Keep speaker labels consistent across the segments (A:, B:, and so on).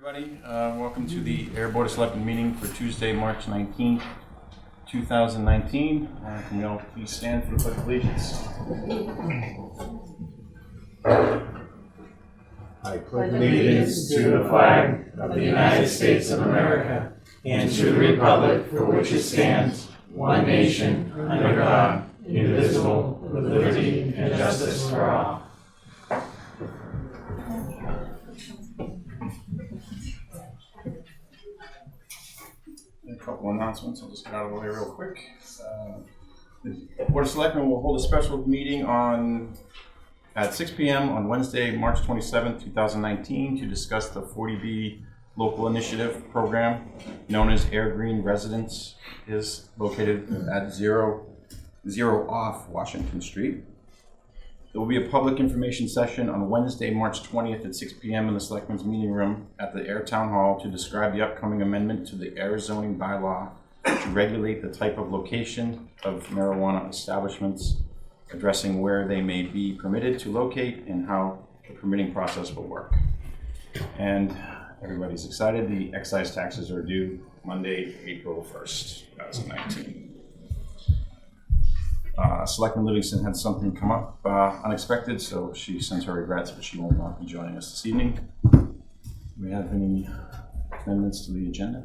A: Everybody, welcome to the Ayer Board of Selectmen meeting for Tuesday, March 19th, 2019. Can we all please stand for the Pledge of Allegiance?
B: I pledge allegiance to the flag of the United States of America and to the republic for which it stands, one nation, under God, indivisible, with liberty and justice for all.
A: A couple announcements. I'll just get out of the way real quick. The Board of Selectmen will hold a special meeting at 6 p.m. on Wednesday, March 27th, 2019 to discuss the 40B local initiative program known as Ayer Green Residence. It is located at 0 off Washington Street. There will be a public information session on Wednesday, March 20th at 6 p.m. in the Selectmen's meeting room at the Ayer Town Hall to describe the upcoming amendment to the Ayer zoning bylaw to regulate the type of location of marijuana establishments, addressing where they may be permitted to locate and how the permitting process will work. And everybody's excited. The excise taxes are due Monday, April 1st, 2019. Selectman Livingston had something come up unexpected, so she sends her regrets, but she will not be joining us this evening. Do we have any amendments to the agenda?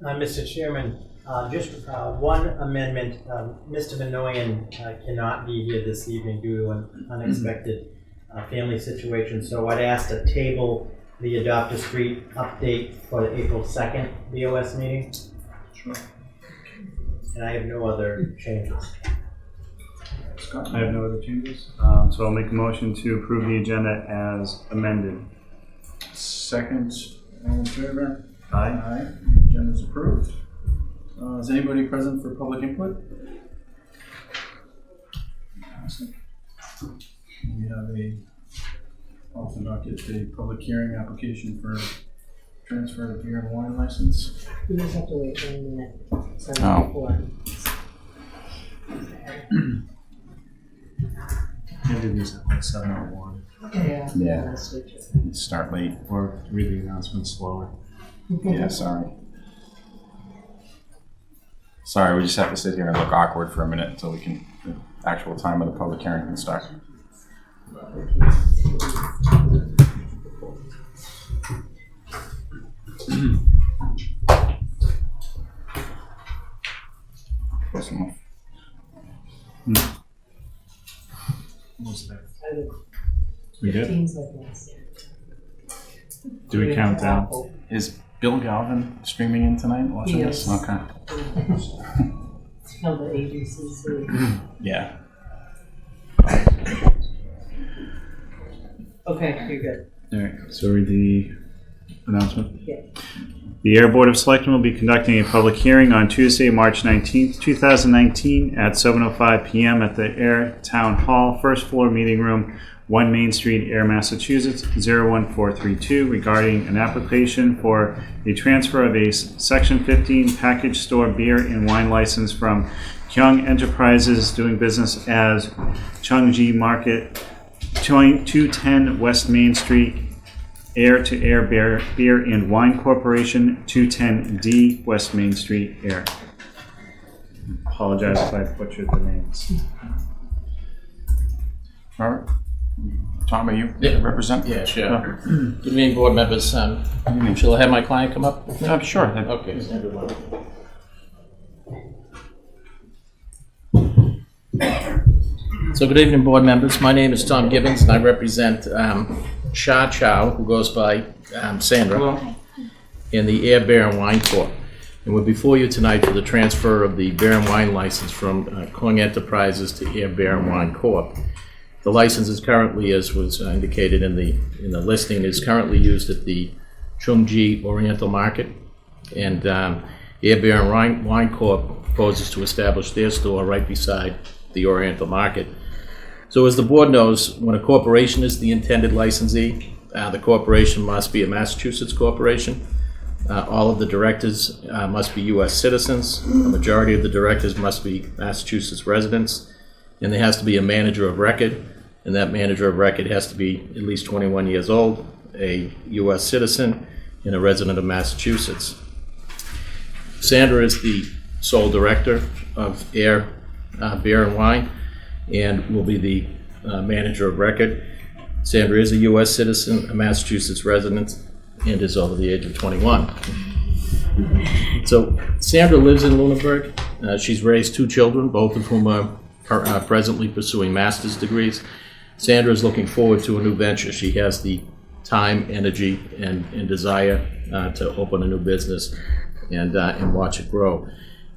C: Mr. Chairman, just one amendment. Mr. Minoyan cannot be here this evening due to an unexpected family situation, so I'd ask to table the Adopt a Street update for the April 2nd BOS meeting.
A: Sure.
C: And I have no other changes.
A: Scott?
D: I have no other changes, so I'll make a motion to approve the agenda as amended.
A: Second, all in favor?
D: Aye.
A: Aye. Agenda is approved. Is anybody present for public input? We have often docket a public hearing application for transfer of beer and wine license.
E: You just have to wait 1 minute. So
A: Oh.
E: before.
D: Maybe these at like 7:01.
E: Yeah.
A: Yeah.
E: I'll switch it.
A: Start late.
D: Or read the announcements slower.
A: Yeah, sorry. Sorry, we just have to sit here and look awkward for a minute until the actual time of the public hearing can start. Close enough.
D: Almost there.
E: I would-
D: We good?
E: 15 seconds.
D: Do we count down?
A: Is Bill Galvin streaming in tonight? Watching this?
E: Yes.
A: Okay.
E: It's called the ABCC.
A: Yeah.
E: Okay, you're good.
D: All right, so read the announcement.
E: Yeah.
D: The Ayer Board of Selectmen will be conducting a public hearing on Tuesday, March 19th, 2019 at 7:05 p.m. at the Ayer Town Hall, first floor meeting room, 1 Main Street, Ayer, Massachusetts, 01432, regarding an application for a transfer of a Section 15 package store beer and wine license from Kyung Enterprises doing business as Chungji Market, 210 West Main Street, Ayer to Ayer Beer and Wine Corporation, 210D West Main Street, Ayer. Apologize if I butchered the names.
A: All right. Tom, are you represent?
F: Yeah, sure. Good evening, board members. Shall I have my client come up?
A: Sure.
F: Okay. So good evening, board members. My name is Tom Gibbons, and I represent Cha Chow, who goes by Sandra,
A: Hello.
F: in the Ayer Beer and Wine Corp. And we're before you tonight for the transfer of the beer and wine license from Kyung Enterprises to Ayer Beer and Wine Corp. The license is currently, as was indicated in the listing, is currently used at the Chungji Oriental Market, and Ayer Beer and Wine Corp proposes to establish their store right beside the Oriental Market. So as the board knows, when a corporation is the intended licensee, the corporation must be a Massachusetts corporation. All of the directors must be U.S. citizens. The majority of the directors must be Massachusetts residents. And there has to be a manager of record, and that manager of record has to be at least 21 years old, a U.S. citizen, and a resident of Massachusetts. Sandra is the sole director of Ayer Beer and Wine and will be the manager of record. Sandra is a U.S. citizen, a Massachusetts resident, and is over the age of 21. So Sandra lives in Lunenburg. She's raised 2 children, both of whom are presently pursuing master's degrees. Sandra is looking forward to a new venture. She has the time, energy, and desire to open a new business and watch it grow.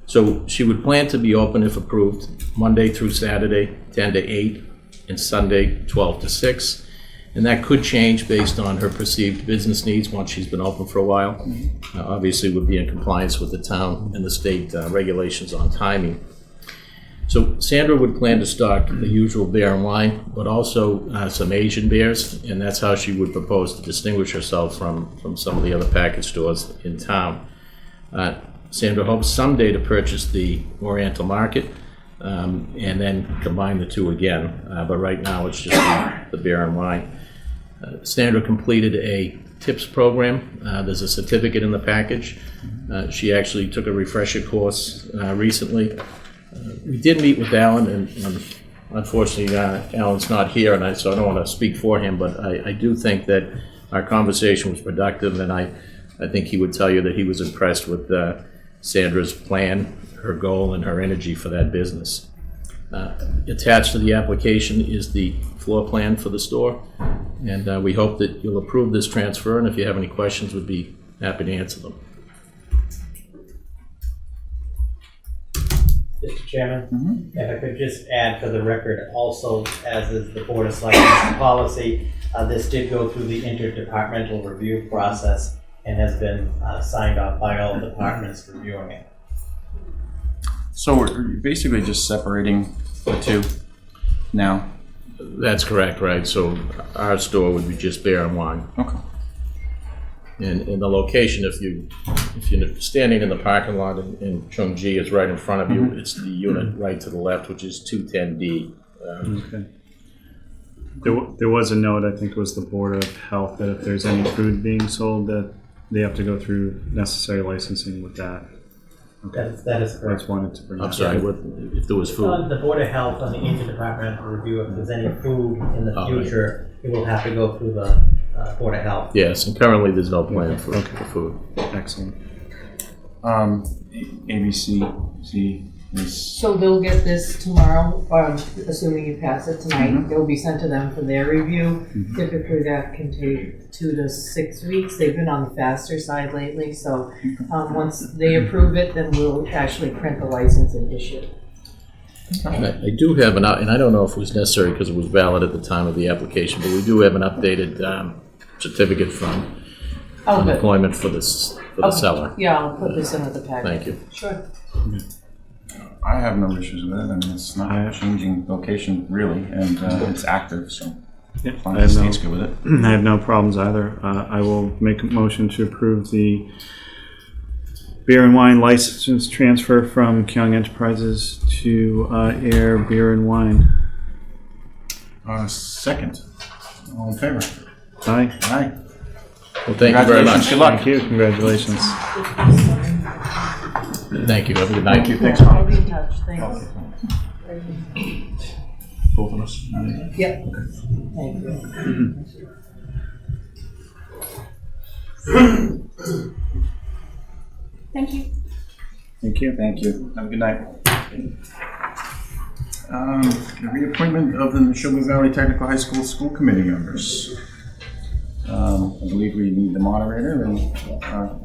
F: So she would plan to be open, if approved, Monday through Saturday, 10 to 8, and Sunday, 12 to 6. And that could change based on her perceived business needs once she's been open for a while. Obviously, would be in compliance with the town and the state regulations on timing. So Sandra would plan to stock the usual beer and wine, but also some Asian beers, and that's how she would propose to distinguish herself from some of the other package stores in town. Sandra hopes someday to purchase the Oriental Market and then combine the two again, but right now it's just the beer and wine. Sandra completed a TIPS program. There's a certificate in the package. She actually took a refresher course recently. We did meet with Alan, and unfortunately Alan's not here, so I don't want to speak for him, but I do think that our conversation was productive, and I think he would tell you that he was impressed with Sandra's plan, her goal, and her energy for that business. Attached to the application is the floor plan for the store, and we hope that you'll approve this transfer, and if you have any questions, we'd be happy to answer them.
C: Mr. Chairman, if I could just add for the record, also, as is the Board of Selectmen's policy, this did go through the interdepartmental review process and has been signed off by all departments reviewing it.
A: So we're basically just separating the two now.
F: That's correct, right? So our store would be just beer and wine.
A: Okay.
F: And the location, if you're standing in the parking lot and Chungji is right in front of you, it's the unit right to the left, which is 210D.
D: Okay. There was a note, I think it was the Board of Health, that if there's any food being sold, that they have to go through necessary licensing with that. Okay.
C: That is
D: I
C: correct.
D: just wanted to bring that
F: I'm
D: up.
F: sorry, if there was food.
C: The Board of Health on the interdepartmental review, if there's any food in the
F: Oh, right.
C: future, it will have to go through the Board of Health.
F: Yes, and currently there's no plan for food.
D: Excellent.
A: ABC is
E: So they'll get this tomorrow, assuming you pass it tonight. It will be sent to them for their review. Typically that can take 2 to 6 weeks. They've been on the faster side lately, so once they approve it, then we'll actually print the license and issue it.
F: I do have and I don't know if it was necessary because it was valid at the time of the application, but we do have an updated certificate from employment for the seller.
E: Yeah, I'll put this into the packet.
F: Thank you.
E: Sure.
A: I have no issues with it. I mean, it's not changing location really, and it's active, so
D: Yeah,
A: as long as the state's good with it.
D: I have no problems either. I will make a motion to approve the beer and wine license transfer from Keong Enterprises to Ayer Beer and Wine.
A: Second. All in favor?
D: Aye.
A: Aye.
F: Well, thank you very much.
A: Good luck.
D: Thank you. Congratulations.
F: Thank you. Have a good night.
A: Thank you. Thanks,
E: I'll
A: Tom.
E: be in touch. Thanks.
A: Both of us.
E: Yep. Thank you. Thank you.
D: Thank you.
A: Thank you. Have a good night. The reappointment of the Neshoba Valley Technical High School School Committee members. I believe we need the moderator and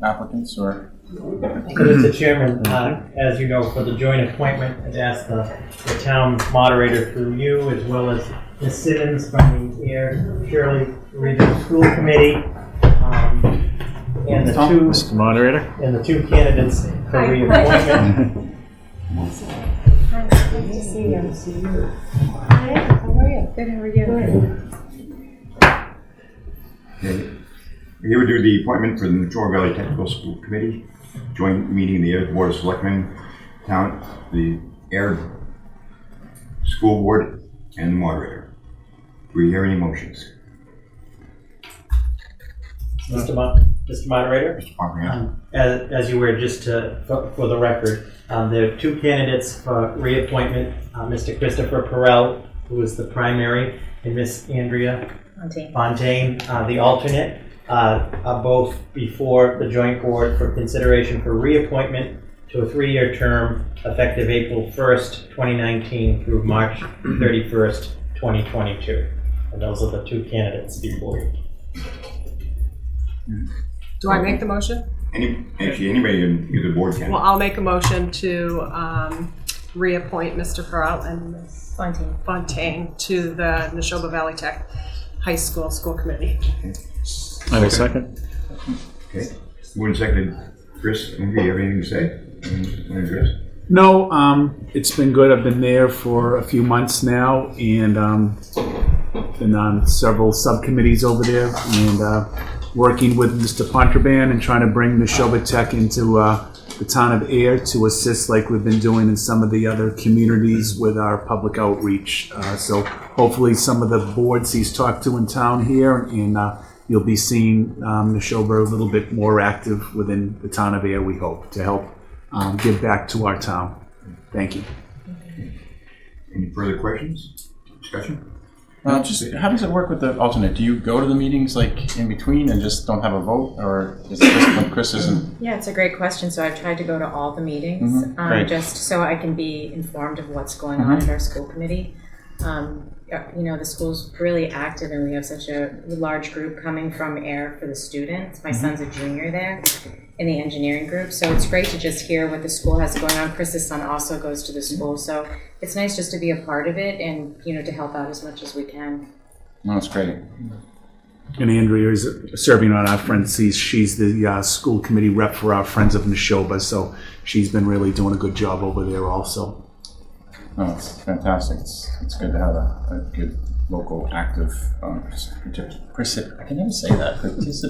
A: applicants or.
C: Mr. Chairman, as you know, for the joint appointment, I'd ask the town moderator through you, as well as Ms. Simmons from the Ayer Shirley Regional School Committee, and the
D: Mr. Moderator.
C: two candidates for reappointment.
E: Nice to see you. Hi, how are you? Good, how are you?
G: Okay. We're here to do the appointment for the Neshoba Valley Technical School Committee, joint meeting of the Ayer Board of Selectmen, town, the Ayer School Board, and the moderator. Do we hear any motions?
C: Mr. Mr. Moderator?
G: Mr. Parker, yeah.
C: As you were, just for the record, there are two candidates for reappointment, Mr. Christopher Perrell, who is the primary, and Miss Andrea Fontaine, the alternate, are both before the joint board for consideration for reappointment to a 3-year term effective April 1st, 2019 through March 31st, 2022. And those are the two candidates before you.
H: Do I make the motion?
G: Anybody in either board can.
H: Well, I'll make a motion to reappoint Mr. Pearl and Ms. Fontaine to the Neshoba Valley Tech High School Committee.
D: I will second.
G: Okay. Moved and seconded. Chris, Andrew, you have anything to say? Anything to address?
I: No, it's been good. I've been there for a few months now, and been on several subcommittees over there, and working with Mr. Pontraban and trying to bring Neshoba Tech into the town of Ayer to assist like we've been doing in some of the other communities with our public outreach. So hopefully some of the boards he's talked to in town here, and you'll be seeing Neshoba a little bit more active within the town of Ayer, we hope, to help give back to our town. Thank you.
G: Any further questions? Discussion?
A: Just how does it work with the alternate? Do you go to the meetings like in between and just don't have a vote, or is it just when Chris isn't?
J: Yeah, it's a great question. So I've tried to go to all the meetings,
A: Great.
J: just so I can be informed of what's going on at our school committee. You know, the school's really active, and we have such a large group coming from Ayer for the students. My son's a junior there in the engineering group, so it's great to just hear what the school has going on. Chris's son also goes to the school, so it's nice just to be a part of it and, you know, to help out as much as we can.
A: No, that's great.
I: And Andrea is serving on our Friends. She's the school committee rep for our Friends of Neshoba, so she's been really doing a good job over there also.
A: No, it's fantastic. It's good to have a good local active I can never say that.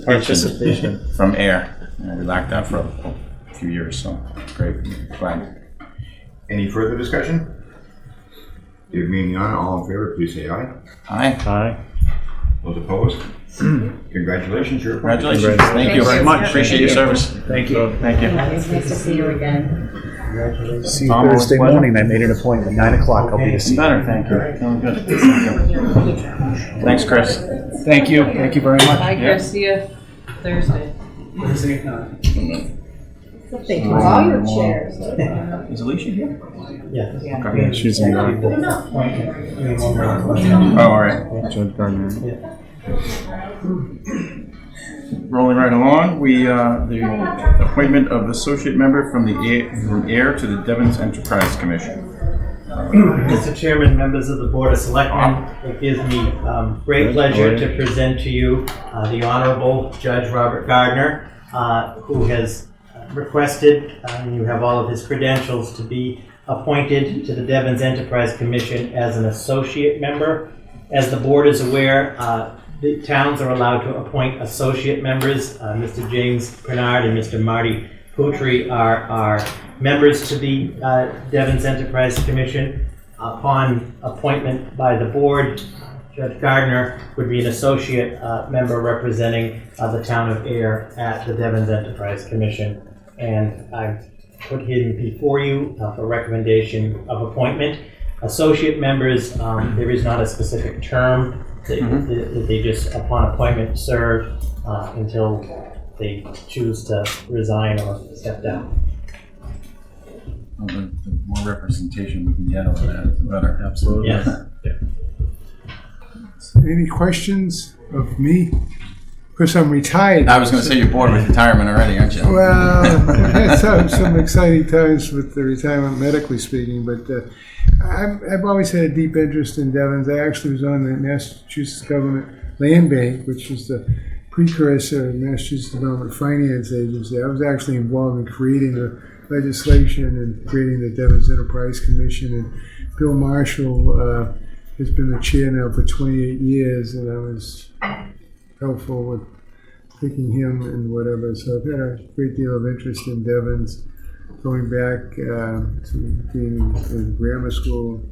A: Participation from Ayer. We lacked that for a few years, so great. Glad.
G: Any further discussion? If meaning none, all in favor, please say aye.
A: Aye.
D: Aye.
G: Those opposed? Congratulations, you're appointed.
A: Congratulations. Thank you very much.
J: Yeah.
A: Appreciate your service.
I: Thank you.
A: Thank you.
J: It's nice to see you again.
C: Congratulations.
I: See you Thursday morning. I made an appointment, 9 o'clock. I'll be to see you.
A: Better, thank you. Feeling good. Thanks, Chris.
I: Thank you. Thank you very much.
E: Hi, Chris, see you Thursday.
H: Thank you for all your chairs.
A: Is Alicia here?
C: Yeah.
I: Yeah, she's in
A: Oh, all right.
I: Judge Gardner.
A: Rolling right along, the appointment of associate member from Ayer to the Devon's Enterprise Commission.
C: Mr. Chairman, members of the Board of Selectmen, it gives me great pleasure to present to you the Honorable Judge Robert Gardner, who has requested, and you have all of his credentials, to be appointed to the Devon's Enterprise Commission as an associate member. As the board is aware, the towns are allowed to appoint associate members. Mr. James Bernard and Mr. Marty Putri are members to the Devon's Enterprise Commission. Upon appointment by the board, Judge Gardner would be an associate member representing the town of Ayer at the Devon's Enterprise Commission. And I've put him before you for recommendation of appointment. Associate members, there is not a specific term. They just, upon appointment, serve until they choose to resign or step down.
A: Well, the more representation we can get over that, the better. Absolutely.
C: Yes.
K: Any questions of me? Because I'm retired.
A: I was going to say you're bored with retirement already, aren't you?
K: Well, I've had some exciting times with the retirement, medically speaking, but I've always had a deep interest in Devon's. I actually was on the Massachusetts Government Land Bank, which is the precursor of Massachusetts Development Finance Agency. I was actually involved in creating the legislation and creating the Devon's Enterprise Commission, and Bill Marshall has been the chair now for 28 years, and I was helpful with picking him and whatever. So I've had a great deal of interest in Devon's, going back to being in grammar school,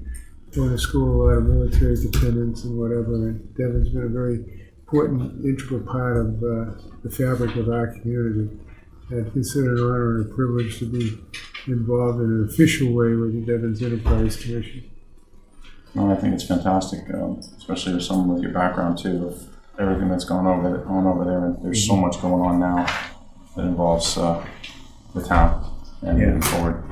K: going to school, a lot of military dependents and whatever. And Devon's been a very important, integral part of the fabric of our community. I consider it an honor and a privilege to be involved in an official way with the Devon's Enterprise Commission.
A: No, I think it's fantastic, especially with someone with your background too, of everything that's on over there. And there's so much going on now that involves the town and moving forward.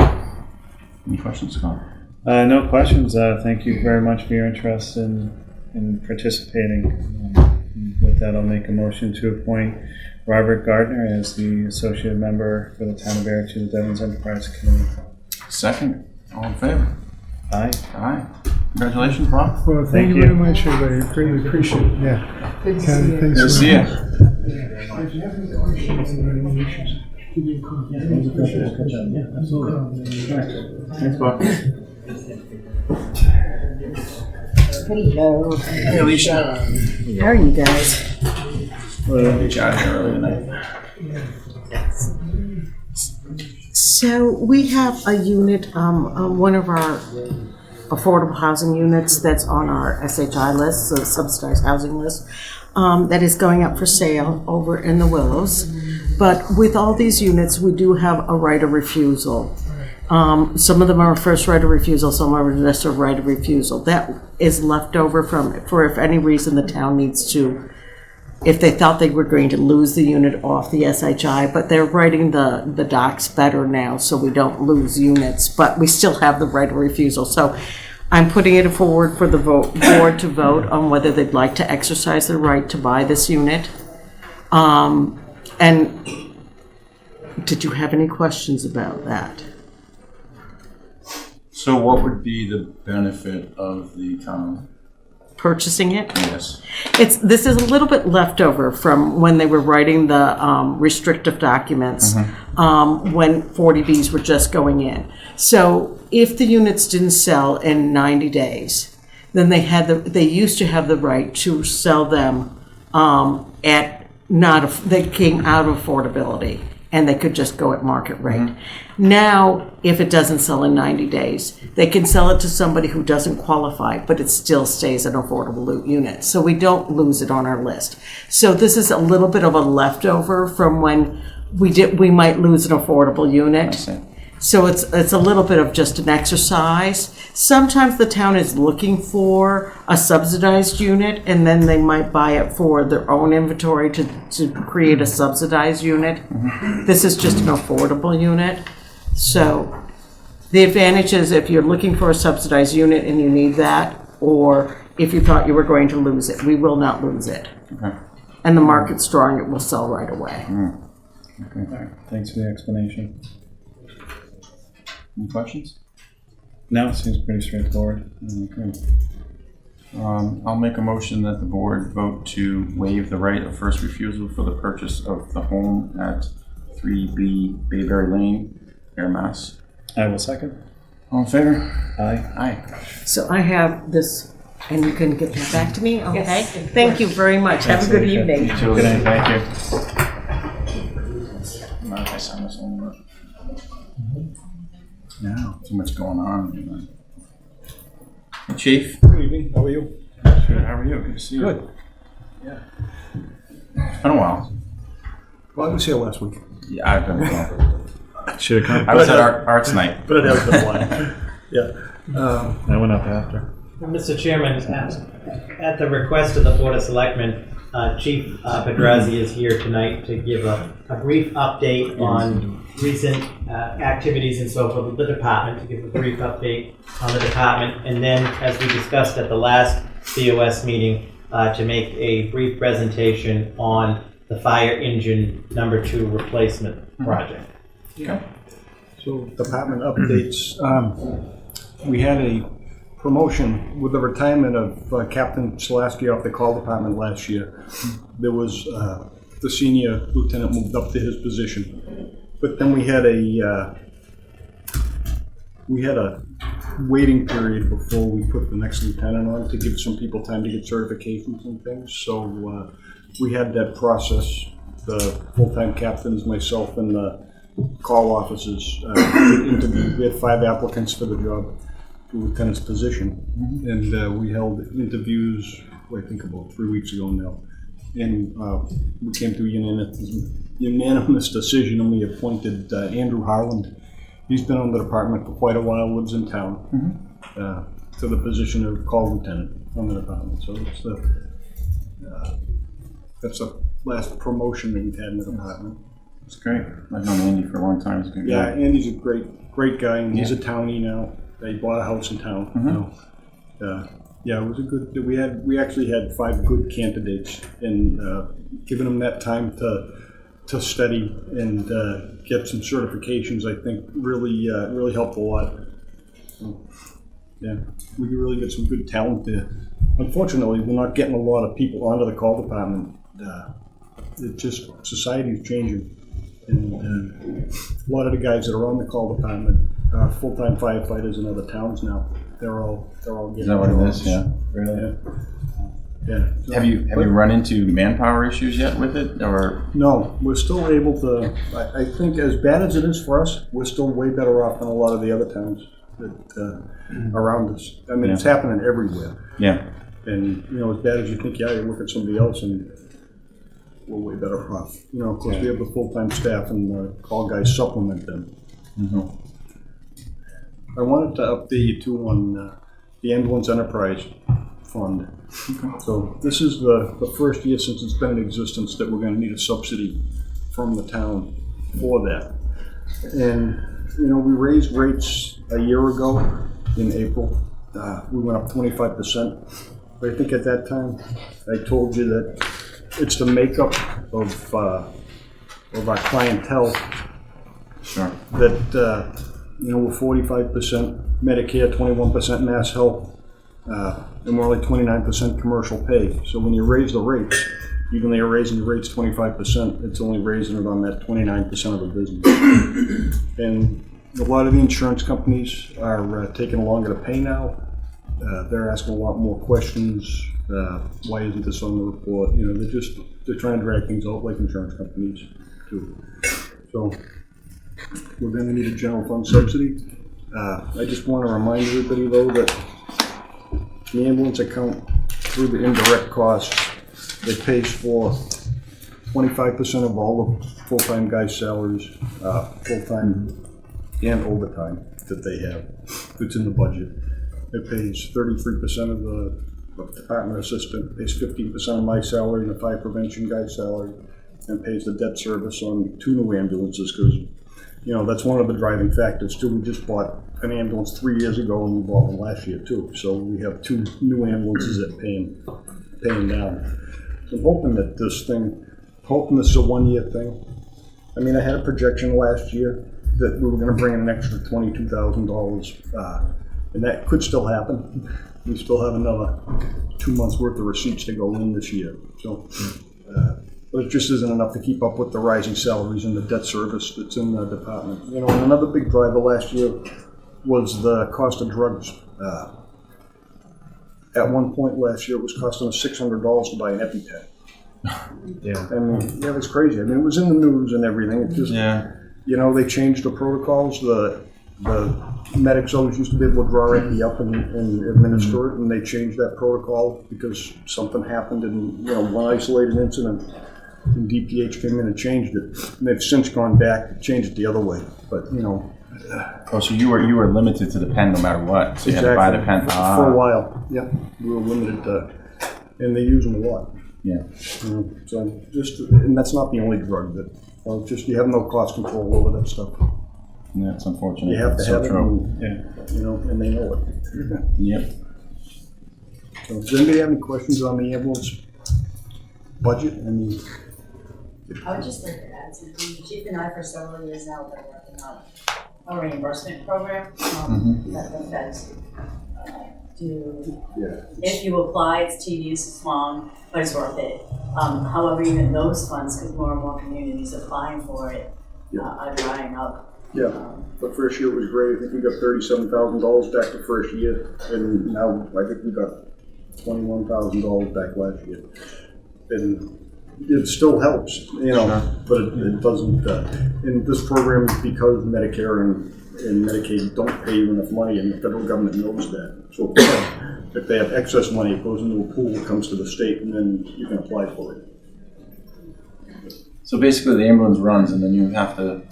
A: Any questions, Scott?
D: No questions. Thank you very much for your interest in participating. With that, I'll make a motion to appoint Robert Gardner as the associate member for the town of Ayer to the Devon's Enterprise Committee.
A: Second. All in favor?
D: Aye.
A: Aye. Congratulations, Rob.
K: Well, thank you very much, everybody. I greatly appreciate it. Yeah.
E: Good to see you.
K: Thanks
A: Good to see you.
K: If you have any questions or any issues, give me a call.
A: Yeah, absolutely. Thanks, Bob.
L: Hello.
A: Hey, Alicia.
L: How are you guys?
A: We'll get you out of here early tonight.
L: So we have a unit, one of our affordable housing units that's on our SHI list, so subsidized housing list, that is going up for sale over in the Willows. But with all these units, we do have a right of refusal. Some of them are first right of refusal, some are just a right of refusal. That is left over for if any reason the town needs to, if they thought they were going to lose the unit off the SHI, but they're writing the docs better now, so we don't lose units, but we still have the right of refusal. So I'm putting it forward for the board to vote on whether they'd like to exercise their right to buy this unit. And did you have any questions about that?
A: So what would be the benefit of the town?
L: Purchasing it?
A: Yes.
L: This is a little bit leftover from when they were writing the restrictive documents, when 40Bs were just going in. So if the units didn't sell in 90 days, then they used to have the right to sell them they came out of affordability, and they could just go at market rate. Now, if it doesn't sell in 90 days, they can sell it to somebody who doesn't qualify, but it still stays an affordable unit. So we don't lose it on our list. So this is a little bit of a leftover from when we might lose an affordable unit. So it's a little bit of just an exercise. Sometimes the town is looking for a subsidized unit, and then they might buy it for their own inventory to create a subsidized unit. This is just an affordable unit. So the advantage is if you're looking for a subsidized unit and you need that, or if you thought you were going to lose it, we will not lose it.
A: Okay.
L: And the market's strong, it will sell right away.
A: Okay.
D: Thanks for the explanation.
A: Any questions?
D: No, it seems pretty straightforward.
A: Okay. I'll make a motion that the board vote to waive the right of first refusal for the purchase of the home at 3B Bayberry Lane, Ayer, Mass.
D: I will second.
A: All in favor?
D: Aye.
A: Aye.
L: So I have this, and you can get that back to me, okay?
E: Yes.
L: Thank you very much. Have a good evening.
D: Good night. Thank you.
A: Mind if I sign this one?
D: No.
A: Too much going on. Hey, Chief.
M: Good evening, how are you?
A: Good. How are you? Good to see you.
M: Good.
A: It's been a while.
M: Well, I was here last week.
A: Yeah, I've been. Well.
D: Should have come.
A: I was at Arts Night.
M: But it has been a while. Yeah.
D: I went up after.
C: Mr. Chairman, at the request of the Board of Selectmen, Chief Pedrazi is here tonight to give a brief update on recent activities and so forth with the department, to give a brief update on the department, and then, as we discussed at the last COS meeting, to make a brief presentation on the fire engine number 2 replacement project.
A: Okay.
M: So department updates. We had a promotion with the retirement of Captain Slasky off the call department last year. There was the senior lieutenant moved up to his position, but then we had a waiting period before we put the next lieutenant on to give some people time to get certifications and things. So we had that process. The full-time captains, myself, and the call officers interviewed. We had 5 applicants for the job, for the lieutenant's position, and we held interviews, I think about 3 weeks ago now. and we came to a unanimous decision, and we appointed Andrew Harland. He's been on the department for quite a while, lives in town, to the position of call lieutenant on the department. So that's the last promotion that we've had in the department.
A: It's great. I've known Andy for a long time. He's a good
M: Yeah,
A: guy.
M: Andy's a great guy, and he's a townie now. They bought a house in town. Yeah, it was a good. We actually had 5 good candidates, and giving them that time to study and get some certifications, I think really helped a lot. Yeah, we could really get some good talent there. Unfortunately, we're not getting a lot of people onto the call department. It just society is changing, and a lot of the guys that are on the call department are full-time firefighters in other towns now. They're all getting.
A: Is that what it
M: jobs.
A: is? Yeah. Really?
M: Yeah.
A: Have you run into manpower issues yet with it, or?
M: No, we're still able to. I think as bad as it is for us, we're still way better off than a lot of the other towns that around us. I mean, it's happening everywhere.
A: Yeah.
M: And as bad as you think, you look at somebody else and we're way better off. Of course, we have the full-time staff and the call guys supplement them. I wanted to update you too on the Ambulance Enterprise Fund. So this is the first year since it's been in existence that we're going to need a subsidy from the town for that. And we raised rates a year ago in April. We went up 25%. But I think at that time I told you that it's the makeup of our clientele.
A: Sure.
M: That we're 45% Medicare, 21% Mass Health, and we're only 29% commercial pay. So when you raise the rates, even though you're raising the rates 25%, it's only raising it on that 29% of the business. And a lot of the insurance companies are taking longer to pay now. They're asking a lot more questions. Why isn't this on the report? They're trying to drag things out like insurance companies do. So we're going to need a general fund subsidy. I just want to remind everybody though that the ambulance account through the indirect costs, it pays for 25% of all the full-time guys' salaries, full-time and overtime that they have. It's in the budget. It pays 33% of the department assistant, pays 15% of my salary and the fire prevention guy's salary, and pays the debt service on 2 new ambulances because, that's one of the driving factors too. We just bought an ambulance 3 years ago and we bought one last year too. So we have 2 new ambulances that paying down. So I'm hoping that this is a 1-year thing. I mean, I had a projection last year that we were going to bring in an extra $22,000, and that could still happen. We still have another 2 months worth of receipts to go in this year. So, but it just isn't enough to keep up with the rising salaries and the debt service that's in the department. And another big driver last year was the cost of drugs. At one point last year, it was costing us $600 to buy an EpiPen.
A: Yeah.
M: I mean, it was crazy. I mean, it was in the news and everything. It just, they changed the protocols. The medics always used to be able to draw Epi up and administer it, and they changed that protocol because something happened in one isolated incident, and DPH came in and changed it. And they've since gone back, changed it the other way. But
A: Oh, so you were limited to the pen no matter what. So you had to buy the pen
M: for a while. Yeah, we were limited to, and they use them a lot.
A: Yeah.
M: So and that's not the only drug that. Just you have no cost control over that stuff.
A: Yeah, it's unfortunate.
M: You have to have it.
A: Yeah.
M: And they know it.
A: Yep.
M: So does anybody have any questions on the ambulance budget?
N: I would just like to add something. Chief and I, for several years now, have been working on a reimbursement program that the feds do. If you apply, it's tedious, it's long, but it's worth it. However, even those funds, because more and more communities applying for it, are drying up.
M: Yeah, the first year was great. I think we got $37,000 back the first year, and now I think we got $21,000 back last year. And it still helps, but it doesn't. And this program is because Medicare and Medicaid don't pay you enough money, and the federal government knows that. So if they have excess money, it goes into a pool, comes to the state, and then you can apply for it.
A: So basically, the ambulance runs, and then you have to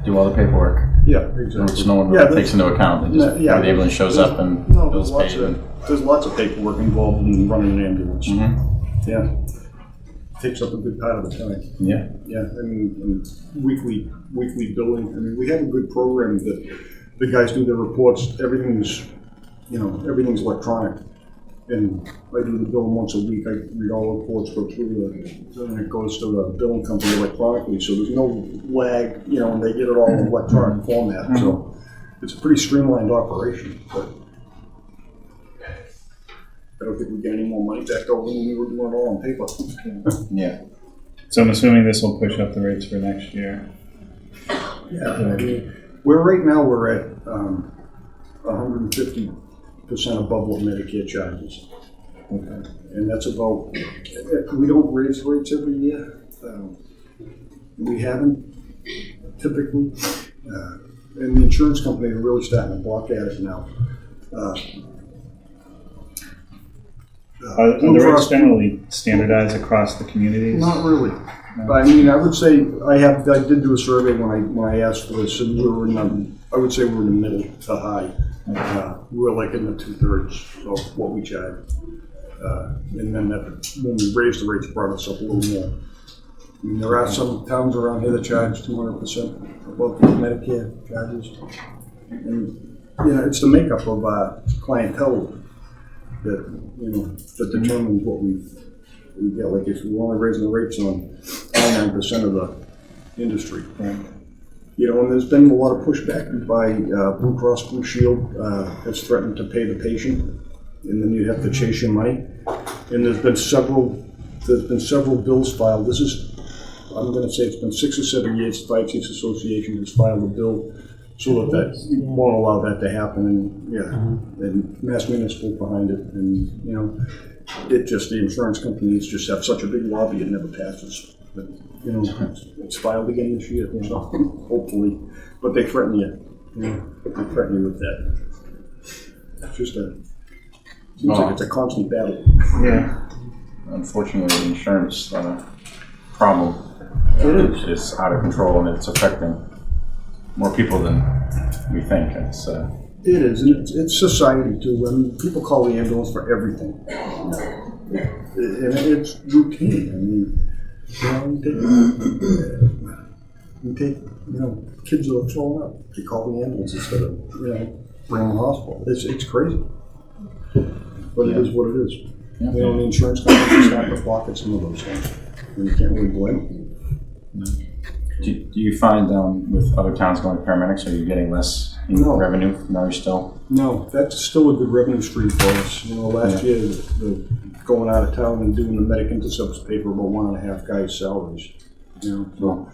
A: do all the paperwork,
M: Yeah, exactly.
A: which no one
M: Yeah,
A: really takes into account. They just,
M: yeah,
A: the ambulance shows up and
M: No,
A: bills paid.
M: there's lots of paperwork involved in running an ambulance.
A: Mm-hmm.
M: Yeah. Takes up a good part of the time.
A: Yeah.
M: Yeah, and weekly billing. I mean, we have a good program that the guys do their reports. Everything's electronic. And I do the bill once a week. I read all the reports, go through and it goes to the billing company electronically. So there's no lag, and they get it all in electronic format.
A: Mm-hmm.
M: So it's a pretty streamlined operation. But I don't think we get any more money back over when we were doing it all on paper.
A: Yeah.
D: So I'm assuming this will push up the rates for next year.
M: Yeah, I mean, we're at 150% above what Medicare charges.
A: Okay.
M: And that's about, we don't raise rates every year. We haven't typically. And the insurance company are really starting to block at it now.
D: Are the rates generally standardized across the communities?
M: Not really. I mean, I would say I did do a survey when I asked for this, and I would say we're in the middle to high. We're like in the 2/3 of what we charge. And then when we raised the rates, it brought us up a little more. I mean, there are some towns around here that charge 200% above the Medicare charges. And, it's the makeup of our clientele that determines what we get. Like if we're only raising the rates on 99% of the industry. And there's been a lot of pushback by Blue Cross Blue Shield has threatened to pay the patient, and then you have to chase your money. And there's been several bills filed. I'm going to say it's been 6 or 7 years. 5 Chiefs Association has filed a bill so that won't allow that to happen. And and Mass Municipal behind it, and the insurance companies just have such a big lobby, it never passes. But it's filed again this year, so hopefully. But they threaten you. They threaten you with that. It's just seems like it's a constant battle.
A: Yeah. Unfortunately, the insurance problem is out of control, and it's affecting more people than we think.
M: It is, and it's society too. I mean, people call the ambulance for everything, and it's routine. I mean, you take kids that are thrown up. They call the ambulance instead of bring them to the hospital. It's crazy, but it is what it is.
A: Yeah.
M: The insurance companies start to block at some of those things, and you can't really blame them.
A: Do you find with other towns going to paramedics, are you getting less revenue? No, you're still?
M: No, that's still a good revenue stream for us. Last year, the going out of town and doing the medic intercepts paper about 1.5 guys' salaries. So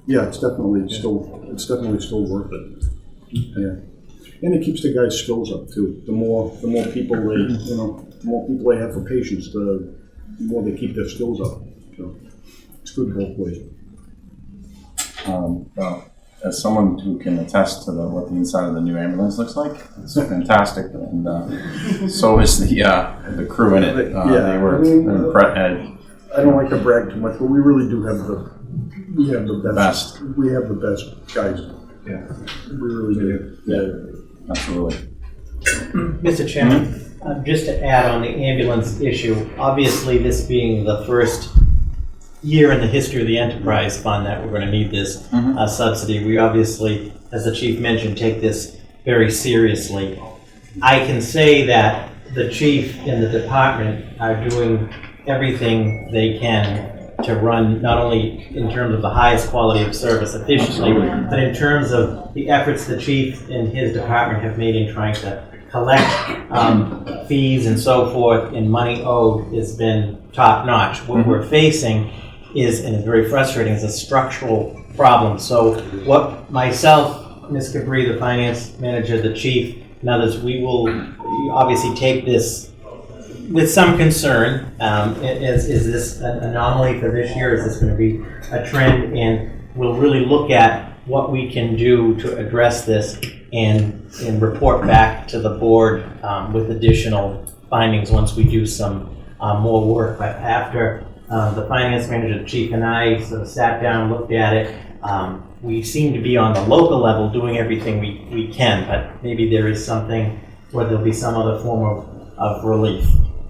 M: yeah, it's definitely still worth it. Yeah, and it keeps the guys' skills up too. The more people the more people they have for patients, the more they keep their skills up. So it's good both ways.
A: Well, as someone who can attest to what the inside of the new ambulance looks like, it's fantastic, and so is the crew in it. They were
M: I don't like to brag too much, but we really do have the best. We have the best guys.
A: Yeah,
M: we really do.
A: Yeah, absolutely.
C: Mr. Chairman, just to add on the ambulance issue, obviously this being the first year in the history of the enterprise fund that we're going to need this subsidy, we obviously, as the chief mentioned, take this very seriously. I can say that the chief and the department are doing everything they can to run not only in terms of the highest quality of service efficiently, but in terms of the efforts the chief and his department have made in trying to collect fees and so forth, and money owed has been top notch. What we're facing is, and it's very frustrating, is a structural problem. So what myself, Ms. Cabri, the finance manager, the chief, and others, we will obviously take this with some concern. Is this an anomaly for this year? Is this going to be a trend? And we'll really look at what we can do to address this and report back to the board with additional findings once we do some more work. But after The finance manager, the chief, and I sort of sat down, looked at it. We seem to be on the local level doing everything we can, but maybe there is something where there'll be some other form of relief.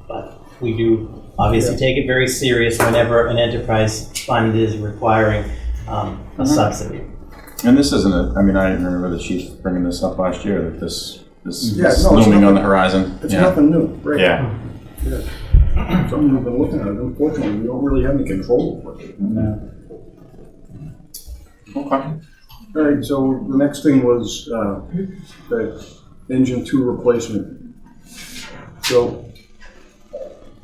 C: But we do obviously take it very serious whenever an enterprise fund is requiring a subsidy.
A: And this isn't I remember the chief bringing this up last year, that this is
M: it's
A: looming on the horizon.
M: It's nothing new, right?
A: Yeah.
M: Something we've been looking at. Unfortunately, we don't really have any control over it.
A: No. Okay.
M: All right, so the next thing was the engine 2 replacement. So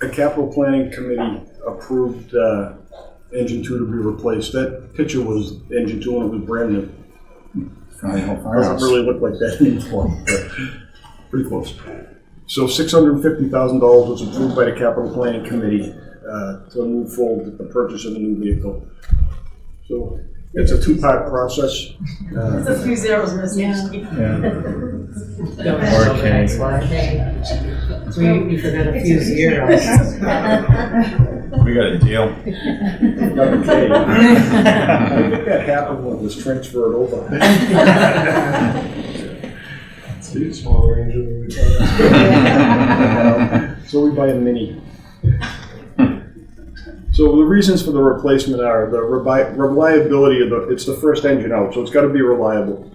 M: a capital planning committee approved engine 2 to be replaced. That picture was engine 2 when it was brand new. Doesn't really look like that anymore, but pretty close. So $650,000 was approved by the capital planning committee to move forward with the purchase of a new vehicle. So it's a 2-part process.
N: There's a few zeros missing.
E: We forgot a few zeros.
A: We got a deal.
M: Got the K. I think that happened when it was transferred over.
K: Small Ranger.
M: So we buy a Mini. So the reasons for the replacement are the reliability of it's the first engine out, so it's got to be reliable.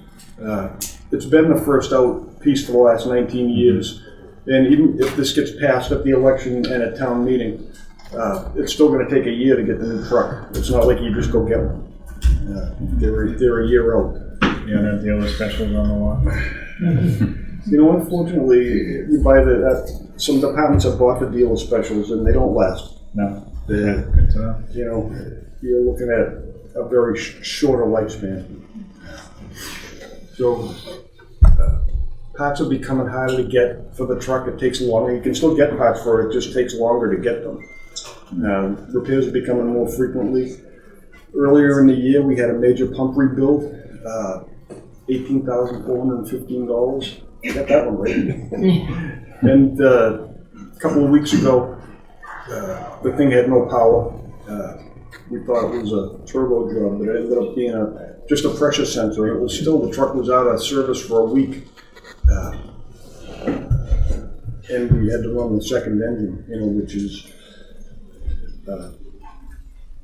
M: It's been the first out piece for the last 19 years. And even if this gets passed at the election and at town meeting, it's still going to take a year to get the new truck. It's not like you just go get one. They're a year out.
D: Yeah, that deal with specials on the lot.
M: You know, unfortunately, you buy some departments have bought the dealer specials and they don't last.
D: No.
M: Good to know. You know, you're looking at a very shorter lifespan. So parts are becoming harder to get for the truck. It takes longer. You can still get parts for it. It just takes longer to get them. Repairs are becoming more frequently. Earlier in the year, we had a major pump rebuild, $18,415. I got that one right. And a couple of weeks ago, the thing had no power. We thought it was a turbo job, but it ended up being just a pressure sensor. It was still, the truck was out of service for a week. And we had to run the second engine, which is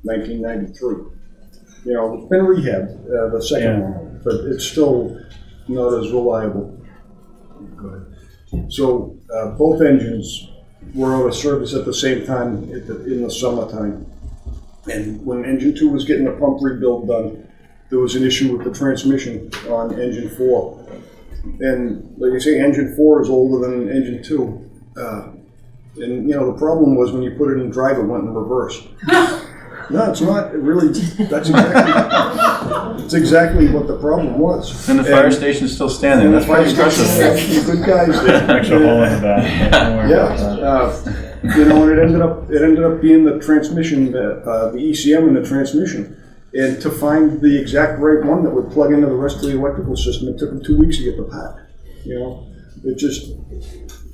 M: 1993. It's been rehabbed, the second one, but it's still not as reliable. So both engines were out of service at the same time in the summertime. And when engine 2 was getting the pump rebuild done, there was an issue with the transmission on engine 4. And like I say, engine 4 is older than engine 2. And the problem was when you put it in drive, it went in reverse. No, it's not. It really, that's exactly what the problem was.
A: And the fire station's still standing. That's why you impressive.
M: You good guys there.
D: Extra hole in the back.
M: And it ended up being the transmission, the ECM in the transmission. And to find the exact right one that would plug into the rest of the electrical system, it took them 2 weeks to get the part. It just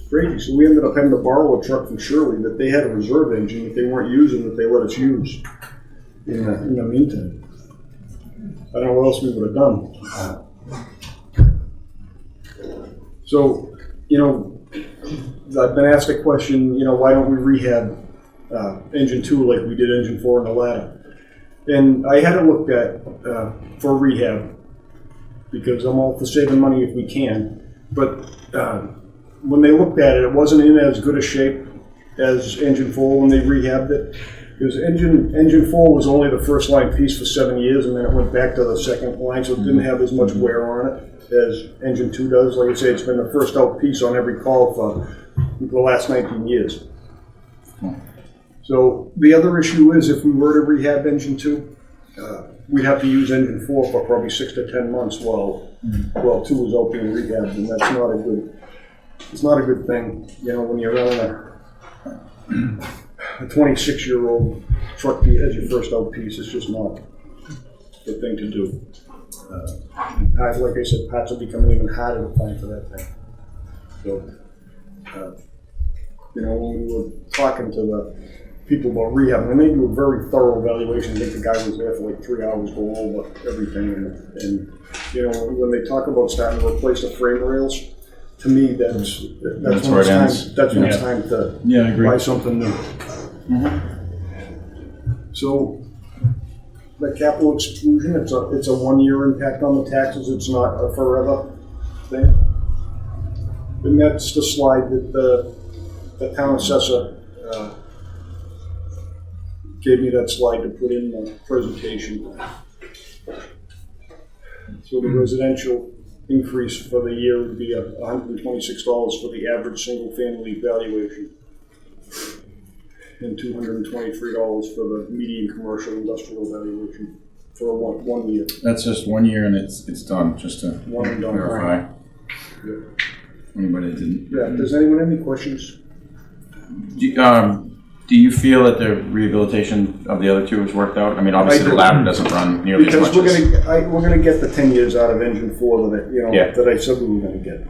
M: crazy. So we ended up having to borrow a truck from Shirley that they had a reserve engine that they weren't using that they let us use in the meantime. I don't know what else we would have done. So, I've been asked a question, why don't we rehab engine 2 like we did engine 4 in the ladder? And I had it looked at for rehab because I'm all for saving money if we can. But when they looked at it, it wasn't in as good a shape as engine 4 when they rehabbed it. Because engine 4 was only the first line piece for 7 years, and then it went back to the second line, so it didn't have as much wear on it as engine 2 does. Like I say, it's been the first out piece on every call for the last 19 years. So the other issue is if we were to rehab engine 2, we'd have to use engine 4 for probably 6 to 10 months while 2 is out being rehabbed, and that's not a good thing, when you're running a 26-year-old truck as your first out piece. It's just not the thing to do. Parts, like I said, parts are becoming even harder to find for that thing. So, when we were talking to people about rehab, and they do a very thorough evaluation. I think the guy was there for like 3 hours going over everything, and you know, when they talk about starting to replace the frame rails, to me, that's when it's time. That's when it's time to
A: I agree.
M: buy something new. So the capital exclusion, it's a 1-year impact on the taxes. It's not a forever thing. And that's the slide that the town assessor gave me, that slide to put in the presentation. So the residential increase for the year would be $126 for the average single-family valuation, and $223 for the median commercial industrial valuation for one year.
A: That's just 1 year and it's done, just to
M: One and done.
A: verify.
M: Yeah.
A: Anybody that didn't.
M: Yeah. Does anyone have any questions?
A: Do you feel that the rehabilitation of the other two has worked out? I mean, obviously the ladder doesn't run nearly as much
M: Because
A: as...
M: we're gonna get the 10 years out of engine 4 that that I said we were gonna get.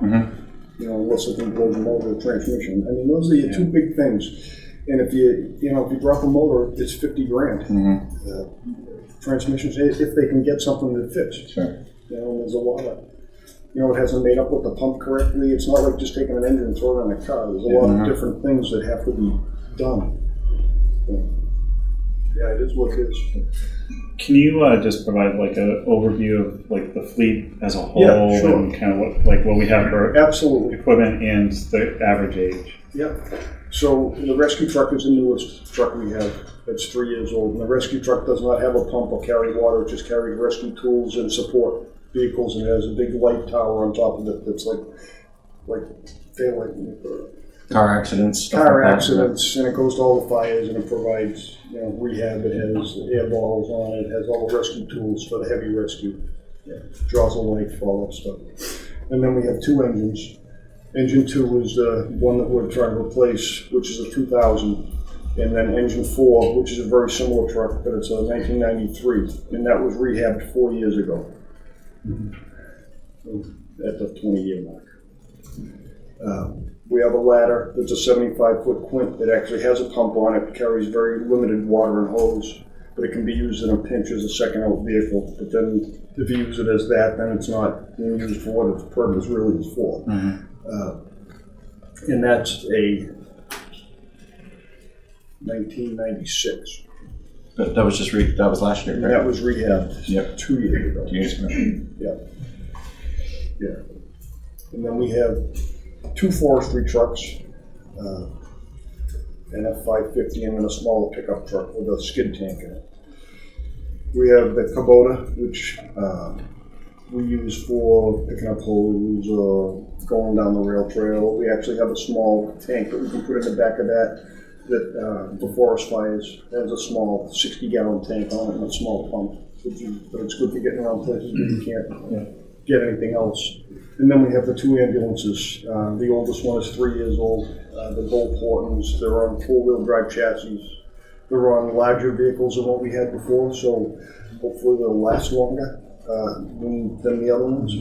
M: You know, unless it blows a motor or transmission. I mean, those are your two big things. And if you drop a motor, it's 50 grand. Transmissions, if they can get something that fits.
A: Sure.
M: You know, there's a lot of, it hasn't made up with the pump correctly. It's not like just taking an engine and throwing it in a car. There's a lot of different things that have to be done. Yeah, it is what it is.
D: Can you just provide like an overview of like the fleet as a whole,
M: Yeah, sure.
D: and kind of what we have for
M: Absolutely.
D: equipment and the average age?
M: Yeah. So the rescue truck is the newest truck we have. It's 3 years old. And the rescue truck does not have a pump or carry water. It just carries rescue tools and support vehicles, and it has a big light tower on top of it that's like taillight.
A: Car accidents.
M: Car accidents, and it goes to all the fires, and it provides rehab. It has air balls on it. It has all the rescue tools for the heavy rescue. Draws a light for all that stuff. And then we have 2 engines. Engine 2 is the one that we're trying to replace, which is a 2000. And then engine 4, which is a very similar truck, but it's a 1993. And that was rehabbed 4 years ago. At the 20-year mark. We have a ladder that's a 75-foot quint that actually has a pump on it, carries very limited water and hose, but it can be used in a pinch as a second-out vehicle. But then if you use it as that, then it's not being used for what its purpose really is for. And that's a 1996.
A: That was just that was last year,
M: And
A: right?
M: that was rehabbed 2 years ago.
A: 2 years ago.
M: Yeah. And then we have 2 forestry trucks, an F-550, and then a smaller pickup truck with a skid tank in it. We have the Kubota, which we use for picking up hose or going down the rail trail. We actually have a small tank that we can put in the back of that for forest fires. It has a small 60-gallon tank on it and a small pump, but it's good for getting around places where you can't get anything else. And then we have the 2 ambulances. The oldest one is 3 years old. They're both Hortons. They're on 4-wheel drive chassis. They're on larger vehicles than what we had before, so hopefully they'll last longer than the other ones.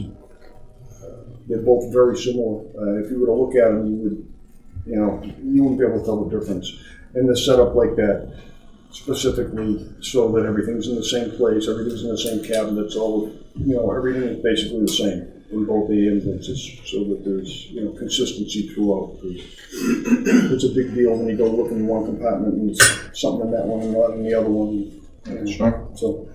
M: They're both very similar. If you were to look at them, you wouldn't be able to tell the difference. And they're set up like that specifically so that everything's in the same place, everything's in the same cabinets, everything is basically the same in both the ambulances, so that there's consistency throughout. It's a big deal when you go look in one compartment and it's something in that one and not in the other one.
A: Sure.
M: So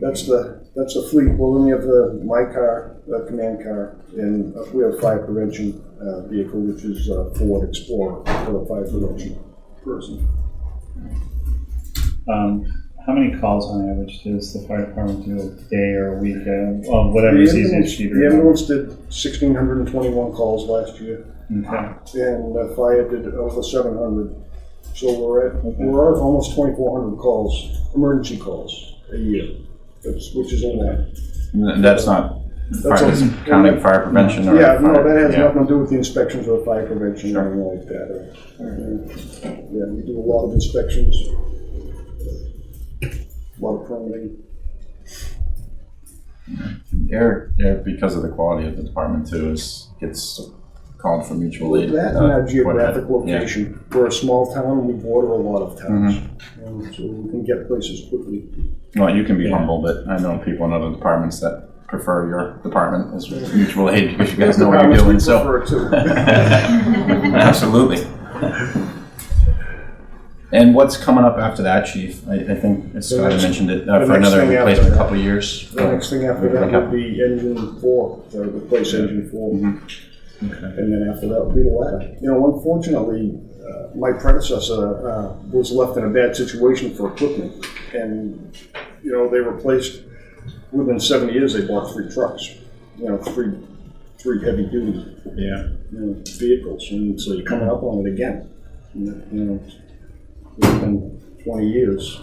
M: that's the fleet. Well, then we have my car, the command car, and we have a fire prevention vehicle, which is Ford Explorer for the fire prevention person.
D: How many calls on average does the fire department do a day or a week? Whatever is easiest for you to
M: The
D: remember.
M: ambulance did 1,621 calls last year.
D: Okay.
M: And the fire did over 700. So we're at almost 2,400 calls, emergency calls a year, which is a lot.
A: And that's not counting fire prevention or...
M: Yeah, no, that has nothing to do with the inspections or fire prevention or anything like that. Yeah, we do a lot of inspections, a lot of permitting.
A: Air, because of the quality of the department too, gets called for mutual aid.
M: That and our
A: quite a
M: geographic
A: bit. Yeah.
M: location. We're a small town and we border a lot of towns.
A: Mm-hmm.
M: So we can get places quickly.
A: Well, you can be humble, but I know people in other departments that prefer your department as mutual aid because you guys know what you're doing. So, absolutely. And what's coming up after that, Chief? I think Scott mentioned it for another replacement, a couple of years.
M: The next thing after that would be engine 4, to replace engine 4.
A: Mm-hmm. Okay.
M: And then after that would be the ladder. You know, unfortunately, my predecessor was left in a bad situation for equipment. And, you know, they replaced, within 7 years, they bought 3 trucks. You know, three heavy duty vehicles. And so you're coming up on it again. You know, it's been 20 years.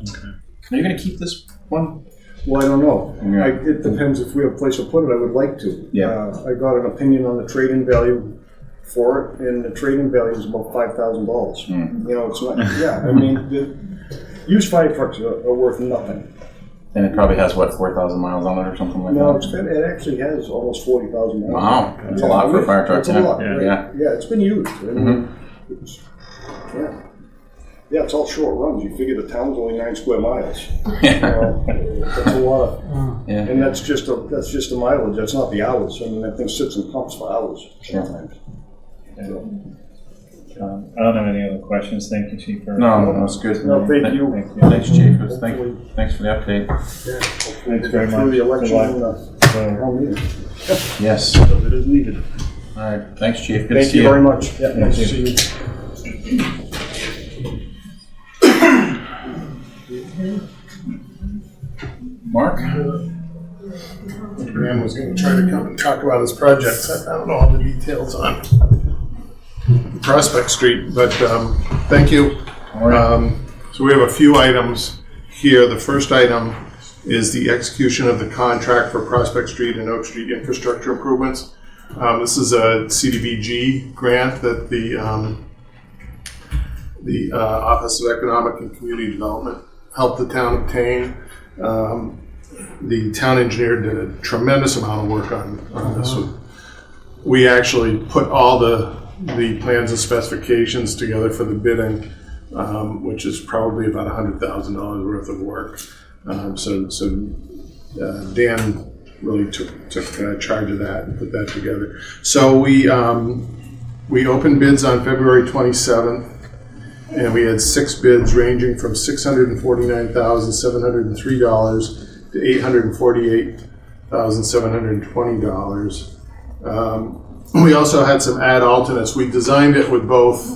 A: Okay. Are you going to keep this one?
M: Well, I don't know.
A: Yeah.
M: It depends if we have a place to put it. I would like to.
A: Yeah.
M: I got an opinion on the trade-in value for it, and the trade-in value is about $5,000.
A: Mm.
M: You know, it's not. Yeah, I mean, the used fire trucks are worth nothing.
A: And it probably has, what, 4,000 miles on it or something like
M: No,
A: that?
M: it actually has almost 40,000 miles.
A: Wow, that's a lot for a fire truck.
M: It's a lot.
A: Yeah.
M: Right? Yeah, it's been used. I mean, yeah, it's all short runs. You figure the town's only 9 square miles. That's a lot. And that's just the mileage. That's not the hours. I mean, that thing sits in pumps for hours sometimes.
D: I don't have any other questions. Thank you, Chief.
A: No, that's good.
M: No, thank you.
A: Thanks, Chief. Thanks for the update.
M: Yeah.
D: Thanks very much.
M: Through the election
D: Good luck.
M: and the town meeting.
A: Yes.
M: It is needed.
A: All right. Thanks, Chief. Good to
M: Thank
A: see
M: you
A: you.
M: very much. Yeah, nice to see you.
A: Mark?
O: Graham was going to try to come and talk about his projects. I don't know all the details on Prospect Street, but thank you. So we have a few items here. The first item is the execution of the contract for Prospect Street and Oak Street infrastructure improvements. This is a CDBG grant that the Office of Economic and Community Development helped the town obtain. The town engineer did a tremendous amount of work on this. We actually put all the plans and specifications together for the bidding, which is probably about $100,000 worth of work. So Dan really took charge of that and put that together. So we opened bids on February 27th. And we had 6 bids ranging from $649,703 to $848,720. We also had some add alternates. We designed it with both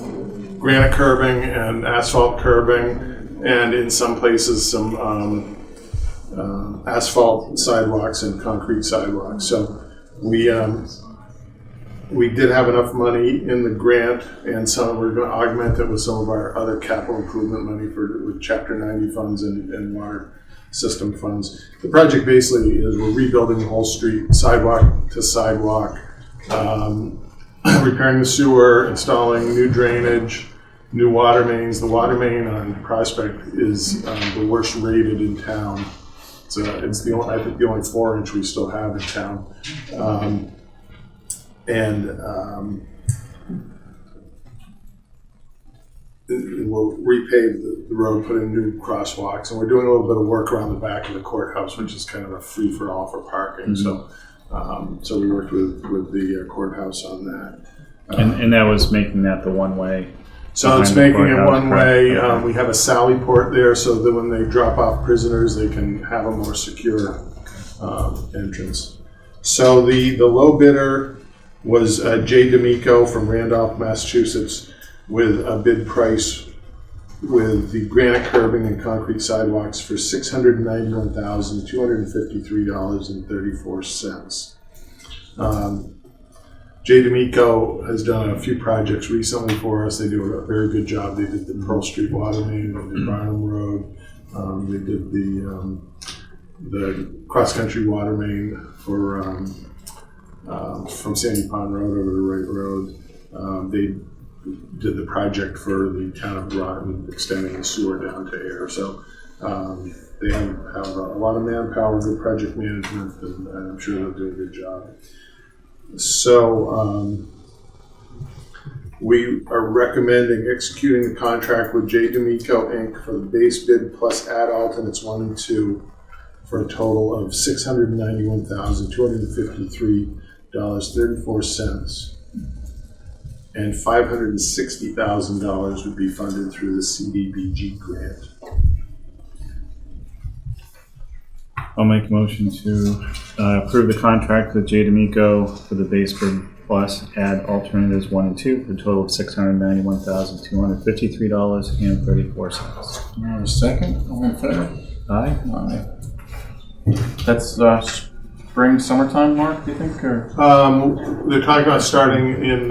O: granite curbing and asphalt curbing, and in some places some asphalt sidewalks and concrete sidewalks. So we did have enough money in the grant, and we're going to augment it with some of our other capital improvement money with Chapter 90 funds and water system funds. The project basically is we're rebuilding the whole street, sidewalk to sidewalk, repairing the sewer, installing new drainage, new water mains. The water main on Prospect is the worst rated in town. It's I think the only 4-inch we still have in town. We'll repave the road, put in new crosswalks, and we're doing a little bit of work around the back of the courthouse, which is kind of a free-for-all for parking. So we worked with the courthouse on that.
D: And that was making that the one-way.
O: So it's making it one-way. We have a sally port there, so that when they drop off prisoners, they can have a more secure entrance. So the low bidder was Jay D'Amico from Randolph, Massachusetts, with a bid price with the granite curbing and concrete sidewalks for $691,253.34. Jay D'Amico has done a few projects recently for us. They do a very good job. They did the Pearl Street water main, they did Barnum Road, they did the cross-country water main for from Sandy Pond Road over to Wright Road. They did the project for the town of Groton, extending the sewer down to Ayer. So they have a lot of manpower, good project management, and I'm sure they'll do a good job. So we are recommending executing the contract with J. D'Amico Inc. for the base bid plus add alternates 1 and 2 for a total of $691,253.34. And $560,000 would be funded through the CDBG grant.
D: I'll make a motion to approve the contract with J. D'Amico for the base bid plus add alternatives 1 and 2 for a total of $691,253.34.
A: Second, all in favor?
D: Aye.
A: Aye. That's spring, summertime, Mark, do you think, or?
O: They're talking about starting in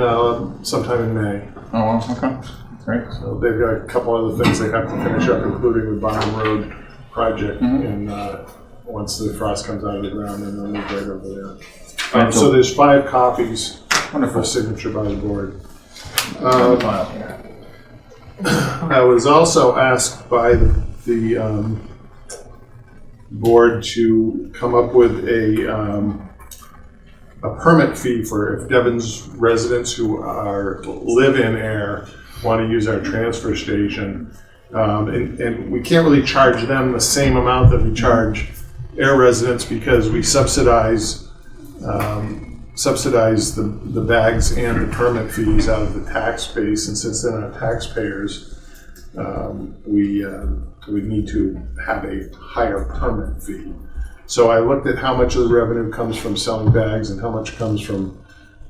O: sometime in May.
A: Oh, well, okay, great.
O: So they've got a couple other things they have to finish up, including the Barnum Road project. And once the frost comes out of the ground, then they'll move right over there. So there's 5 copies for signature by the board. I was also asked by the board to come up with a permit fee for if Devon's residents who live in Ayer want to use our transfer station. And we can't really charge them the same amount that we charge Ayer residents because we subsidize the bags and the permit fees out of the tax base, and since they're not taxpayers, we need to have a higher permit fee. So I looked at how much of the revenue comes from selling bags and how much comes from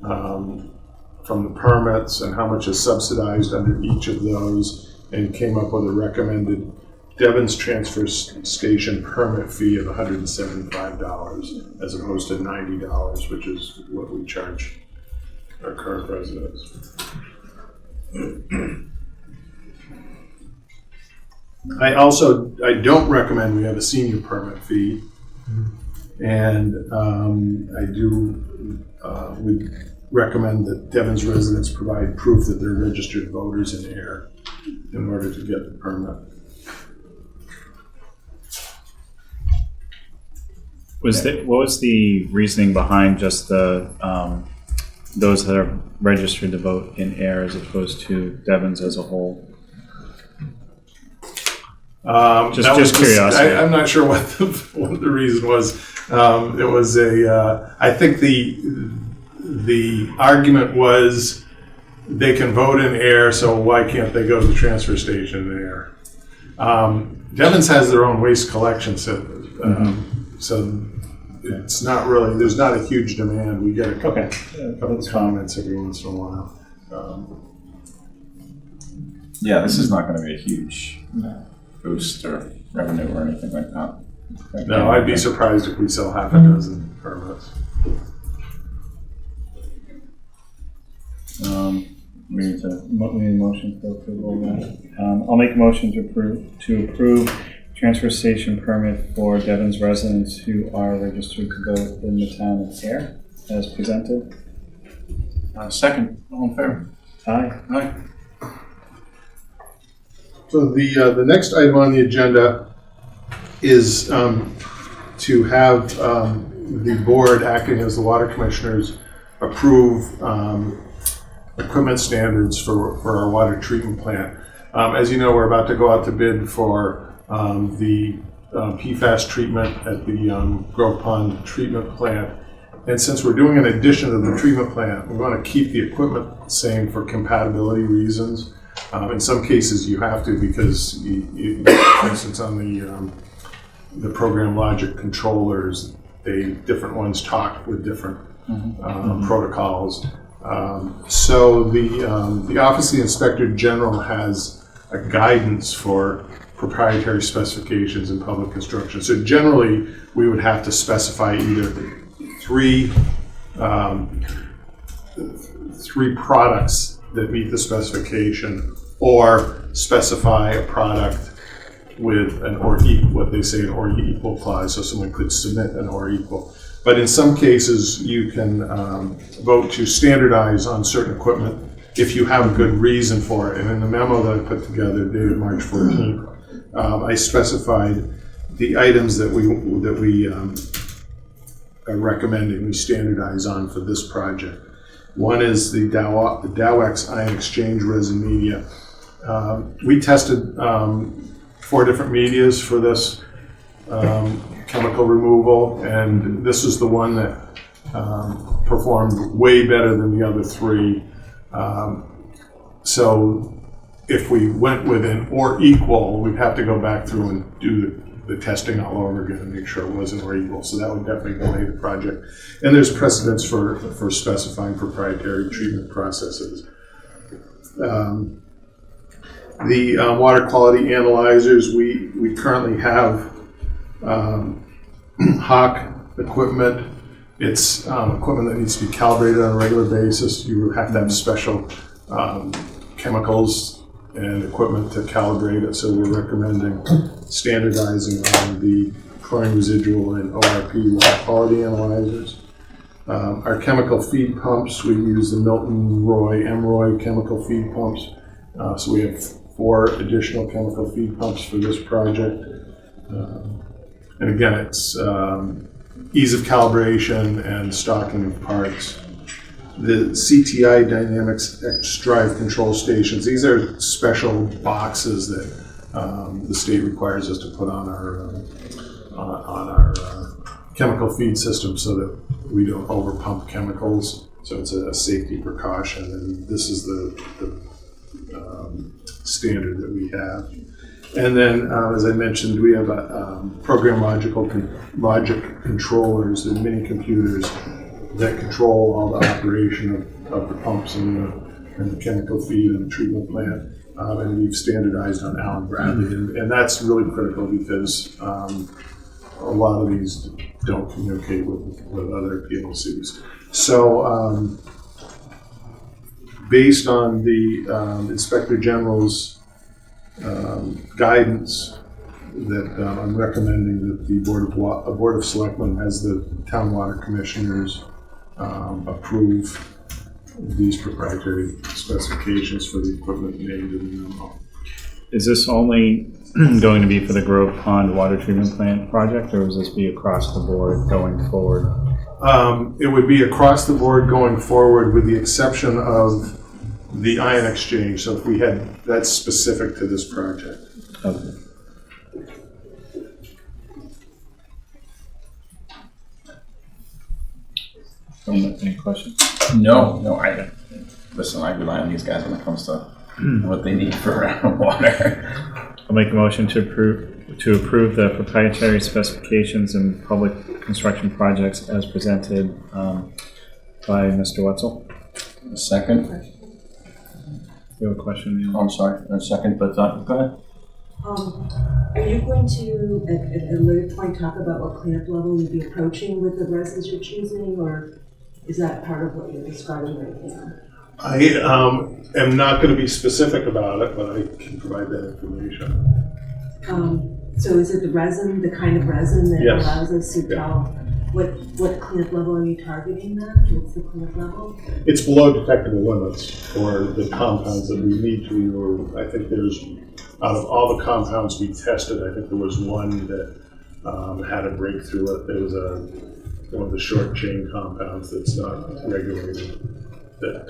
O: the permits and how much is subsidized under each of those, and came up with a recommended Devon's transfer station permit fee of $175 as opposed to $90, which is what we charge our current residents. I don't recommend we have a senior permit fee, and we recommend that Devon's residents provide proof that they're registered voters in Ayer in order to get the permit.
D: What was the reasoning behind just the those that are registered to vote in Ayer as opposed to Devon's as a whole? Just curiosity.
O: I'm not sure what the reason was. It was I think the argument was they can vote in Ayer, so why can't they go to the transfer station in Ayer? Devon's has their own waste collection system, so it's not really, there's not a huge demand. We get a couple of comments every once in a while.
A: Yeah, this is not going to be a huge boost or revenue or anything like that.
O: No, I'd be surprised if we sell half a dozen permits.
D: We need a motion for approval of that. I'll make a motion to approve transfer station permit for Devon's residents who are registered to vote in the town of Ayer as presented.
A: Second, all in favor?
D: Aye.
A: Aye.
O: So the next item on the agenda is to have the board acting as the water commissioners approve equipment standards for our water treatment plant. As you know, we're about to go out to bid for the PFAS treatment at the Grove Pond treatment plant. And since we're doing an addition to the treatment plant, we want to keep the equipment the same for compatibility reasons. In some cases, you have to because, for instance, on the program logic controllers, different ones talk with different protocols. So the Office of the Inspector General has a guidance for proprietary specifications in public construction. So generally, we would have to specify either three products that meet the specification, or specify a product with an or equal, what they say an or equal clause, so someone could submit an or equal. But in some cases, you can vote to standardize on certain equipment if you have a good reason for it. And in the memo that I put together, dated March 14th, I specified the items that we are recommending we standardize on for this project. One is the Dowex ion exchange resin media. We tested 4 different medias for this chemical removal, and this is the one that performed way better than the other 3. So if we went with an or equal, we'd have to go back through and do the testing all over again and make sure it wasn't or equal. So that would definitely delay the project. And there's precedence for specifying proprietary treatment processes. The water quality analyzers, we currently have Hawk equipment. It's equipment that needs to be calibrated on a regular basis. You have to have special chemicals and equipment to calibrate it, so we're recommending standardizing on the chlorine residual and ORP water quality analyzers. Our chemical feed pumps, we use the Milton Roy, M-Roy chemical feed pumps. So we have 4 additional chemical feed pumps for this project. And again, it's ease of calibration and stocking of parts. The CTI Dynamics X Drive control stations, these are special boxes that the state requires us to put on our chemical feed system so that we don't overpump chemicals. So it's a safety precaution, and this is the standard that we have. And then, as I mentioned, we have program logic controllers and mini computers that control all the operation of the pumps and the chemical feed and the treatment plant. And we've standardized on Allen Bradley. And that's really critical because a lot of these don't communicate with other PLCs. So based on the Inspector General's guidance, that I'm recommending that the Board of Selectmen, as the town water commissioners, approve these proprietary specifications for the equipment named in the memo.
D: Is this only going to be for the Grove Pond Water Treatment Plant project, or will this be across the board going forward?
O: It would be across the board going forward, with the exception of the ion exchange. So if we had, that's specific to this project.
D: Okay. Any questions?
A: No, I rely on these guys when it comes to what they need for water.
D: I'll make a motion to approve the proprietary specifications and public construction projects as presented by Mr. Wetzel.
A: A second.
D: You have a question, Neil?
A: Oh, I'm sorry, a second, but go ahead.
N: Are you going to, at a later point, talk about what cleanup level you'd be approaching with the resins you're choosing, or is that part of what you're describing right now?
O: I am not going to be specific about it, but I can provide that information.
N: So is it the resin, the kind of resin that
O: Yes.
N: allows us to tell what cleanup level are you targeting then? What's the cleanup level?
O: It's below detectable limits for the compounds that we need to. Or I think there's, out of all the compounds we tested, I think there was one that had a breakthrough. There was one of the short chain compounds that's not regulated that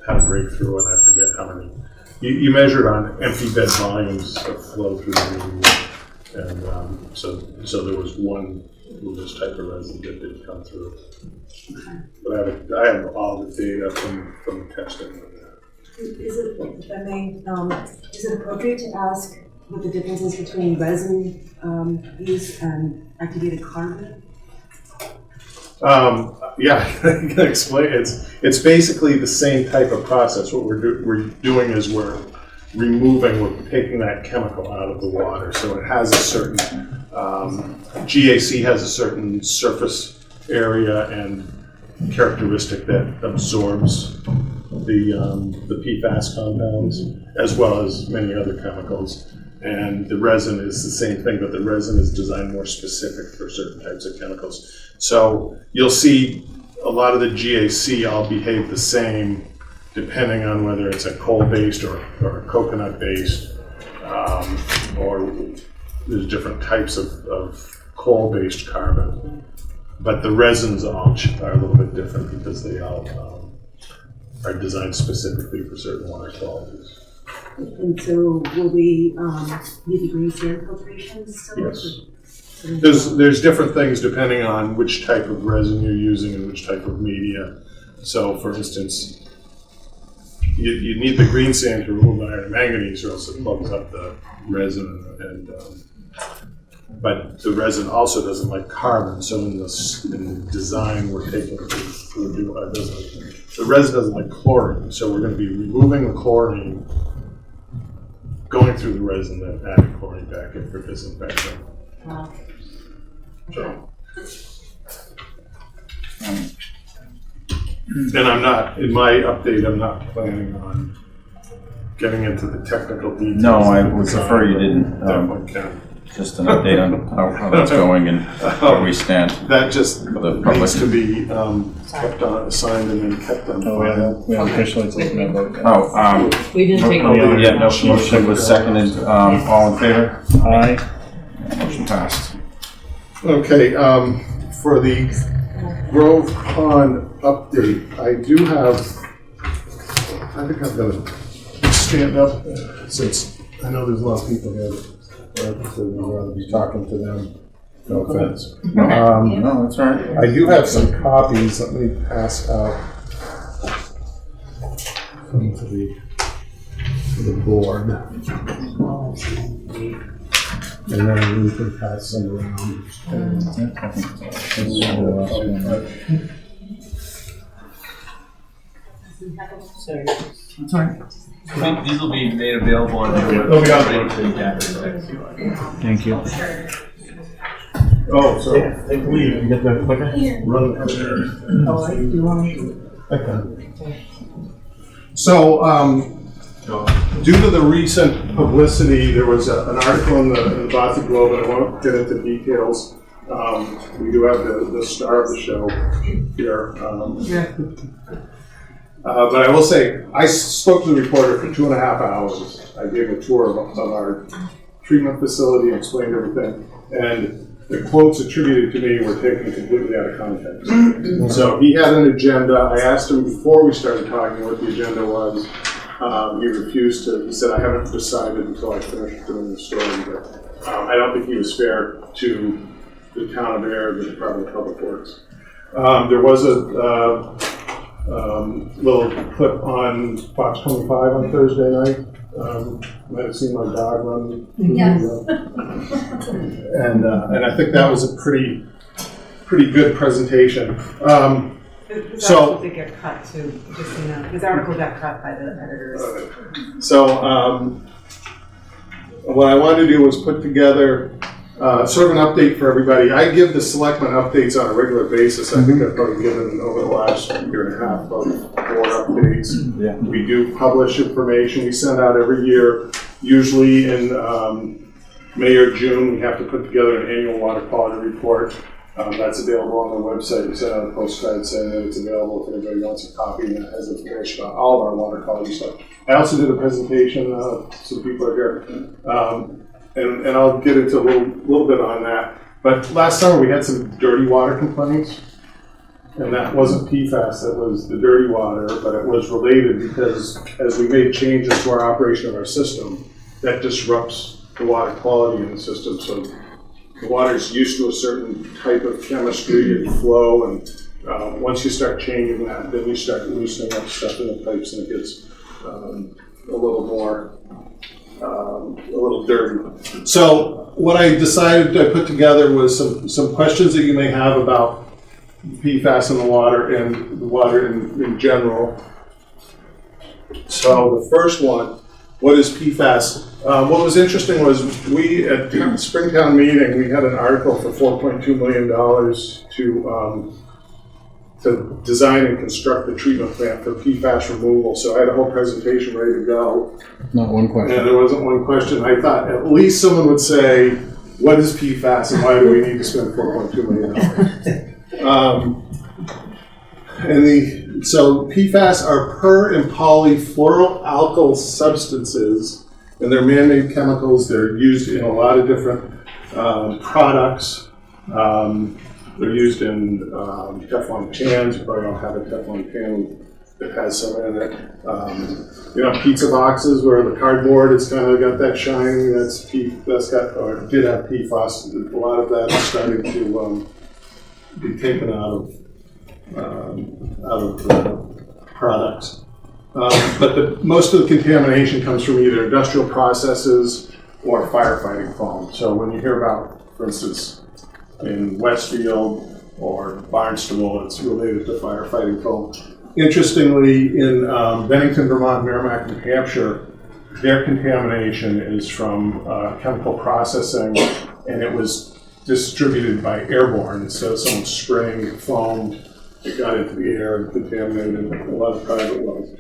O: had a breakthrough, and I forget how many. You measured on empty bed volumes of flow through the media, and so there was one with this type of resin that did come through. But I have all the data from the testing.
N: Is it, if I may, is it appropriate to ask what the difference is between resin use and activated carbon?
O: Yeah, I can explain. It's basically the same type of process. What we're doing is we're taking that chemical out of the water. So it has a certain, GAC has a certain surface area and characteristic that absorbs the PFAS compounds, as well as many other chemicals. And the resin is the same thing, but the resin is designed more specific for certain types of chemicals. So you'll see a lot of the GAC all behave the same, depending on whether it's a coal-based or a coconut-based, or there's different types of coal-based carbon. But the resins all are a little bit different because they all are designed specifically for certain water qualities.
N: And so will we need the green sand filtration still?
O: Yes. There's different things depending on which type of resin you're using and which type of media. So, for instance, you need the green sand to remove iron and manganese, or else it plugs up the resin. But the resin also doesn't like carbon, so in the design we're taking the resin doesn't like chlorine, so we're going to be removing the chlorine, going through the resin, then adding chlorine back in for disinfection.
N: Wow.
O: So. And I'm not, in my update, I'm not planning on getting into the technical details.
A: No, I would prefer you didn't.
O: Definitely can.
A: Just an update on how that's going and where we stand.
O: That just
A: for the public.
O: needs to be kept on, signed and then kept on file.
D: We haven't officially taken that vote.
E: We didn't take
A: no,
E: a
A: yeah, no, motion was seconded. All in favor?
D: Aye.
A: Motion passed.
O: Okay, for the Grove Pond update, I do have, I think I'm gonna stand up since I know there's a lot of people here that would rather be talking to them. No offense.
A: No, that's all right.
O: I do have some copies. Let me pass out some to the board. And then we can pass them around.
E: Sorry.
A: That's all right.
B: These will be made available on your
O: They'll be on
B: website.
D: Thank you.
O: Oh, so take the lead and get that clicker. Run it there.
E: Oh, do you want me to?
O: Okay. So, due to the recent publicity, there was an article in the Boston Globe, and I won't get into details. We do have the star of the show here. But I will say, I spoke to the reporter for 2.5 hours. I gave a tour of our treatment facility and explained everything. And the quotes attributed to me were taken completely out of context. So he had an agenda. I asked him before we started talking what the agenda was. He refused to. He said, I haven't decided until I finish doing the story. But I don't think he was fair to the town of Ayer, the Department of Public Works. There was a little clip on Fox 25 on Thursday night. Might have seen my dog run.
N: Yes.
O: And I think that was a pretty good presentation.
E: His article did get cut too, just so you know. His article got cut by the editors.
O: So what I wanted to do was put together sort of an update for everybody. I give the Selectmen updates on a regular basis. I think I've probably given over the last year and a half about 4 updates.
A: Yeah.
O: We do publish information. We send out every year, usually in May or June. We have to put together an annual water quality report. That's available on the website. We sent out a postcard saying that it's available if anybody wants a copy, and it has information about all of our water quality stuff. I also did a presentation, so people are here. And I'll get into a little bit on that. But last summer we had some dirty water complaints, and that wasn't PFAS, that was the dirty water, but it was related because as we made changes to our operation of our system, that disrupts the water quality in the system. So the water is used to a certain type of chemistry and flow, and once you start changing that, then you start loosening up stuff in the pipes, and it gets a little more a little dirty. So what I decided to put together was some questions that you may have about PFAS in the water and the water in general. So the first one, what is PFAS? What was interesting was we, at Springtown meeting, we had an article for $4.2 million to design and construct the treatment plant for PFAS removal. So I had a whole presentation ready to go.
F: Not one question.
O: And there wasn't one question. I thought at least someone would say, what is PFAS and why do we need to spend $4.2 million? So PFAS are per and polyfluoroalkyl substances, and they're man-made chemicals. They're used in a lot of different products. They're used in Teflon pans. You probably don't have a Teflon pan that has some in it. Pizza boxes where the cardboard has kind of got that shiny. That's got or did have PFAS. A lot of that is starting to be taken out of products. But most of the contamination comes from either industrial processes or firefighting foam. So when you hear about, for instance, in Westfield or Barnstable, it's related to firefighting foam. Interestingly, in Bennington, Vermont, Merrimack, New Hampshire, their contamination is from chemical processing, and it was distributed by airborne. So someone spraying foam, it got into the air and contaminated a lot of private wells.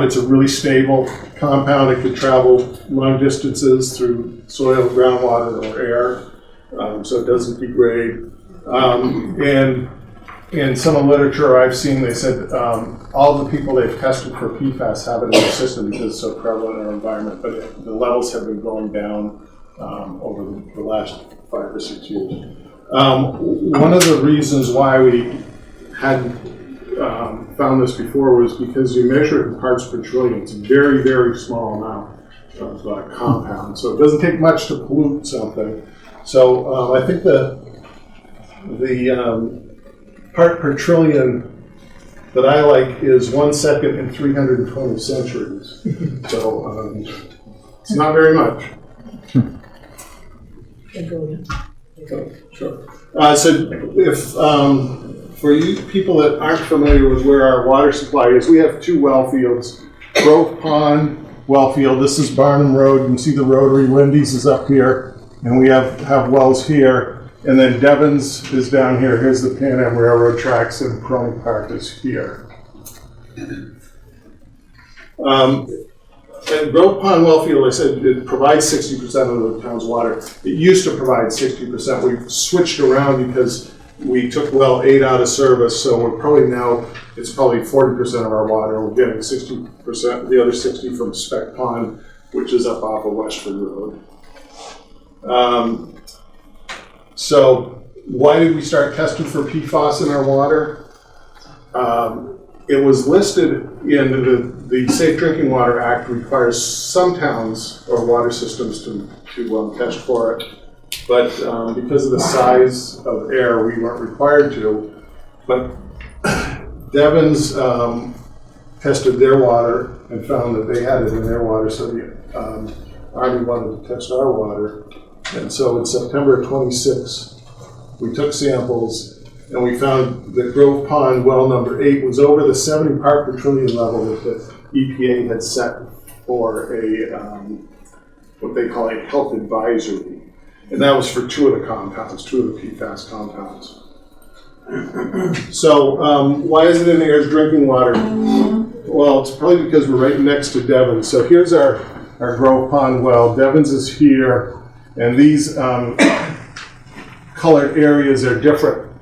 O: It's a really stable compound. It could travel long distances through soil, groundwater, or air, so it doesn't degrade. And in some of the literature I've seen, they said all the people they've tested for PFAS have it in their system because it's so prevalent in our environment, but the levels have been going down over the last 5 or 6 years. One of the reasons why we hadn't found this before was because you measure it in parts per trillion. It's a very, very small amount of compound, so it doesn't take much to pollute something. So I think the part per trillion that I like is 1 second in 320 centuries. So it's not very much. Sure. So if for you people that aren't familiar with where our water supply is, we have 2 well fields. Grove Pond well field. This is Barnum Road. You can see the Rotary Wendy's is up here, and we have wells here. And then Devon's is down here. Here's the Pan Am Railroad tracks, and Crony Park is here. And Grove Pond Wellfield, I said, it provides 60% of the town's water. It used to provide 60%. We've switched around because we took well 8 out of service, so we're probably now, it's probably 40% of our water. We're getting 60%, the other 60 from Speck Pond, which is up off of Westford Road. So why did we start testing for PFAS in our water? It was listed in the Safe Drinking Water Act requires some towns or water systems to test for it. But because of the size of air, we weren't required to. But Devon's tested their water and found that they had it in their water, so the Army wanted to test our water. And so in September 26, we took samples and we found that Grove Pond well number 8 was over the 70 part per trillion level that the EPA had set for a what they call a health advisory. And that was for 2 of the compounds, 2 of the PFAS compounds. So why is it in Ayer's drinking water? Well, it's probably because we're right next to Devon. So here's our Grove Pond well. Devon's is here, and these colored areas are different,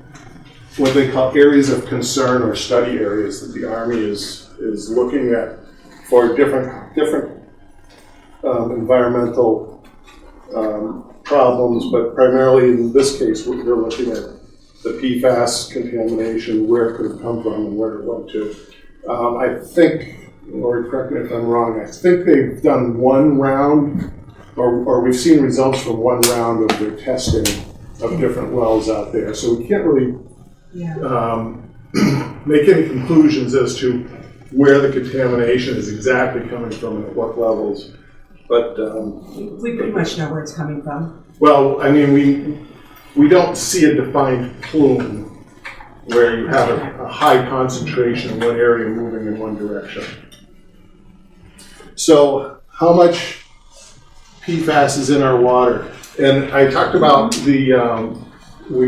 O: what they call areas of concern or study areas that the Army is looking at for different environmental problems, but primarily in this case, we're looking at the PFAS contamination, where it could have come from and where it went to. I think, or correct me if I'm wrong, I think they've done 1 round, or we've seen results from 1 round of their testing of different wells out there. So we can't really make any conclusions as to where the contamination is exactly coming from and at what levels. But
P: we pretty much know where it's coming from.
O: Well, I mean, we don't see a defined plume where you have a high concentration in one area moving in one direction. So how much PFAS is in our water? And I talked about we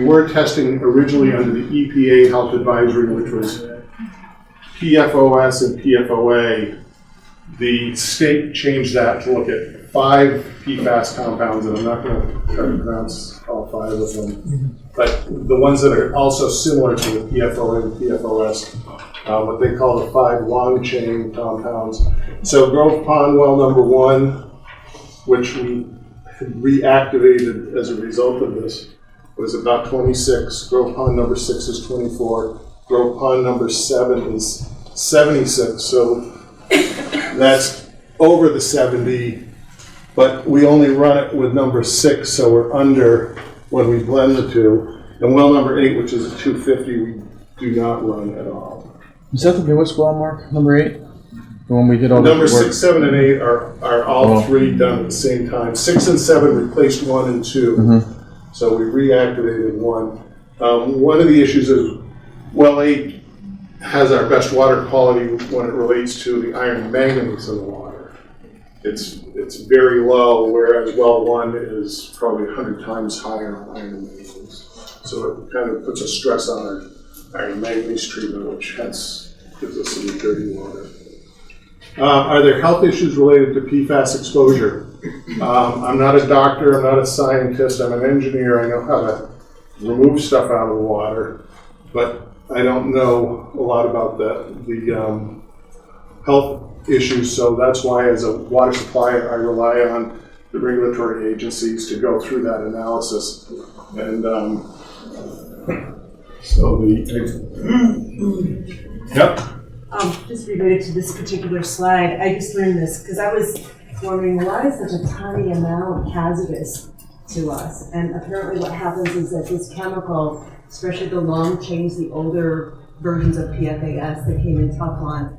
O: were testing originally under the EPA health advisory, which was PFOS and PFOA. The state changed that to look at 5 PFAS compounds, and I'm not going to try to pronounce all 5 of them, but the ones that are also similar to the PFOA and PFOS, what they call the 5 long chain compounds. So Grove Pond well number 1, which we reactivated as a result of this, was about 26. Grove Pond number 6 is 24. Grove Pond number 7 is 76. So that's over the 70, but we only run it with number 6, so we're under when we blend the two. And well number 8, which is a 250, we do not run at all.
F: Is that the newest well, Mark? Number 8? The one we did all
O: Number
F: the work?
O: 6, 7, and 8 are all three done at the same time. 6 and 7 replaced 1 and 2, so we reactivated 1. One of the issues is well 8 has our best water quality when it relates to the iron and manganese in the water. It's very low, whereas well 1 is probably 100 times higher on iron and manganese. So it kind of puts a stress on our iron and manganese treatment, which hence gives us some dirty water. Are there health issues related to PFAS exposure? I'm not a doctor, I'm not a scientist, I'm an engineer. I know how to remove stuff out of the water, but I don't know a lot about the health issues, so that's why as a water supplier I rely on the regulatory agencies to go through that analysis. And yep.
P: Just related to this particular slide, I just learned this because I was wondering why is such a tiny amount hazardous to us? And apparently what happens is that this chemical, especially the long chains, the older versions of PFAS that came in Teflon,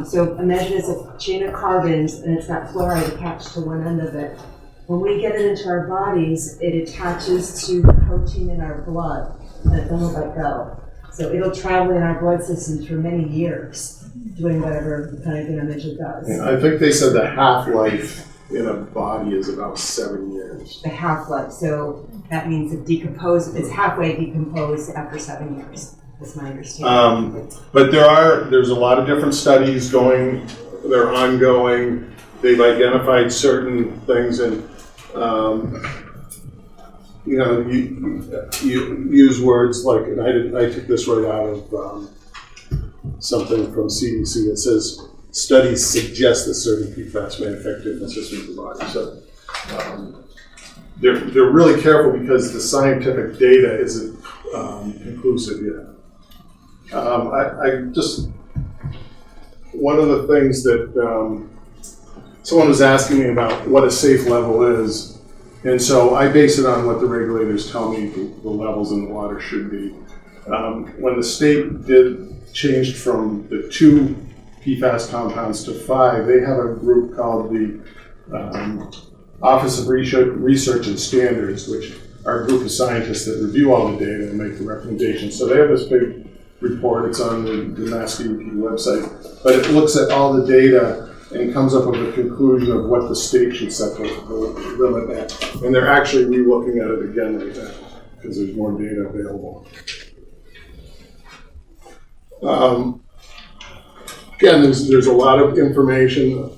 P: so imagine it's a chain of carbons and it's got fluoride attached to one end of it. When we get it into our bodies, it attaches to the protein in our blood and it doesn't let go. So it'll travel in our blood system for many years, doing whatever kind of damage it does.
O: Yeah, I think they said the half-life in a body is about 7 years.
P: The half-life, so that means it's halfway decomposed after 7 years, is my understanding.
O: But there's a lot of different studies going, they're ongoing. They've identified certain things, and you use words like, and I took this right out of something from CDC that says studies suggest that certain PFAS may affect different systems of the body. So they're really careful because the scientific data isn't conclusive yet. One of the things that someone was asking me about what a safe level is, and so I base it on what the regulators tell me the levels in the water should be. When the state changed from the 2 PFAS compounds to 5, they have a group called the Office of Research and Standards, which are a group of scientists that review all the data and make the recommendations. So they have this big report, it's on the Mass DEP website, but it looks at all the data and comes up with a conclusion of what the state should set the limit at. And they're actually re-looking at it again right now because there's more data available. Again, there's a lot of information.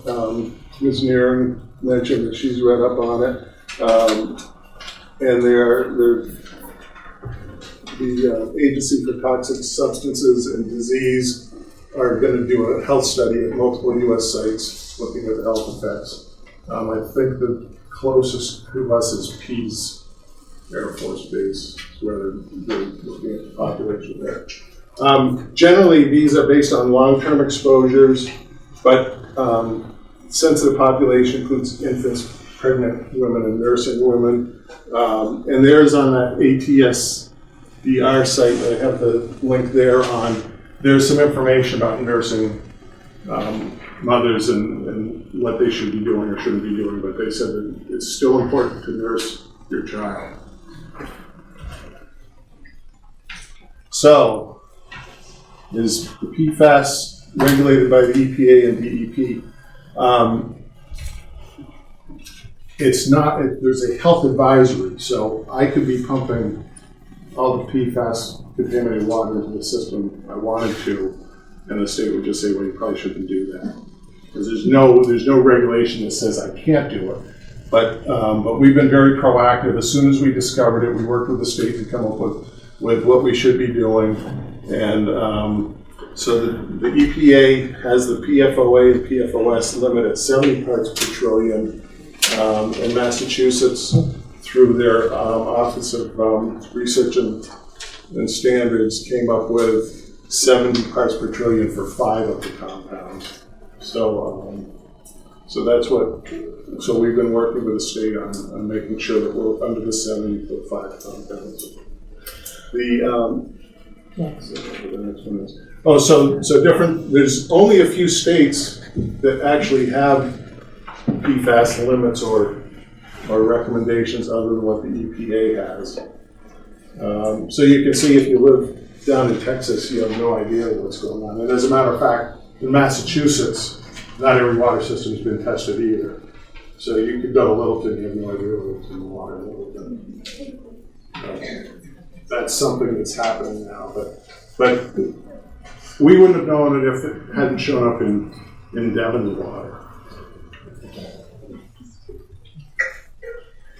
O: Ms. Nearing mentioned that she's read up on it. And the Agency for Toxic Substances and Disease are going to do a health study at multiple U.S. sites looking at the health effects. I think the closest to us is Pease Air Force Base, where they're looking at the population there. Generally, these are based on long-term exposures, but sensitive population includes infants, pregnant women, and nursing women. And there's on that ATSDR site, I have the link there on, there's some information about nursing mothers and what they should be doing or shouldn't be doing, but they said that it's still important to nurse your child. So, is the PFAS regulated by the EPA and DEP? It's not, there's a health advisory, so I could be pumping all the PFAS contaminated water into the system I wanted to, and the state would just say, well, you probably shouldn't do that. Because there's no regulation that says I can't do it. But we've been very proactive. As soon as we discovered it, we worked with the state to come up with what we should be doing. And so the EPA has the PFOA and PFOS limit at 70 parts per trillion. In Massachusetts, through their Office of Research and Standards, came up with 70 parts per trillion for 5 of the compounds. So, so that's what. So we've been working with the state on making sure that we're under the 70 for 5 compounds. The next one is. Oh, so different. There's only a few states that actually have PFAS limits or recommendations other than what the EPA has. So you can see if you live down in Texas, you have no idea what's going on. And as a matter of fact, in Massachusetts, not every water system has been tested either. So you could go to Littleton, you have no idea what's in the water in Littleton. That's something that's happening now, but we wouldn't have known it if it hadn't shown up in Devon's water.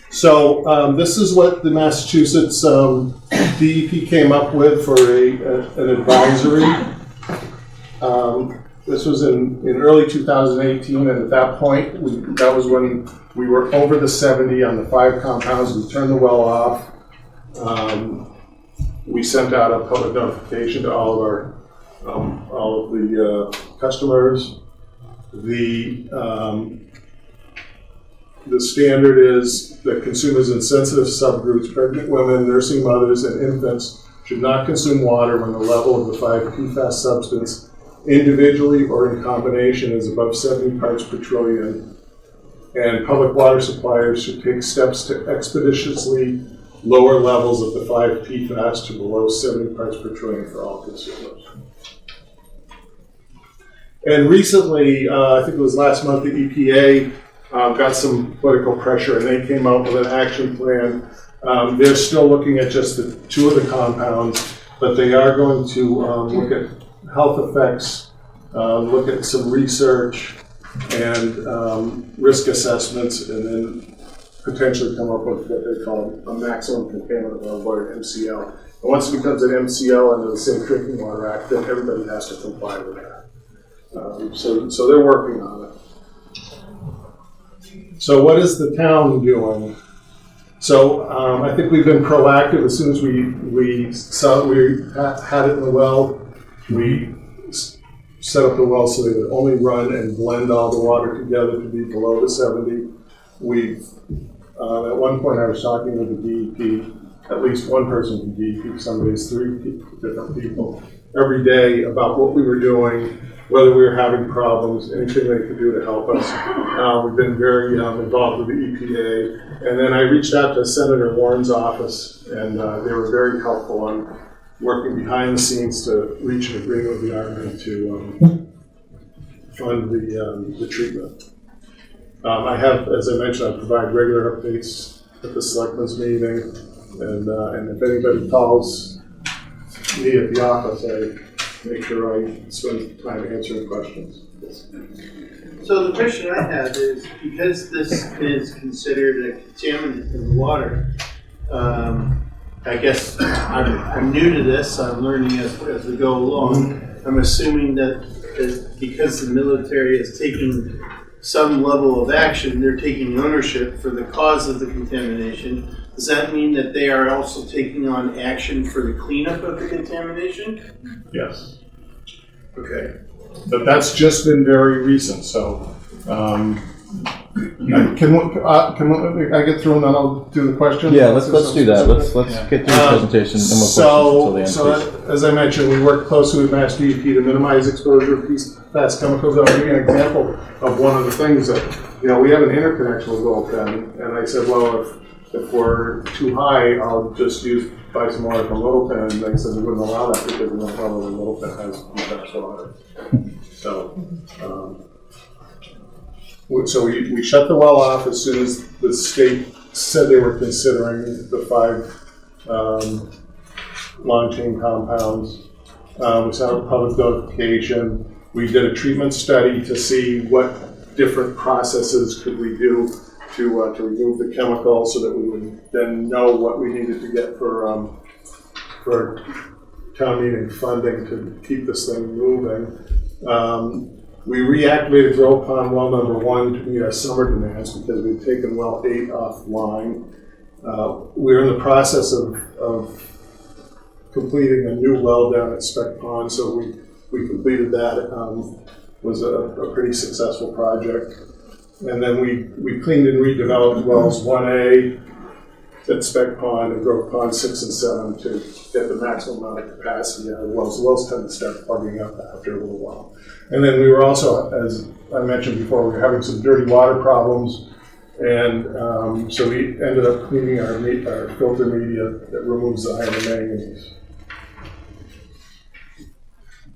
O: So this is what the Massachusetts DEP came up with for an advisory. This was in early 2018, and at that point, that was when we were over the 70 on the 5 compounds. We turned the well off. We sent out a public notification to all of the customers. The standard is that consumers in sensitive subgroups, pregnant women, nursing mothers, and infants should not consume water when the level of the 5 PFAS substance individually or in combination is above 70 parts per trillion. And public water suppliers should take steps to expeditiously lower levels of the 5 PFAS to below 70 parts per trillion for all consumers. And recently, I think it was last month, the EPA got some political pressure and they came out with an action plan. They're still looking at just 2 of the compounds, but they are going to look at health effects, look at some research and risk assessments, and then potentially come up with what they call a maximum contaminant level, or MCL. And once it becomes an MCL under the Safe Drinking Water Act, then everybody has to comply with that. So they're working on it. So what is the town doing? So I think we've been proactive. As soon as we saw we had it in the well, we set up the well so they would only run and blend all the water together to be below the 70. We've at one point I was talking with the DEP, at least one person from DEP, some days 3 different people, every day about what we were doing, whether we were having problems, anything they could do to help us. We've been very involved with the EPA. And then I reached out to Senator Warren's office, and they were very helpful on working behind the scenes to reach an agreement with the Army to fund the treatment. I have, as I mentioned, I provide regular updates at the Selectmen's meeting, and if anybody calls me at the office, I make sure I spend time answering questions.
Q: So the question I have is, because this is considered a contaminant in the water, I guess I'm new to this, I'm learning as we go along. I'm assuming that because the military is taking some level of action, they're taking ownership for the cause of the contamination. Does that mean that they are also taking on action for the cleanup of the contamination?
O: Yes.
Q: Okay.
O: But that's just been very recent, so can I get through and then I'll do the question?
F: Yeah, let's do that. Let's get through the presentation and more questions until the end.
O: So as I mentioned, we work closely with Mass DEP to minimize exposure of PFAS chemicals. I'll give you an example of one of the things that, we have an interconnection with Littleton, and I said, well, if we're too high, I'll just buy some water from Littleton, and they said we wouldn't allow that because we don't know that Littleton has PFAS water. So we shut the well off as soon as the state said they were considering the 5 long-chain compounds. We sent out a public notification. We did a treatment study to see what different processes could we do to remove the chemical, so that we would then know what we needed to get for town meeting funding to keep this thing moving. We reactivated Grove Pond well number 1 to meet our summer demands because we'd taken well 8 offline. We're in the process of completing a new well down at Speck Pond, so we completed that. It was a pretty successful project. And then we cleaned and redeveloped wells 1A at Speck Pond and Grove Pond 6 and 7 to get the maximum amount of capacity out of the wells. The wells tend to start plugging up after a little while. And then we were also, as I mentioned before, we were having some dirty water problems. And so we ended up cleaning our filter media that removes the iron manganese.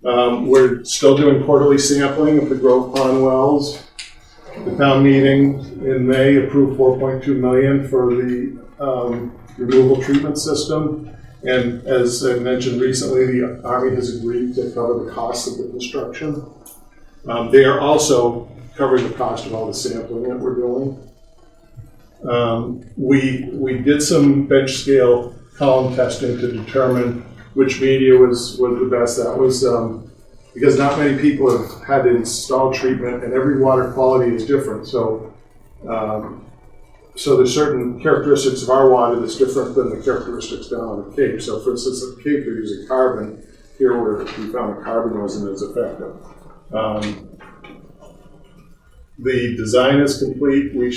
O: We're still doing quarterly sampling of the Grove Pond wells. The town meeting in May approved $4.2 million for the removal treatment system. And as I mentioned recently, the Army has agreed to cover the cost of the construction. They are also covering the cost of all the sampling that we're doing. We did some bench scale column testing to determine which media was the best. That was because not many people have had to install treatment, and every water quality is different. So there's certain characteristics of our water that's different than the characteristics down on the Cape. So for instance, at the Cape they're using carbon. Here we found the carbon wasn't as effective. The design is complete. We're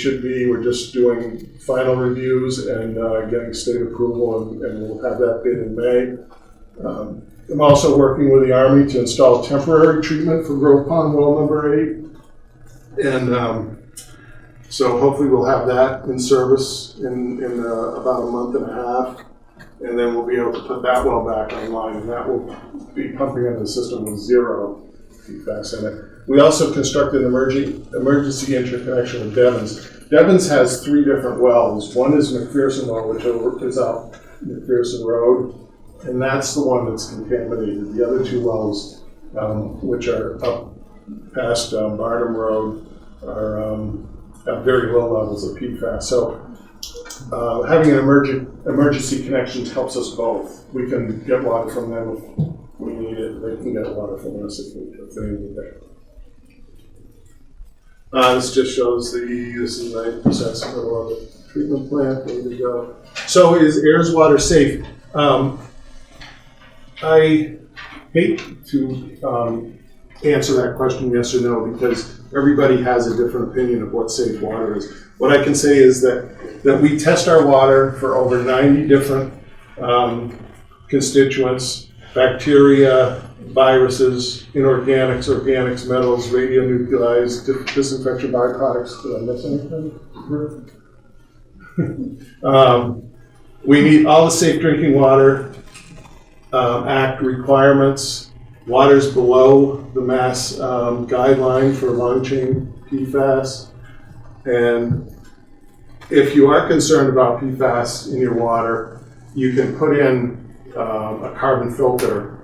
O: just doing final reviews and getting state approval, and we'll have that bid in May. I'm also working with the Army to install temporary treatment for Grove Pond well number 8. And so hopefully we'll have that in service in about a month and a half. And then we'll be able to put that well back online, and that will be pumping into the system with 0 PFAS in it. We also constructed an emergency interconnection with Devon's. Devon's has 3 different wells. One is McPherson well, which is out McPherson Road, and that's the one that's contaminated. The other 2 wells, which are up past Barnum Road, are at very low levels of PFAS. So having an emergency connection helps us both. We can get water from them if we need it. They can get water from us if they need it. This just shows this is 90% middle of the treatment plant, ready to go. So is Ayer's water safe? I hate to answer that question yes or no, because everybody has a different opinion of what safe water is. What I can say is that we test our water for over 90 different constituents: bacteria, viruses, inorganics, organics, metals, radionuclides, disinfection byproducts. Did I miss anything? We meet all the Safe Drinking Water Act requirements. Water's below the Mass guideline for long-chain PFAS. And if you are concerned about PFAS in your water, you can put in a carbon filter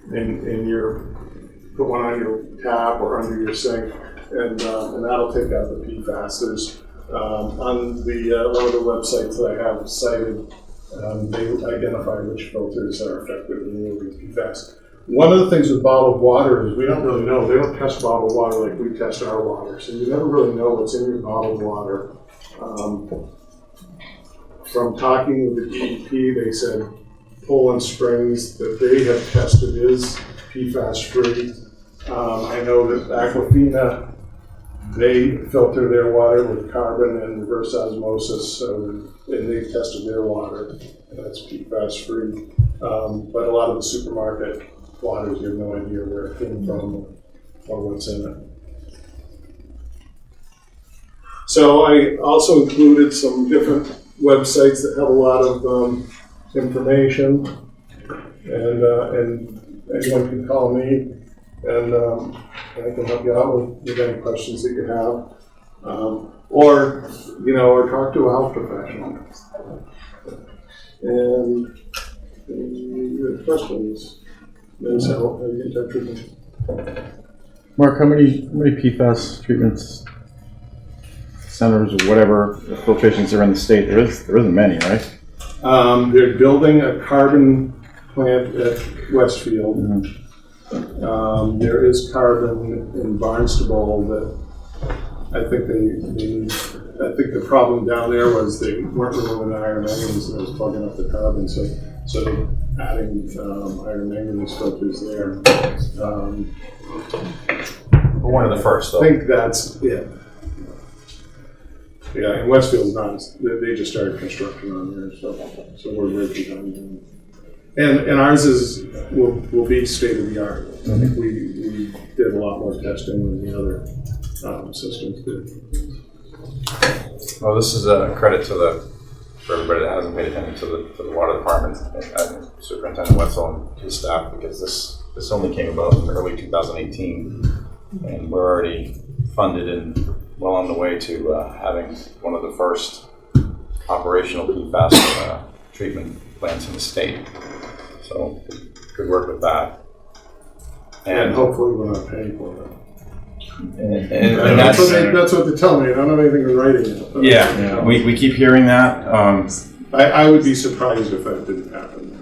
O: put one on your tap or under your sink, and that'll take out the PFAS. There's on one of the websites that I have cited, they identify which filters are effective in removing PFAS. One of the things with bottled water is we don't really know. They don't test bottled water like we test our water, so you never really know what's in your bottled water. From talking with the DEP, they said Poland Springs that they have tested is PFAS free. I know that Aquafina, they filter their water with carbon and reverse osmosis, and they tested their water, and that's PFAS free. But a lot of the supermarket waters, you have no idea where it came from or what's in it. So I also included some different websites that have a lot of information, and anyone can call me, and I can help you out with any questions that you have, or talk to a health professional. And any questions? Ms. How you in touch with me?
A: Mark, how many PFAS treatments centers or whatever filtrations are in the state? There isn't many, right?
O: They're building a carbon plant at Westfield. Mm-hmm. There is carbon in Barnstable that I think they need I think the problem down there was they weren't removing the iron manganese, and it was plugging up the carbon, so adding iron manganese filters there.
A: One of the first, though.
O: I think that's it. Yeah, and Westfield's not, they just started construction on there, so we're right behind them. And ours will be state of the art. I think we did a lot more testing than the other systems did.
A: Well, this is a credit for everybody that hasn't paid attention to the water department and Superintendent Wetzel and his staff, because this only came about in early 2018, and we're already funded and well on the way to having one of the first operational PFAS treatment plants in the state. So good work with that.
O: And hopefully we're not paying for it.
A: And
O: that's what they tell me. I don't have anything in writing yet. But
A: yeah, we keep hearing that.
O: I would be surprised if that didn't happen.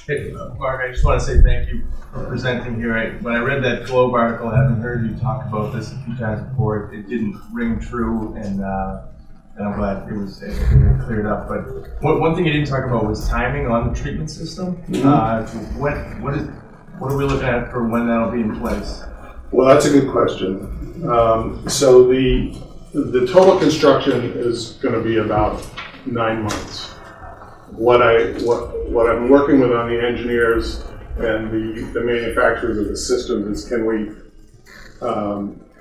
R: Hey, Mark, I just want to say thank you for presenting here. When I read that Globe article, I haven't heard you talk about this a few times before. It didn't ring true, and I'm glad it was cleared up. But one thing you didn't talk about was timing on the treatment system. What are we looking at for when that'll be in place?
O: Well, that's a good question. So the total construction is going to be about 9 months. What I'm working with on the engineers and the manufacturers of the systems is, can we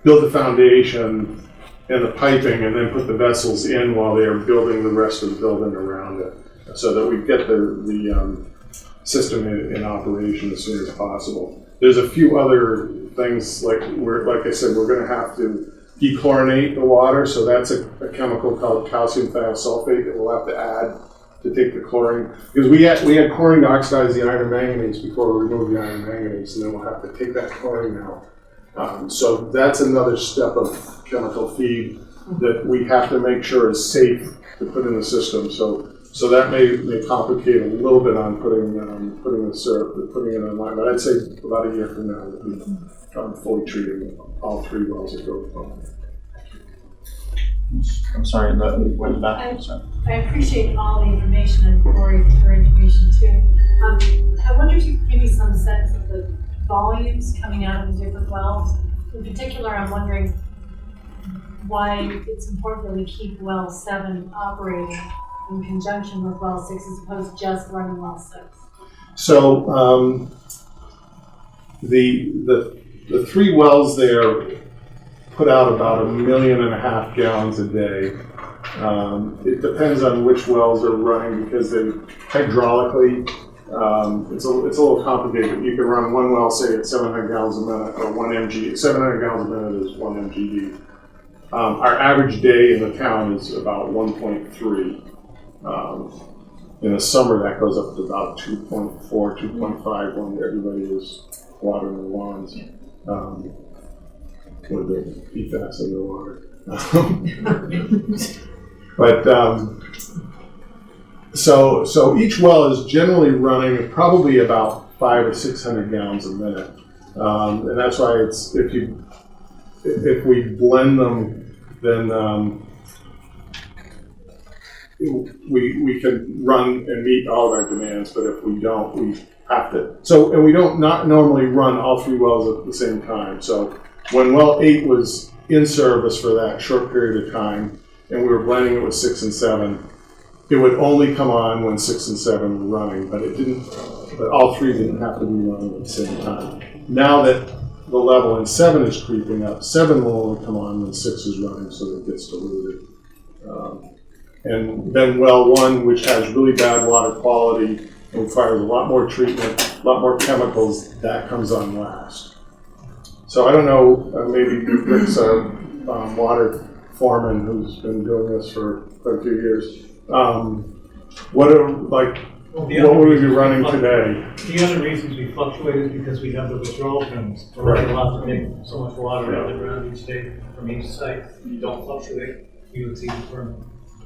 O: build the foundation and the piping and then put the vessels in while they are building the rest of the building around it, so that we get the system in operation as soon as possible. There's a few other things, like I said, we're going to have to dechlorinate the water, so that's a chemical called calcium thiosulfate that we'll have to add to take the chlorine, because we had chlorine to oxidize the iron manganese before we removed the iron manganese, and then we'll have to take that chlorine out. So that's another step of chemical feed that we have to make sure is safe to put in the system. So that may complicate a little bit on putting the syrup, putting it online. But I'd say about a year from now we'll be fully treating all 3 wells at Grove Pond.
A: I'm sorry, went back.
N: I appreciate all the information, and Corey for information too. I wonder if you could give me some sense of the volumes coming out of the different wells. In particular, I'm wondering why it's important that we keep well 7 operating in conjunction with well 6 as opposed to just running well 6.
O: So the 3 wells there put out about 1.5 million gallons a day. It depends on which wells are running, because they hydraulically, it's a little complicated. You can run one well, say at 700 gallons a minute, or 1 mg. 700 gallons a minute is 1 mgd. Our average day in the town is about 1.3. In the summer, that goes up to about 2.4, 2.5 when everybody is watering the lawns with the PFAS in the water. So each well is generally running probably about 500 or 600 gallons a minute, and that's why if we blend them, then we can run and meet all of our demands. But if we don't, we have to. And we don't not normally run all 3 wells at the same time. So when well 8 was in service for that short period of time, and we were blending it with 6 and 7, it would only come on when 6 and 7 were running, but it didn't. But all 3 didn't have to be running at the same time. Now that the level in 7 is creeping up, 7 will only come on when 6 is running, so it gets diluted. And then well 1, which has really bad water quality and requires a lot more treatment, a lot more chemicals, that comes on last. So I don't know, maybe Rick's our water foreman who's been doing this for quite a few years. What would we be running today?
S: The other reasons we fluctuate is because we have the withdrawal pins. We're not allowed to take so much water out of the ground each day from each site. You don't fluctuate, you exceed the permit.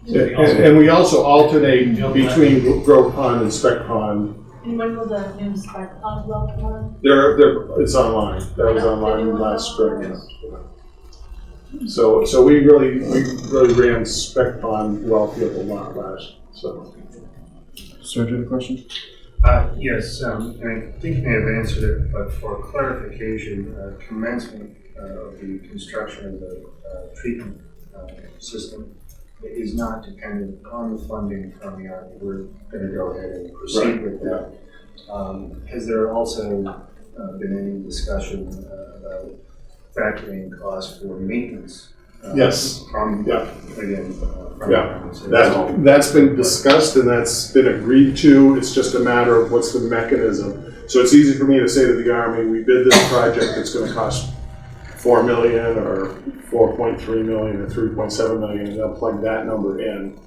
O: And we also alternate between Grove Pond and Spec Pond.
N: And when will the new Spec Pond well come on?
O: It's online. That was online last spring. So we really ran spec pond well field a lot last summer.
A: Sir, do you have a question?
T: Yes, and I think you may have answered it, but for clarification, commencement of the construction of the treatment system is not dependent on the funding from the Army. We're going to go ahead and proceed with that. Has there also been any discussion about factoring costs for maintenance?
O: Yes.
T: From, again, from
O: Yeah,
T: so
O: that's been discussed and that's been agreed to. It's just a matter of what's the mechanism. So it's easy for me to say to the Army, we bid this project, it's going to cost $4 million or $4.3 million or $3.7 million, and they'll plug that number in.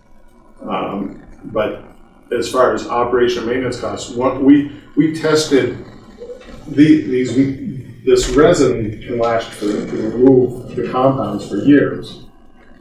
O: But as far as operation and maintenance costs, we tested this resin can last to remove the compounds for years.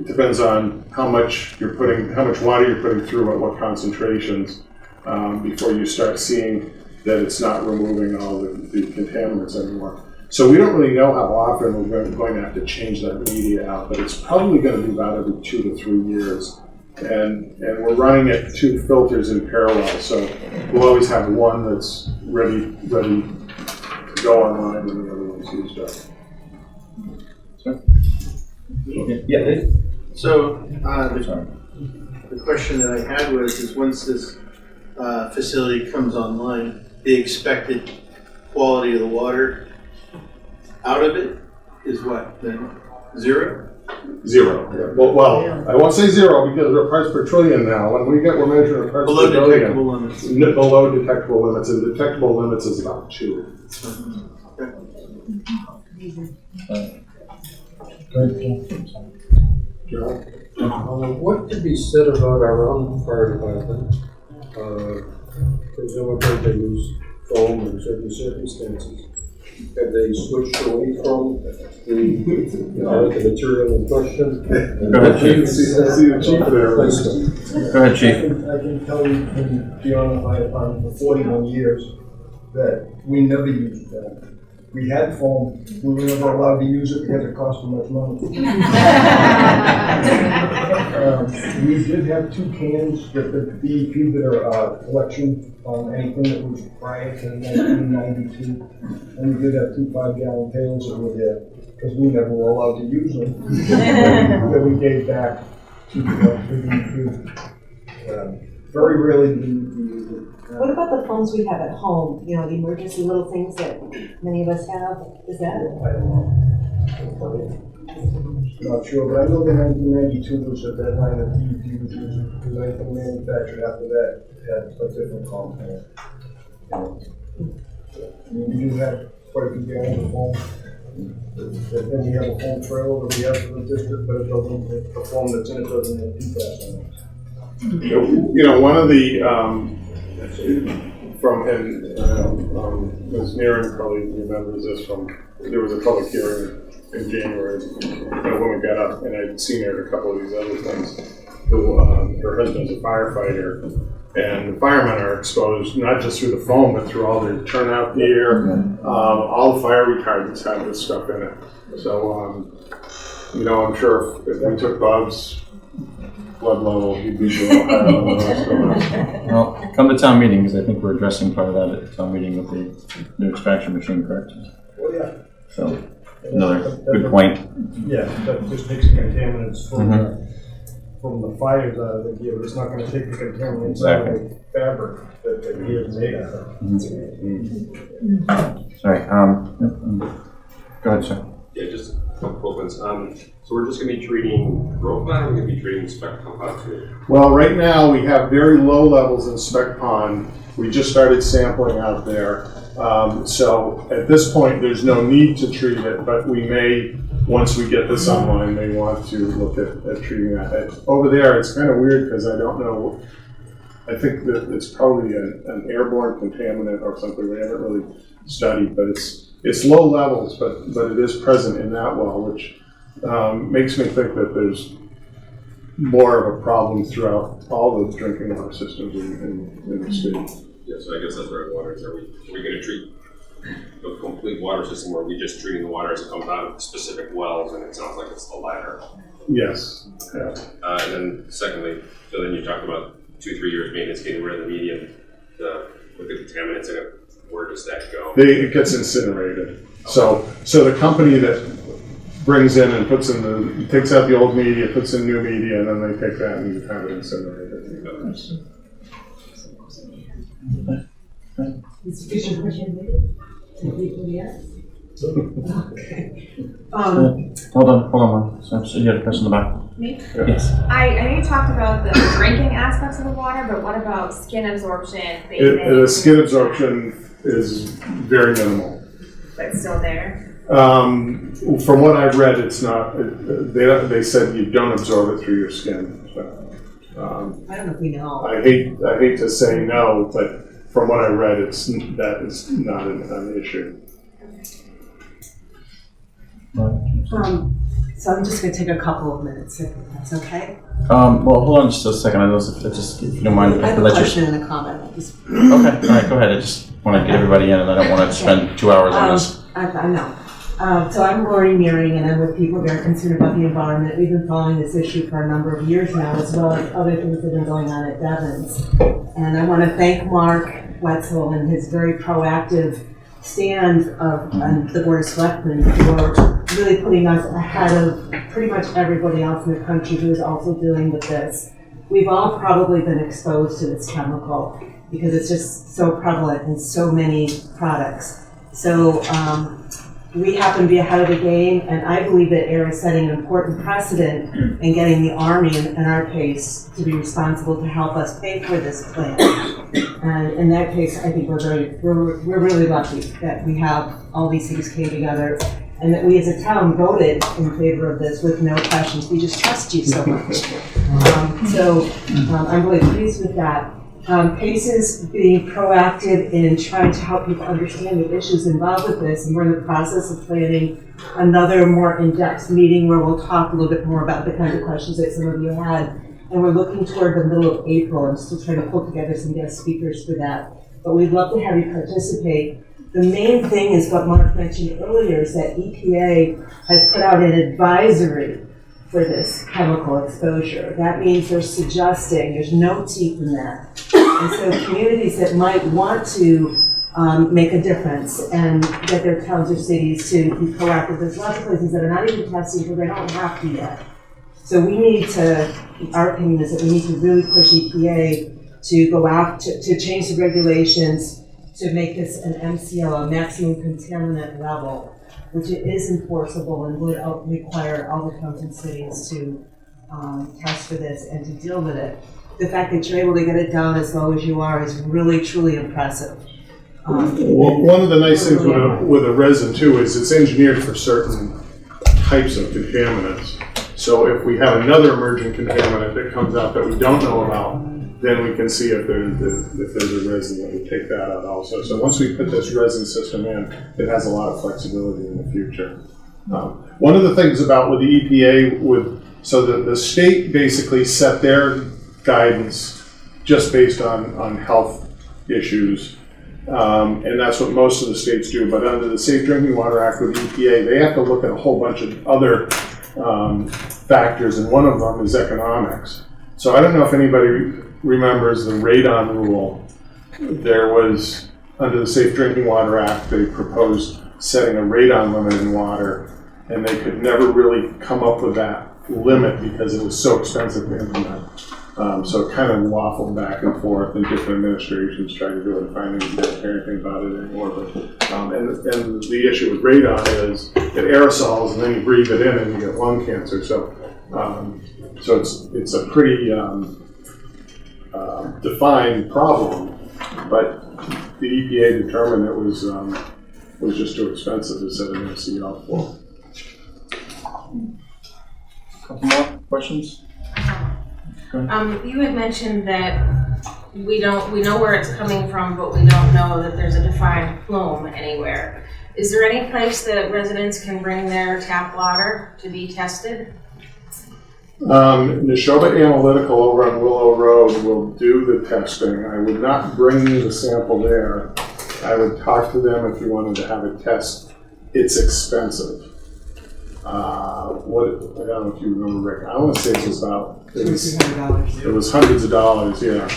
O: It depends on how much water you're putting through at what concentrations before you start seeing that it's not removing all the contaminants anymore. So we don't really know how often we're going to have to change that media out, but it's probably going to be about every 2 to 3 years. And we're running it 2 filters in parallel, so we'll always have one that's ready to go online when the other one's used up.
A: Yeah.
Q: So, the question that I had is once this facility comes online, the expected quality of the water out of it is what, then? Zero?
O: Zero. Well, I won't say zero because we're parts per trillion now. When we're measuring parts
Q: Below
O: per trillion.
Q: detectable limits.
O: Below detectable limits, and detectable limits is about 2.
U: What could be said about our own fire department? Presumably they use foam in certain circumstances. Have they switched away from the material in question?
O: Go ahead, Chief. I see the chief there. Go ahead, Chief.
V: I can tell you, from being on the fire department for 41 years, that we never used that. We had foam, we were never allowed to use it because it cost too much money. We did have 2 cans that the DEP did a collection on anything that was prior to 1992. And we did have 2 5-gallon pails that were there, because we never were allowed to use them. That we gave back to the DEP. Very rarely do we use it.
P: What about the phones we have at home? You know, the emergency little things that many of us have. Is that?
V: I don't know. Not sure, but I know the 1992 was at that line that DEP was using, because anything manufactured after that had a different compound. We do have quite a few gallons of foam. Then we have a foam trailer that we have for the district, but it doesn't, the foam that's in it doesn't have PFAS on it.
O: You know, one of the Ms. Nearen probably remembers this from, there was a public hearing in January, and a woman got up, and I'd seen her at a couple of these other things, who, her husband's a firefighter, and the firemen are exposed not just through the foam, but through all the turnout gear, all the fire retardants have this stuff in it. So, you know, I'm sure if we took Bob's blood level, he'd be a little higher than the rest of us.
A: Well, come to town meeting, because I think we're addressing part of that at town meeting with the new extraction machine, correct?
V: Oh, yeah.
A: So, another good point.
V: Yeah, that just takes the contaminants from the fires out of the gear, but it's not gonna take the contaminants out of the fabric that the gear is made out of.
A: Sorry, go ahead, sir.
W: Yeah, just a couple of things. So we're just going to be treating growth pond, or we're going to be treating spec compound too?
O: Well, right now we have very low levels in spec pond. We just started sampling out there. So at this point, there's no need to treat it, but we may, once we get this online, may want to look at treating that. Over there, it's kind of weird because I don't know. I think that it's probably an airborne contaminant or something. We haven't really studied, but it's low levels, but it is present in that well, which makes me think that there's more of a problem throughout all the drinking water systems in the state.
W: Yeah, so I guess that's where I wonder, are we going to treat a complete water system, or are we just treating the water as it comes out of specific wells, and it sounds like it's the latter?
O: Yes. Yeah.
W: And then secondly, so then you talked about 2-3 years maintenance, getting rid of the medium, with the contaminants in it. Where does that go?
O: It gets incinerated. So the company that brings in and puts in takes out the old media, puts in new media, and then they take that and kind of incinerate it.
P: Mr. Fisher, question? Anybody else? Okay.
A: Hold on one. So you had a person in the back.
G: Me?
A: Yes.
G: I know you talked about the drinking aspects of the water, but what about skin absorption?
O: The skin absorption is very minimal.
G: But still there?
O: From what I've read, it's not. They said you don't absorb it through your skin. So,
L: I don't know if we know.
O: I hate to say no, but from what I read, that is not an issue.
P: So I'm just going to take a couple of minutes, if that's okay.
A: Well, hold on just a second. I know if you don't mind.
L: I have a question and a comment.
A: Okay, all right, go ahead. I just want to get everybody in, and I don't want to spend 2 hours on this.
P: I know. So I'm Lori Meering, and I'm with people very concerned about the environment. We've been following this issue for a number of years now, as well as other things that have been going on at Devon's. And I want to thank Mark Wetzel and his very proactive stand on the Board of Selectmen for really putting us ahead of pretty much everybody else in the country who is also dealing with this. We've all probably been exposed to this chemical because it's just so prevalent in so many products. So we happen to be ahead of the game, and I believe that Ayer is setting an important precedent in getting the Army, in our case, to be responsible to help us pay for this plan. And in that case, I think we're really lucky that we have all these things came together, and that we as a town voted in favor of this with no questions. We just trust you so much. I'm really pleased with that. PACE is being proactive in trying to help people understand the issues involved with this, and we're in the process of planning another more in-depth meeting where we'll talk a little bit more about the kind of questions that some of you had. And we're looking toward the middle of April. I'm still trying to pull together some guest speakers for that. But we'd love to have you participate. The main thing is what Mark mentioned earlier, is that EPA has put out an advisory for this chemical exposure. That means they're suggesting, there's no teeth in that. And so communities that might want to make a difference and get their towns or cities to be proactive, there's lots of places that are not even testing because they don't have to yet. So we need to, our opinion is that we need to really push EPA to go out, to change the regulations to make this an MCL, a maximum contaminant level, which it is enforceable and would require all the towns and cities to test for this and to deal with it. The fact that you're able to get it down as low as you are is really, truly impressive.
O: One of the nice things with a resin too is it's engineered for certain types of contaminants. So if we have another emerging contaminant that comes out that we don't know about, then we can see if there's a resin that would take that out also. So once we put this resin system in, it has a lot of flexibility in the future. One of the things about with the EPA, so the state basically set their guidance just based on health issues. And that's what most of the states do. But under the Safe Drinking Water Act with the EPA, they have to look at a whole bunch of other factors, and one of them is economics. So I don't know if anybody remembers the radon rule. There was, under the Safe Drinking Water Act, they proposed setting a radon limit in water, and they could never really come up with that limit because it was so expensive to implement. So it kind of waffled back and forth, and different administrations tried to do it, and finally didn't hear anything about it anymore. But, and the issue with radon is it aerosols, and then you breathe it in and you get lung cancer. So it's a pretty defined problem, but the EPA determined it was just too expensive to set an MCL for.
A: Couple more questions?
G: You had mentioned that we know where it's coming from, but we don't know that there's a defined plume anywhere. Is there any place that residents can bring their tap water to be tested?
O: Neshoba Analytical over on Willow Road will do the testing. I would not bring the sample there. I would talk to them if you wanted to have a test. It's expensive. What, I don't know if you remember, Rick, I want to say it was about, it was hundreds of dollars, yeah.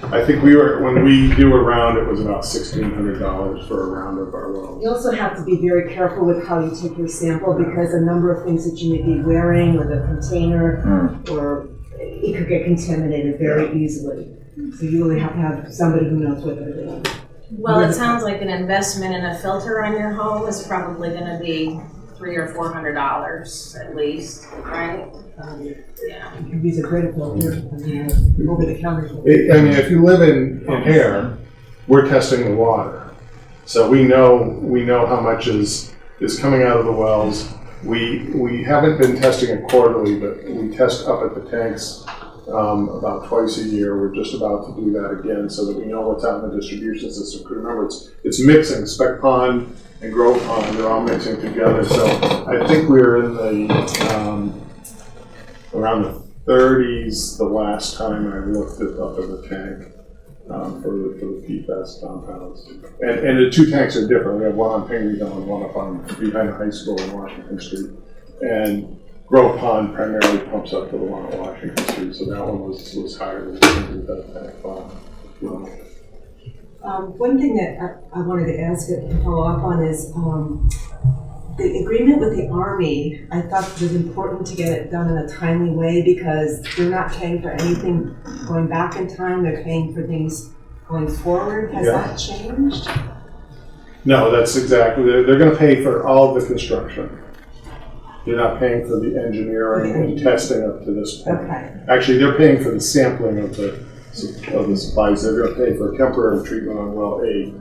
O: I think when we do a round, it was about $1,600 for a round of our wells.
P: You also have to be very careful with how you take your sample because a number of things that you may be wearing with a container or it could get contaminated very easily. So you really have to have somebody who knows what they're doing.
G: Well, it sounds like an investment in a filter on your home is probably going to be $300 or $400 at least, right? Yeah.
P: You can use a great filter over the counter.
O: I mean, if you live in Ayer, we're testing the water, so we know how much is coming out of the wells. We haven't been testing it quarterly, but we test up at the tanks about twice a year. We're just about to do that again, so that we know what's out in the distribution system. Remember, it's mixing. Spec Pond and Grove Pond are all mixing together. So I think we're in the around the 30s the last time I looked at up in the tank for the PFAS compounds. And the two tanks are different. We have one on Pingree Hill and one up on behind the high school in Washington Street. And Grove Pond primarily pumps up to the one on Washington Street, so that one was higher than the tank pond.
P: One thing that I wanted to ask and follow up on is the agreement with the Army. I thought it was important to get it done in a timely way because they're not paying for anything going back in time. They're paying for things going forward. Has that changed?
O: No, that's exactly. They're going to pay for all of the construction. You're not paying for the engineering and testing up to this point.
P: Okay.
O: Actually, they're paying for the sampling of the supplies. They're going to pay for temporary treatment on well 8.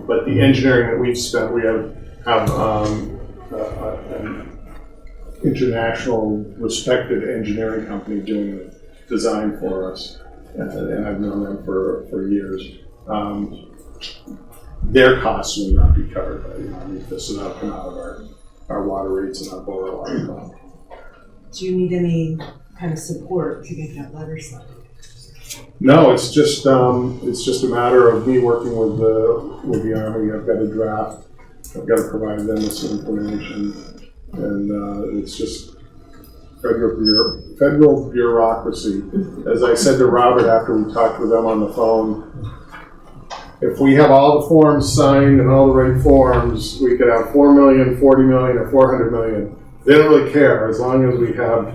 O: But the engineering that we've spent, we have an international respected engineering company doing the design for us, and I've known them for years. Their costs will not be covered by the Army. This will not come out of our water rates and our boil water costs.
P: Do you need any kind of support to get that letter signed?
O: No, it's just a matter of me working with the Army. I've got a draft. I've got to provide them with some information, and it's just federal bureaucracy. As I said to Robert after we talked with them on the phone, if we have all the forms signed and all the right forms, we could have 4 million, 40 million, or 400 million. They don't really care as long as we have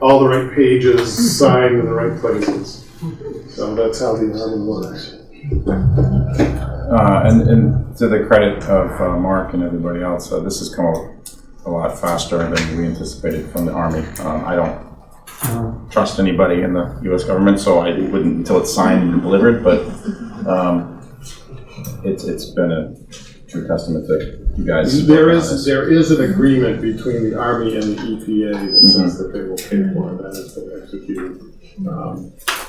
O: all the right pages signed in the right places. So that's how the Army works.
A: And to the credit of Mark and everybody else, this has come a lot faster than we anticipated from the Army. I don't trust anybody in the U.S. government, so I wouldn't until it's signed and delivered. But it's been a true testament to you guys.
O: There is an agreement between the Army and the EPA that says that they will pay for it. That has been executed.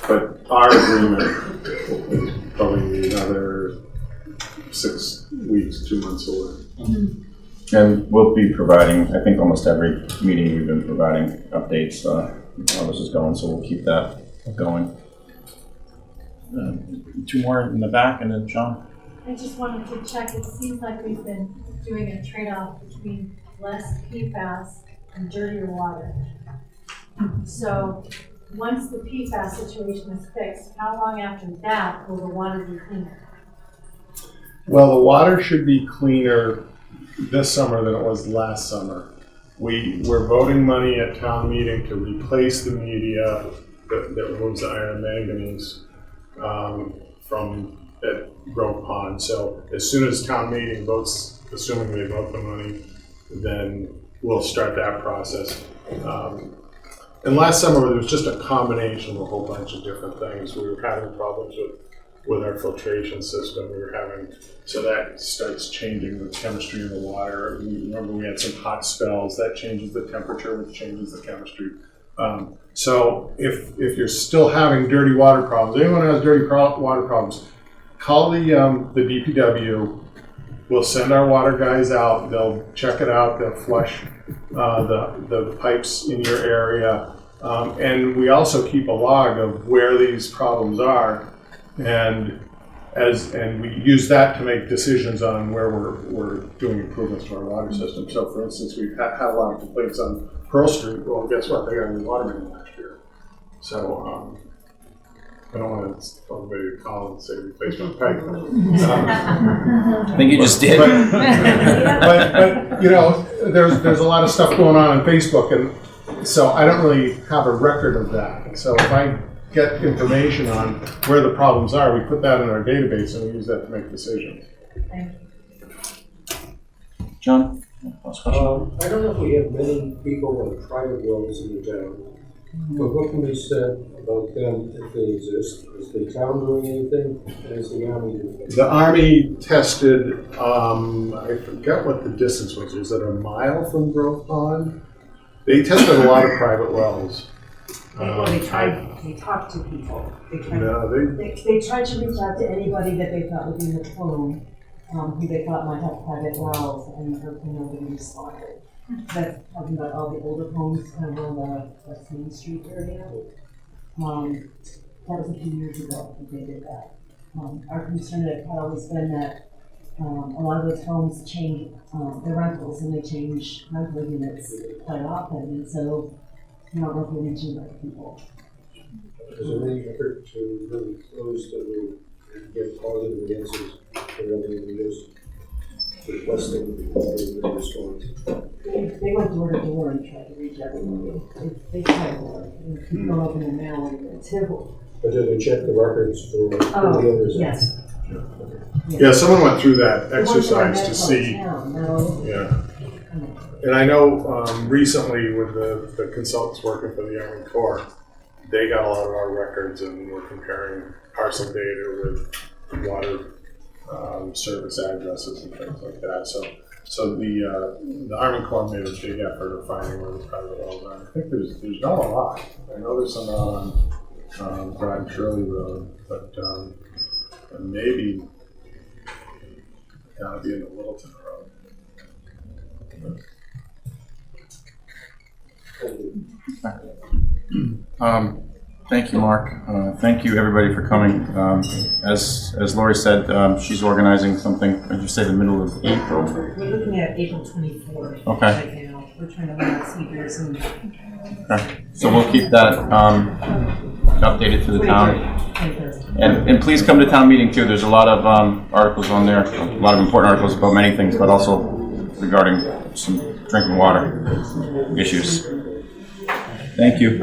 O: But our agreement is probably another 6 weeks, 2 months away.
A: And we'll be providing, I think almost every meeting we've been providing updates how this is going, so we'll keep that going. 2 more in the back, and then John.
H: I just wanted to check, it seems like we've been doing a trade-off between less PFAS and dirtier water. So once the PFAS situation is fixed, how long after that will the water be cleaner?
O: Well, the water should be cleaner this summer than it was last summer. We're voting money at town meeting to replace the media that removes the iron and manganese from at Grove Pond. So as soon as town meeting votes, assuming they vote the money, then we'll start that process. And last summer there was just a combination of a whole bunch of different things. We were having problems with our filtration system. So that starts changing the chemistry of the water. Remember, we had some hot spells. That changes the temperature, which changes the chemistry. So if you're still having dirty water problems, anyone who has dirty water problems, call the DPW. We'll send our water guys out. They'll check it out. They'll flush the pipes in your area. And we also keep a log of where these problems are. And and we use that to make decisions on where we're doing improvements to our water system. So for instance, we've had a lot of complaints on Pearl Street. Well, guess what? They got a new water main last year. So I don't want to tell everybody to call and say replace my pipe.
A: I think you just did.
O: But you know, there's a lot of stuff going on Facebook, and so I don't really have a record of that. So if I get information on where the problems are, we put that in our database and we use that to make decisions.
N: Thank you.
A: John? Last question.
U: I don't know if we have many people with private wells in the town, but what can be said about them if they exist? Is the town doing anything? And is the Army doing anything?
O: The Army tested, I forget what the distance was. Is it a mile from Grove Pond? They tested a lot of private wells.
P: Well, they talked to people. They tried to reach out to anybody that they thought would be in the plume, who they thought might have private wells, and nobody responded. That's talking about all the older homes kind of on the West Main Street area. That was a few years ago that they did that. Our concern had always been that a lot of those homes change their rentals, and they change rental units quite often, and so you're not really reaching the right people.
U: Is there any effort to really close that will get positive answers for everyone who is requesting the response?
P: They went door to door and tried to reach everybody. They tried to keep them up in the mail and typical.
U: But did they check the records for the others?
P: Yes.
O: Yeah, someone went through that exercise to see. Yeah. And I know recently with the consultants working for the Army Corps, they got a lot of our records and were comparing parcel data with water service addresses and things like that. So the Army Corps made a big effort of finding where the private wells are. I think there's not a lot. I know there's some on Brian Shirley Road, but maybe down at the end of Littleton Road.
A: Thank you, Mark. Thank you, everybody, for coming. As Lori said, she's organizing something. Did you say the middle of April?
P: We're looking at April 24th.
A: Okay.
P: Right now. We're trying to learn speakers and.
A: Okay. So we'll keep that updated to the town. And please come to town meeting too. There's a lot of articles on there, a lot of important articles about many things, but also regarding some drinking water issues. Thank you.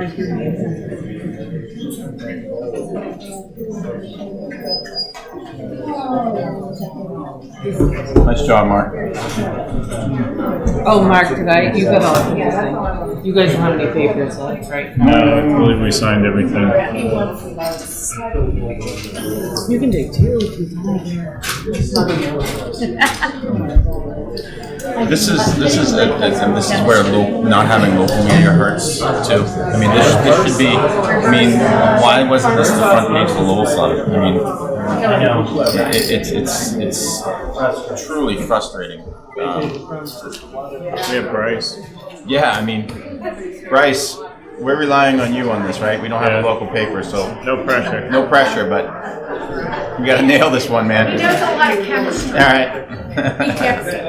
A: Nice job, Mark.
E: Oh, Mark, you got all of this thing. You guys don't have any papers left, right?
D: No, I believe we signed everything.
E: You can take two if you like.
A: This is where not having local media hurts too. I mean, this should be. I mean, why wasn't this the front page of the Lowell Sun? I mean, it's truly frustrating.
D: We have Bryce.
A: Yeah, I mean, Bryce, we're relying on you on this, right? We don't have a local paper, so
D: no pressure.
A: No pressure, but you got to nail this one, man.
C: He does a lot of chemistry.
A: All right.
C: He gets it.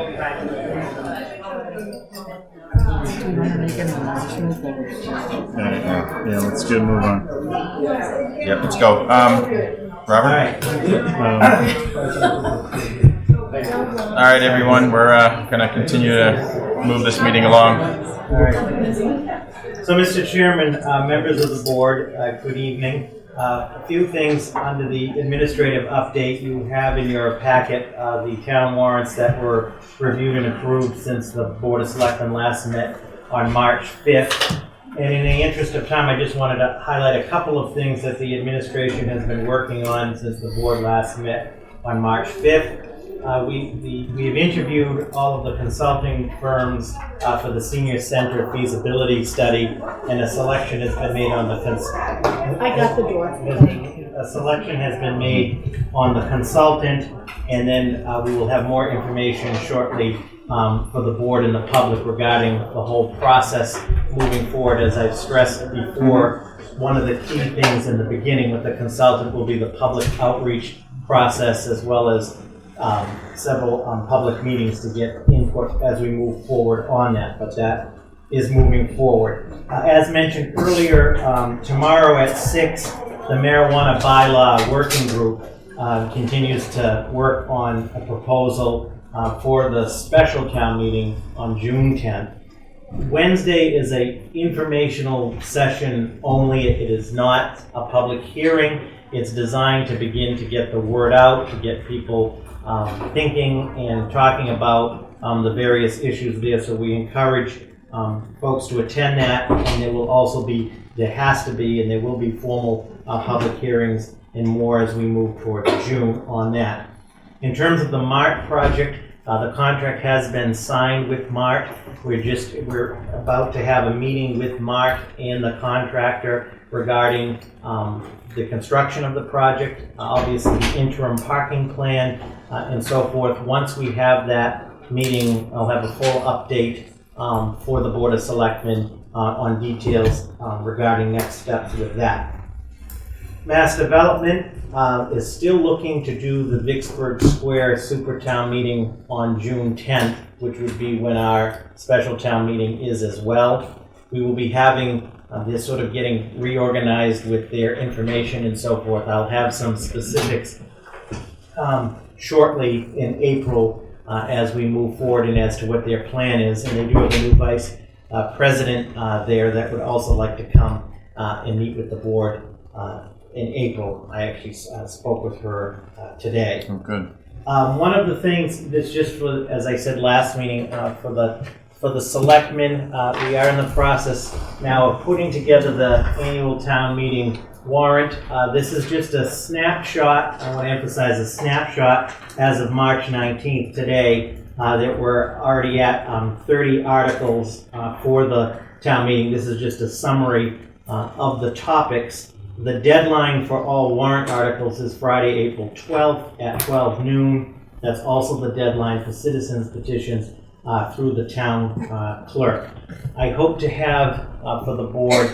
D: Yeah, let's get a move on.
A: Yep, let's go. Robert? All right, everyone, we're going to continue to move this meeting along.
I: So, Mr. Chairman, members of the board, good evening. A few things under the administrative update. You have in your packet the town warrants that were reviewed and approved since the Board of Selectmen last met on March 5th. And in the interest of time, I just wanted to highlight a couple of things that the administration has been working on since the board last met on March 5th. We have interviewed all of the consulting firms for the senior center feasibility study, and a selection has been made on the
C: I got the door.
I: a selection has been made on the consultant, and then we will have more information shortly for the board and the public regarding the whole process moving forward. As I've stressed before, one of the key things in the beginning with the consultant will be the public outreach process as well as several public meetings to get input as we move forward on that, but that is moving forward. As mentioned earlier, tomorrow at 6, the marijuana bylaw working group continues to work on a proposal for the special town meeting on June 10th. Wednesday is a informational session only. It is not a public hearing. It's designed to begin to get the word out, to get people thinking and talking about the various issues there. So we encourage folks to attend that, and there will also be, there has to be, and there will be formal public hearings and more as we move towards June on that. In terms of the MART project, the contract has been signed with MART. We're about to have a meeting with MART and the contractor regarding the construction of the project, obviously the interim parking plan, and so forth. Once we have that meeting, I'll have a full update for the Board of Selectmen on details regarding next steps with that. Mass Development is still looking to do the Vicksburg Square Super Town Meeting on June 10th, which would be when our special town meeting is as well. We will be having, they're sort of getting reorganized with their information and so forth. I'll have some specifics shortly in April as we move forward and as to what their plan is. And they do have a new vice president there that would also like to come and meet with the board in April. I actually spoke with her today.
A: Oh, good.
I: One of the things that's just for, as I said last meeting, for the selectmen, we are in the process now of putting together the annual town meeting warrant. This is just a snapshot. I want to emphasize a snapshot as of March 19th today that we're already at 30 articles for the town meeting. This is just a summary of the topics. The deadline for all warrant articles is Friday, April 12th at 12 noon. That's also the deadline for citizens petitions through the town clerk. I hope to have for the board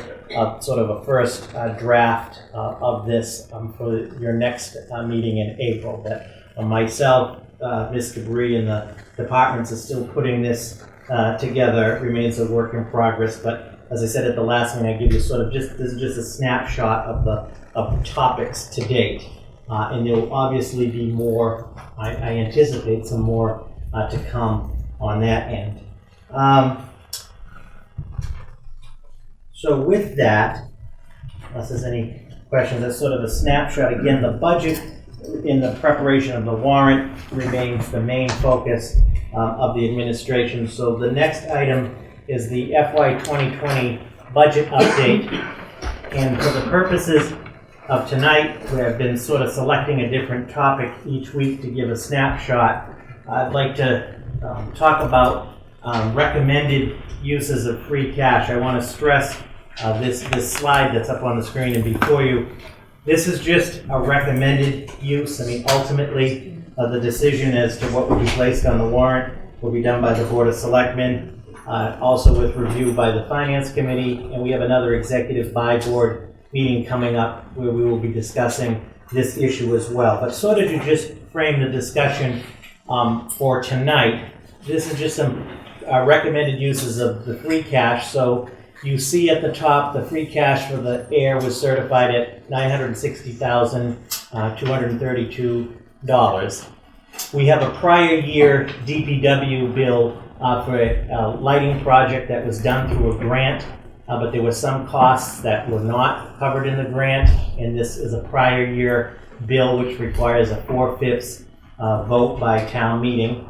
I: sort of a first draft of this for your next meeting in April. That myself, Ms. Cabri, and the departments are still putting this together. It remains a work in progress, but as I said at the last meeting, I give you sort of just, this is just a snapshot of the topics to date. And there will obviously be more, I anticipate some more to come on that end. So with that, unless there's any questions, that's sort of a snapshot. Again, the budget in the preparation of the warrant remains the main focus of the administration. So the next item is the FY 2020 budget update. And for the purposes of tonight, we have been sort of selecting a different topic each week to give a snapshot. I'd like to talk about recommended uses of free cash. I want to stress this slide that's up on the screen and before you. This is just a recommended use. I mean, ultimately, the decision as to what will be placed on the warrant will be done by the Board of Selectmen. Also with review by the Finance Committee, and we have another executive by-board meeting coming up where we will be discussing this issue as well. But sort of to just frame the discussion for tonight, this is just some recommended uses of the free cash. So you see at the top, the free cash for the Ayer was certified at $960,232. We have a prior year DPW bill for a lighting project that was done through a grant, but there were some costs that were not covered in the grant, and this is a prior year bill which requires a 4/5 vote by town meeting.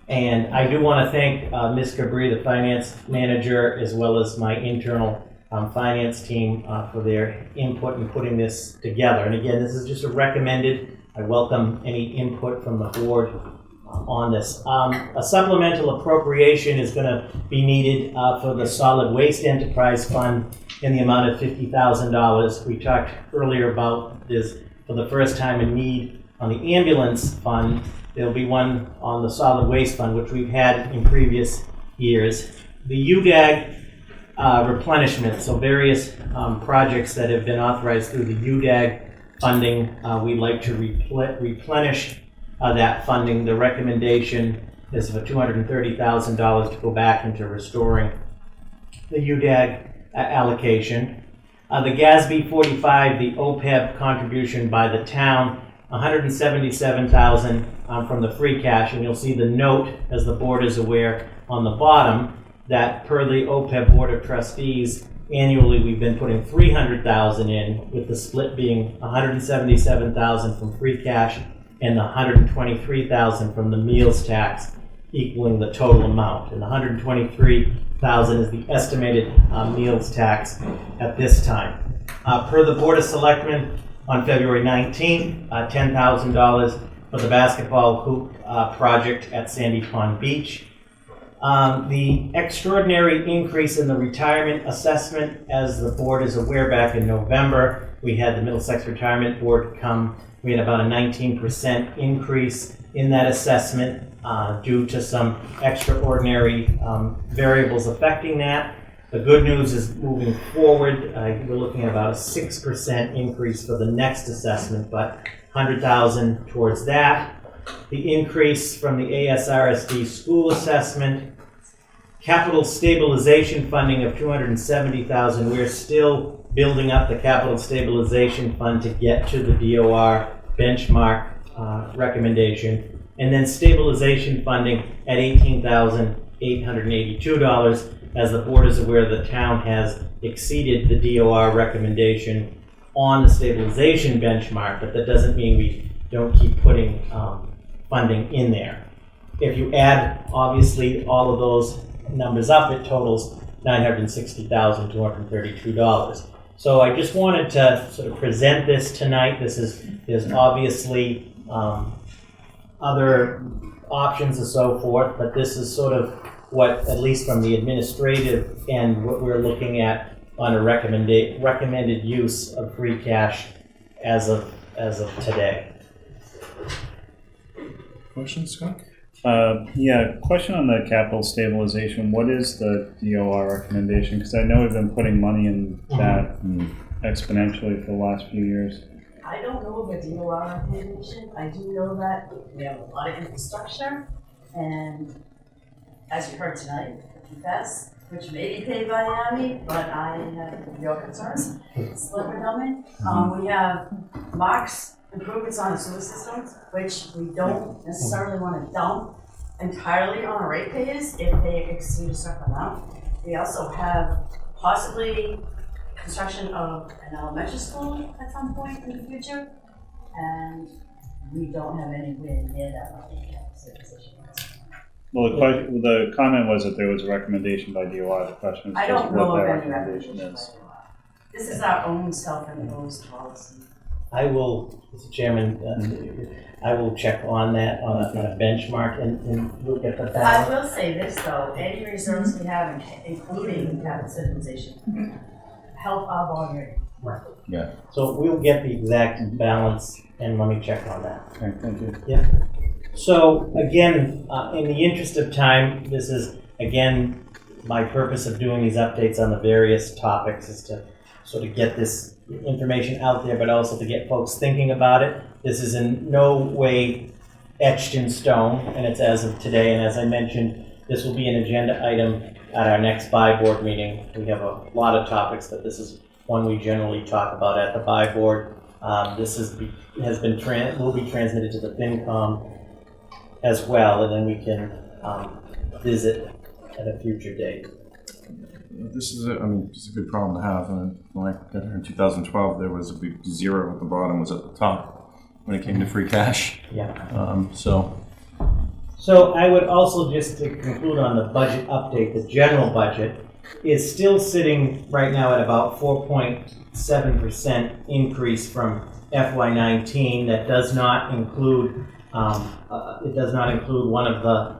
I: And I do want to thank Ms. Cabri, the finance manager, as well as my internal finance team for their input in putting this together. And again, this is just a recommended. I welcome any input from the board on this. A supplemental appropriation is going to be needed for the Solid Waste Enterprise Fund in the amount of $50,000. We talked earlier about this for the first time in need on the ambulance fund. There'll be one on the solid waste fund, which we've had in previous years. The UDAG replenishment, so various projects that have been authorized through the UDAG funding. We'd like to replenish that funding. The recommendation is for $230,000 to go back into restoring the UDAG allocation. The GASB 45, the OPEB contribution by the town, $177,000 from the free cash, and you'll see the note, as the board is aware, on the bottom, that per the OPEB Board of Trustees, annually we've been putting $300,000 in, with the split being $177,000 from free cash and the $123,000 from the meals tax, equaling the total amount. And the $123,000 is the estimated meals tax at this time. Per the Board of Selectmen on February 19th, $10,000 for the basketball hoop project at Sandy Pond Beach. The extraordinary increase in the retirement assessment, as the board is aware, back in November, we had the Middlesex Retirement Board come. We had about a 19% increase in that assessment due to some extraordinary variables affecting that. The good news is, moving forward, we're looking at about a 6% increase for the next assessment, but $100,000 towards that. The increase from the ASRSD school assessment, capital stabilization funding of $270,000. We're still building up the capital stabilization fund to get to the DOR benchmark recommendation, and then stabilization funding at $18,882. As the board is aware, the town has exceeded the DOR recommendation on the stabilization benchmark, but that doesn't mean we don't keep putting funding in there. If you add, obviously, all of those numbers up, it totals $960,232. So I just wanted to sort of present this tonight. There's obviously other options and so forth, but this is sort of what, at least from the administrative end, what we're looking at on a recommended use of free cash as of today.
A: Questions, Scott?
D: Yeah, question on the capital stabilization. What is the DOR recommendation? Because I know we've been putting money in that exponentially for the last few years.
N: I don't know of a DOR recommendation. I do know that we have a lot of infrastructure, and as you heard tonight, PFAS, which may be paid by the Army, but I have your concerns. Selectmen Hellman. We have Mark's improvements on the sewer systems, which we don't necessarily want to dump entirely on our ratepayers if they exceed a certain amount. We also have possibly construction of an elementary school at some point in the future, and we don't have anywhere near that money.
D: Well, the comment was that there was a recommendation by DOR. The question is
N: I don't know
D: what
N: of
D: that
N: any
D: recommendation is.
N: This is our own self-imposed policy.
I: I will, Mr. Chairman, I will check on that on a benchmark and look at the
N: I
I: balance.
N: will say this though, any reserves we have, including capital stabilization, help our bond rate.
I: Right.
A: Yeah.
I: So we'll get the exact balance, and let me check on that.
D: Okay, thank you.
I: Yeah. So again, in the interest of time, this is again my purpose of doing these updates on the various topics is to sort of get this information out there, but also to get folks thinking about it. This is in no way etched in stone, and it's as of today. And as I mentioned, this will be an agenda item at our next BI board meeting. We have a lot of topics, but this is one we generally talk about at the BI board. This will be transmitted to the FinCom as well, and then we can visit at a future date.
A: This is a good problem to have. When I got here in 2012, there was a big zero at the bottom, was at the top when it came to free cash.
I: Yeah.
A: So
I: I would also, just to conclude on the budget update, the general budget is still sitting right now at about 4.7% increase from FY19. That does not include one of the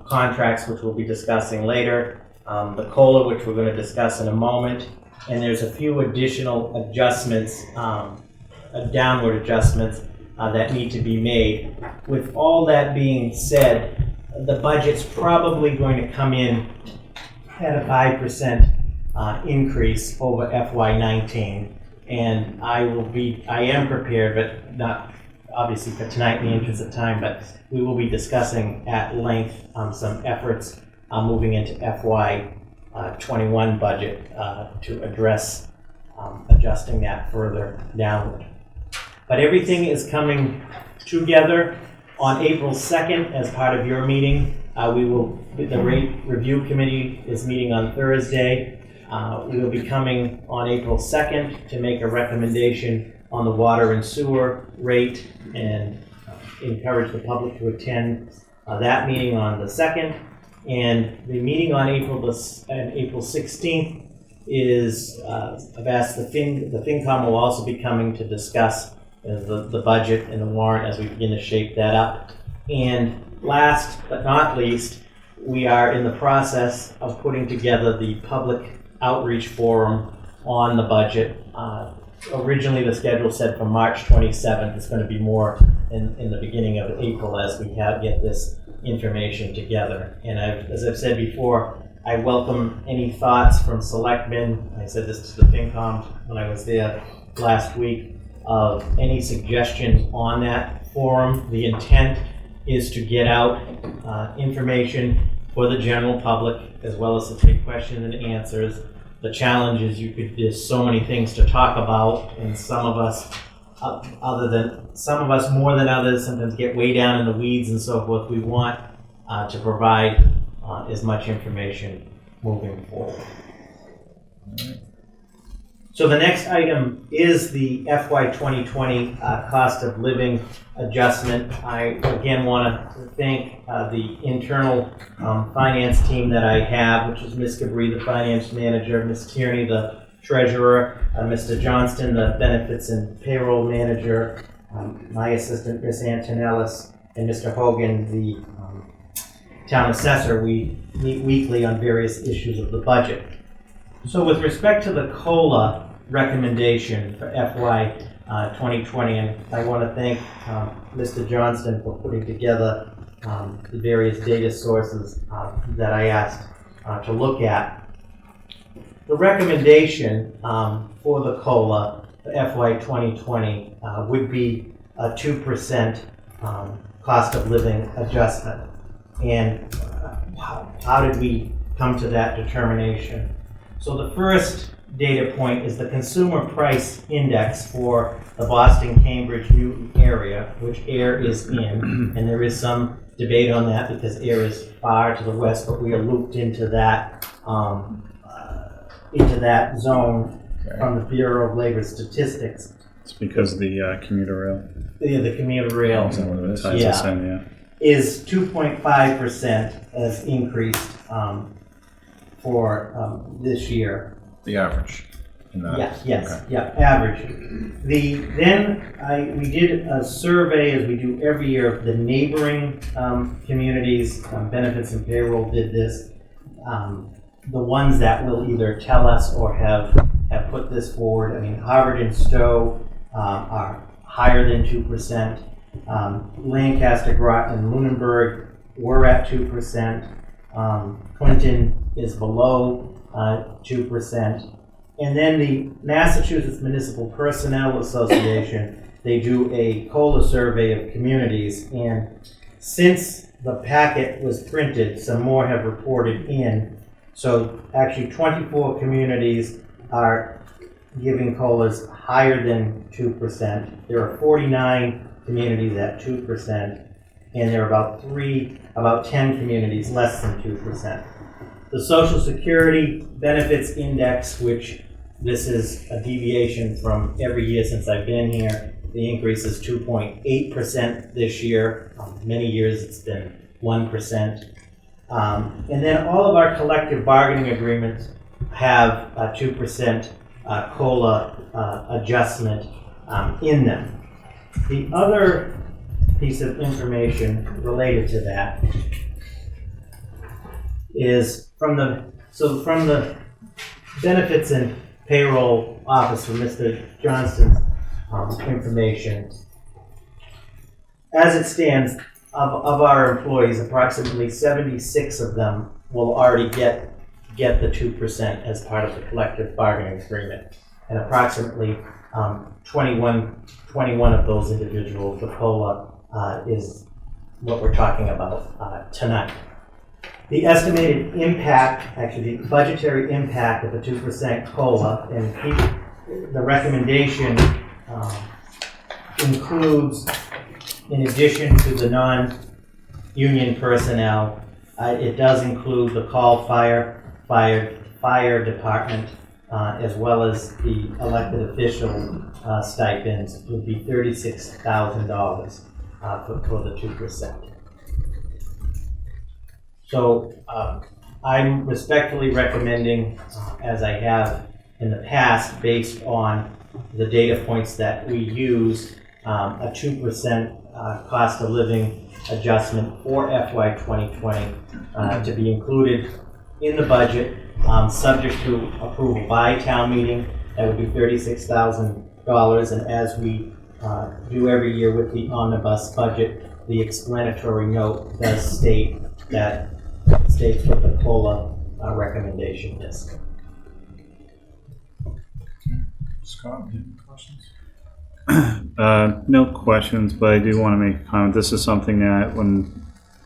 I: contracts which we'll be discussing later. The COLA, which we're going to discuss in a moment, and there's a few additional adjustments, downward adjustments that need to be made. With all that being said, the budget's probably going to come in at a 5% increase over FY19, And I am prepared, but not obviously for tonight in the interest of time, but we will be discussing at length some efforts moving into FY 21 budget to address adjusting that further downward. But everything is coming together. On April 2nd, as part of your meeting, the rate review committee is meeting on Thursday. We will be coming on April 2nd to make a recommendation on the water and sewer rate and encourage the public to attend that meeting on the 2nd. And the meeting on April 16th is, I've asked the FinCom will also be coming to discuss the budget and the warrant as we begin to shape that up. And last but not least, we are in the process of putting together the public outreach forum on the budget. Originally, the schedule said for March 27th. It's going to be more in the beginning of April as we get this information together. And as I've said before, I welcome any thoughts from selectmen. I said this to the FinCom when I was there last week, of any suggestions on that forum. The intent is to get out information for the general public, as well as to take questions and answers. The challenge is there's so many things to talk about, and some of us more than others sometimes get way down in the weeds and so forth. We want to provide as much information moving forward. So the next item is the FY 2020 cost of living adjustment. I again want to thank the internal finance team that I have, which is Ms. Cabri, the finance manager, Ms. Tierney, the treasurer, Mr. Johnston, the benefits and payroll manager, my assistant, Ms. Antonellis, and Mr. Hogan, the town assessor. We meet weekly on various issues of the budget. So with respect to the COLA recommendation for FY 2020, and I want to thank Mr. Johnston for putting together the various data sources that I asked to look at. The recommendation for the COLA for FY 2020 would be a 2% cost of living adjustment. And how did we come to that determination? So the first data point is the consumer price index for the Boston, Cambridge, Newton area, which Ayer is in, and there is some debate on that because Ayer is far to the west, but we are looped into that zone from the Bureau of Labor Statistics.
D: It's because of the commuter rail.
I: Yeah, the commuter rail.
D: Is that what it ties us in, yeah.
I: Is 2.5% as increased for this year.
A: The average.
I: Average. We did a survey, as we do every year, of the neighboring communities. Benefits and Payroll did this. The ones that will either tell us or have put this forward. I mean, Harvard and Stowe are higher than 2%. Lancaster, Groton, and Lunenburg were at 2%. Clinton is below 2%. And then the Massachusetts Municipal Personnel Association, they do a COLA survey of communities. And since the packet was printed, some more have reported in. So actually 24 communities are giving COLAs higher than 2%. There are 49 communities at 2%, and there are about 10 communities less than 2%. The Social Security Benefits Index, which this is a deviation from every year since I've been here, the increase is 2.8% this year. Many years it's been 1%. And then all of our collective bargaining agreements have a 2% COLA adjustment in them. The other piece of information related to that is from the Benefits and Payroll Office for Mr. Johnston's information. As it stands, of our employees, approximately 76 of them will already get the 2% as part of the collective bargaining agreement, and approximately 21 of those individuals, the COLA is what we're talking about tonight. The estimated impact, actually the budgetary impact of the 2% COLA, and the recommendation includes, in addition to the non-union personnel, it does include the call fire department, as well as the elected official stipends would be $36,000 for the 2%. So I'm respectfully recommending, as I have in the past, based on the data points that we use, a 2% cost of living adjustment for FY 2020 to be included in the budget, subject to approval by town meeting. That would be $36,000, and as we do every year with the omnibus budget, the explanatory note does state what the COLA recommendation is.
A: Scott, any questions?
D: No questions, but I do want to make a comment. This is something that when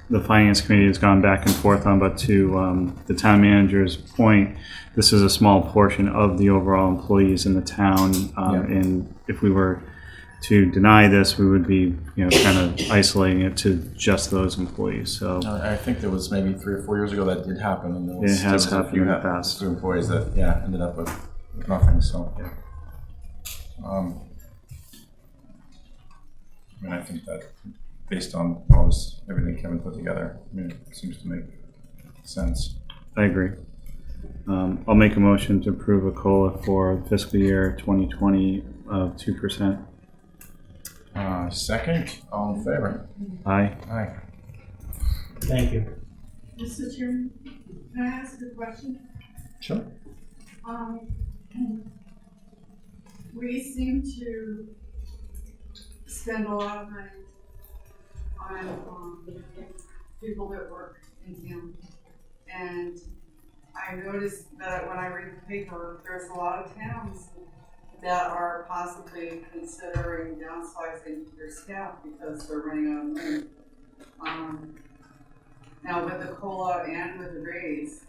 D: the Finance Committee has gone back and forth on, but to the town manager's point, this is a small portion of the overall employees in the town, and if we were to deny this, we would be, kind of isolating it to just those employees. So
A: I think there was maybe 3 or 4 years ago that did happen, and there was,
D: it has happened in the past.
A: 2 employees that ended up with nothing. So I think that based on everything Kevin put together, it seems to make sense.
D: I agree. I'll make a motion to approve a COLA for fiscal year 2020 of 2%.
A: Second, all in favor?
D: Aye.
A: Aye.
I: Thank you.
J: Mr. Chairman, can I ask a question?
A: Sure.
J: We seem to spend a lot of money on people that work in town. And I noticed that when I read the paper, there's a lot of towns that are possibly considering downsizing their staff because they're running out of money. Now with the COLA and with the raise,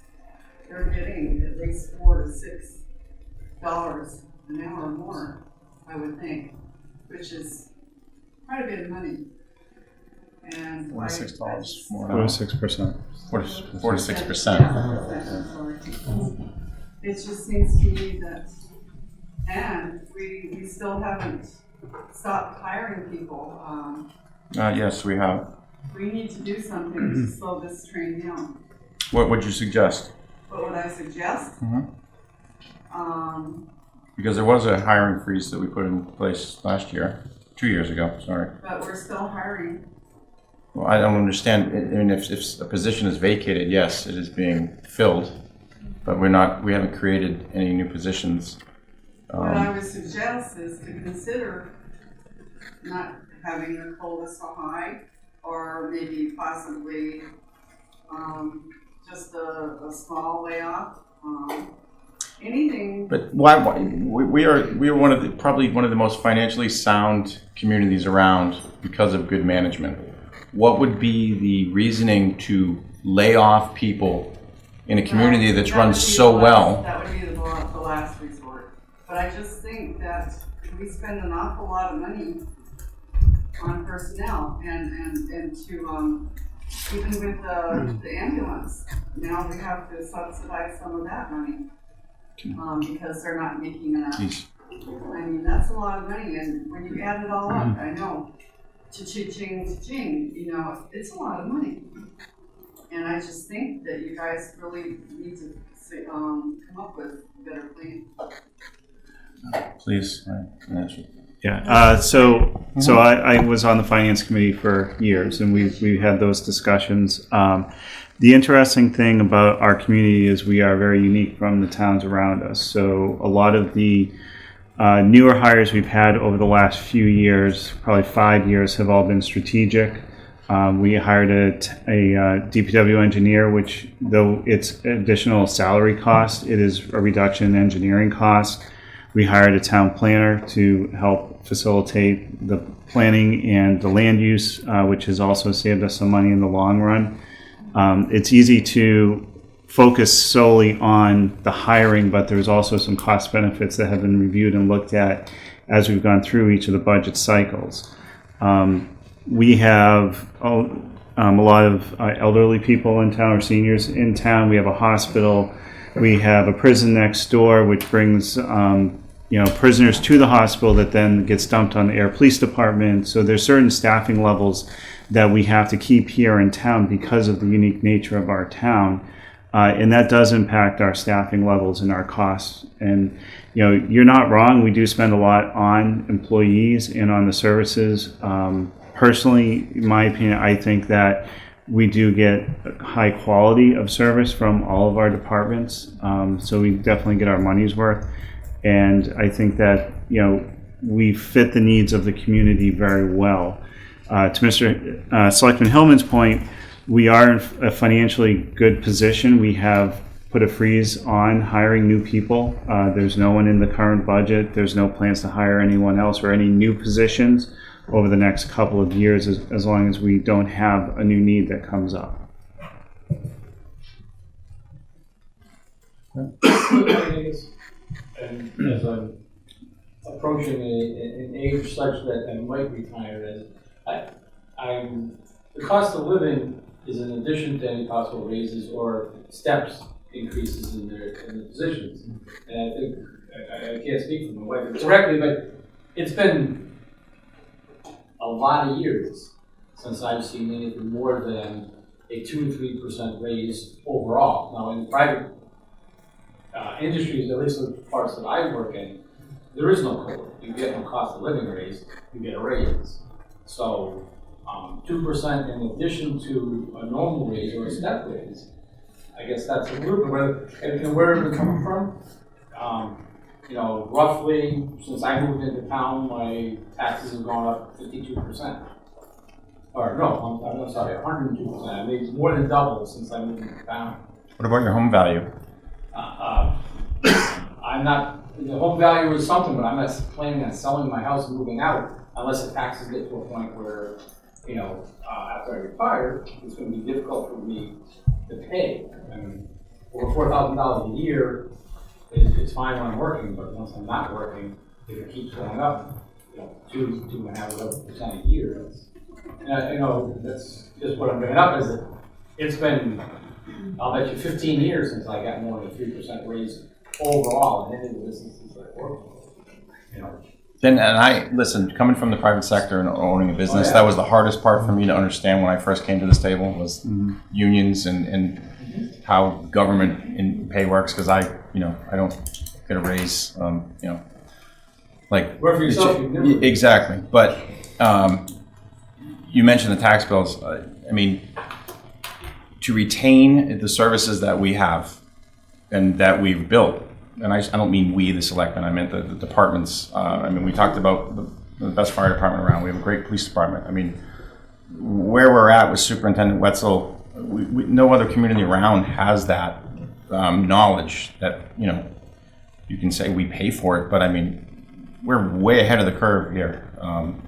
J: they're getting at least $4 to $6 an hour or more, I would think, which is quite a bit of money. And
A: $4 to $6 more.
D: 4 to 6%.
A: 4 to 6%.
J: It just seems to me that, and we still haven't stopped hiring people.
A: Yes, we have.
J: We need to do something to slow this train down.
A: What would you suggest?
J: What would I suggest?
A: Because there was a hiring freeze that we put in place last year, 2 years ago, sorry.
J: But we're still hiring.
A: Well, I don't understand. I mean, if a position is vacated, yes, it is being filled, but we haven't created any new positions.
J: What I would suggest is to consider not having the COLA so high, or maybe possibly just a small layoff. Anything.
A: But why we are probably one of the most financially sound communities around because of good management. What would be the reasoning to lay off people in a community that's run so well?
J: That would be the last resort. But I just think that we spend an awful lot of money on personnel and to even with the ambulance. Now we have to subsidize some of that money because they're not making enough. I mean, that's a lot of money, and when you add it all up, I know, cha-ching, it's a lot of money. And I just think that you guys really need to come up with a better plan.
A: Please, answer.
D: Yeah. So I was on the Finance Committee for years, and we had those discussions. The interesting thing about our community is we are very unique from the towns around us. So a lot of the newer hires we've had over the last few years, probably 5 years, have all been strategic. We hired a DPW engineer, which, though it's additional salary cost, it is a reduction in engineering cost. We hired a town planner to help facilitate the planning and the land use, which has also saved us some money in the long run. It's easy to focus solely on the hiring, but there's also some cost benefits that have been reviewed and looked at as we've gone through each of the budget cycles. We have a lot of elderly people in town, or seniors in town. We have a hospital. We have a prison next door, which brings prisoners to the hospital that then gets dumped on the Ayer Police Department. So there's certain staffing levels that we have to keep here in town because of the unique nature of our town. And that does impact our staffing levels and our costs. And, you're not wrong. We do spend a lot on employees and on the services. Personally, in my opinion, I think that we do get high quality of service from all of our departments. So we definitely get our money's worth. And I think that, we fit the needs of the community very well. To Mr. Selectman Hillman's point, we are in a financially good position. We have put a freeze on hiring new people. There's no one in the current budget. There's no plans to hire anyone else or any new positions over the next couple of years, as long as we don't have a new need that comes up.
S: And as I'm approaching an age such that I might retire, the cost of living is in addition to any possible raises or steps increases in the positions. And I think, I can't speak for my wife directly, but it's been a lot of years since I've seen anything more than a 2 to 3% raise overall. Now, in private industries, at least the parts that I work in, there is no COLA. You get no cost of living raise, you get a raise. So 2% in addition to a normal raise or a step raise, I guess that's a little bit where it would come from. Roughly, since I moved into town, my taxes have gone up 52%. Or no, I'm sorry, 102%. I mean, it's more than double since I moved into town.
A: What about your home value?
S: I'm not, the home value is something, but I'm not planning on selling my house and moving out unless the taxes get to a point where, after I retire, it's going to be difficult for me to pay. I mean, over $4,000 a year is fine when I'm working, but once I'm not working, if it keeps going up, 2.5% a year, that's just what I'm bringing up is that it's been, I'll bet you 15 years since I got more than a 3% raise overall in any of the businesses that I work for.
A: And I, listen, coming from the private sector and owning a business, that was the hardest part for me to understand when I first came to this table was unions and how government and pay works, because I don't get a raise, like.
S: Work for yourself, you never.
A: Exactly. But you mentioned the tax bills. I mean, to retain the services that we have and that we've built, and I don't mean we, the selectmen, I meant the departments. We talked about the best fire department around. We have a great police department. I mean, where we're at with Superintendent Wetzel, no other community around has that knowledge that, you can say we pay for it, but I mean, we're way ahead of the curve here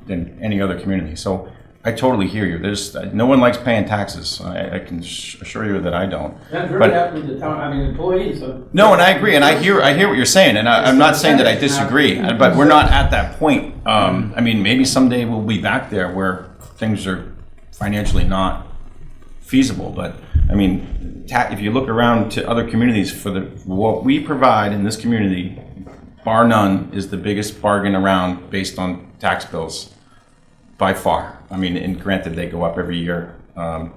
A: than any other community. So I totally hear you. There's no one likes paying taxes. I can assure you that I don't.
S: I'm very happy with the town. Employees.
A: No, and I agree, and I hear what you're saying, and I'm not saying that I disagree, but we're not at that point. Maybe someday we'll be back there where things are financially not feasible. But if you look around to other communities, for what we provide in this community, bar none, is the biggest bargain around based on tax bills. By far. And granted, they go up every year. The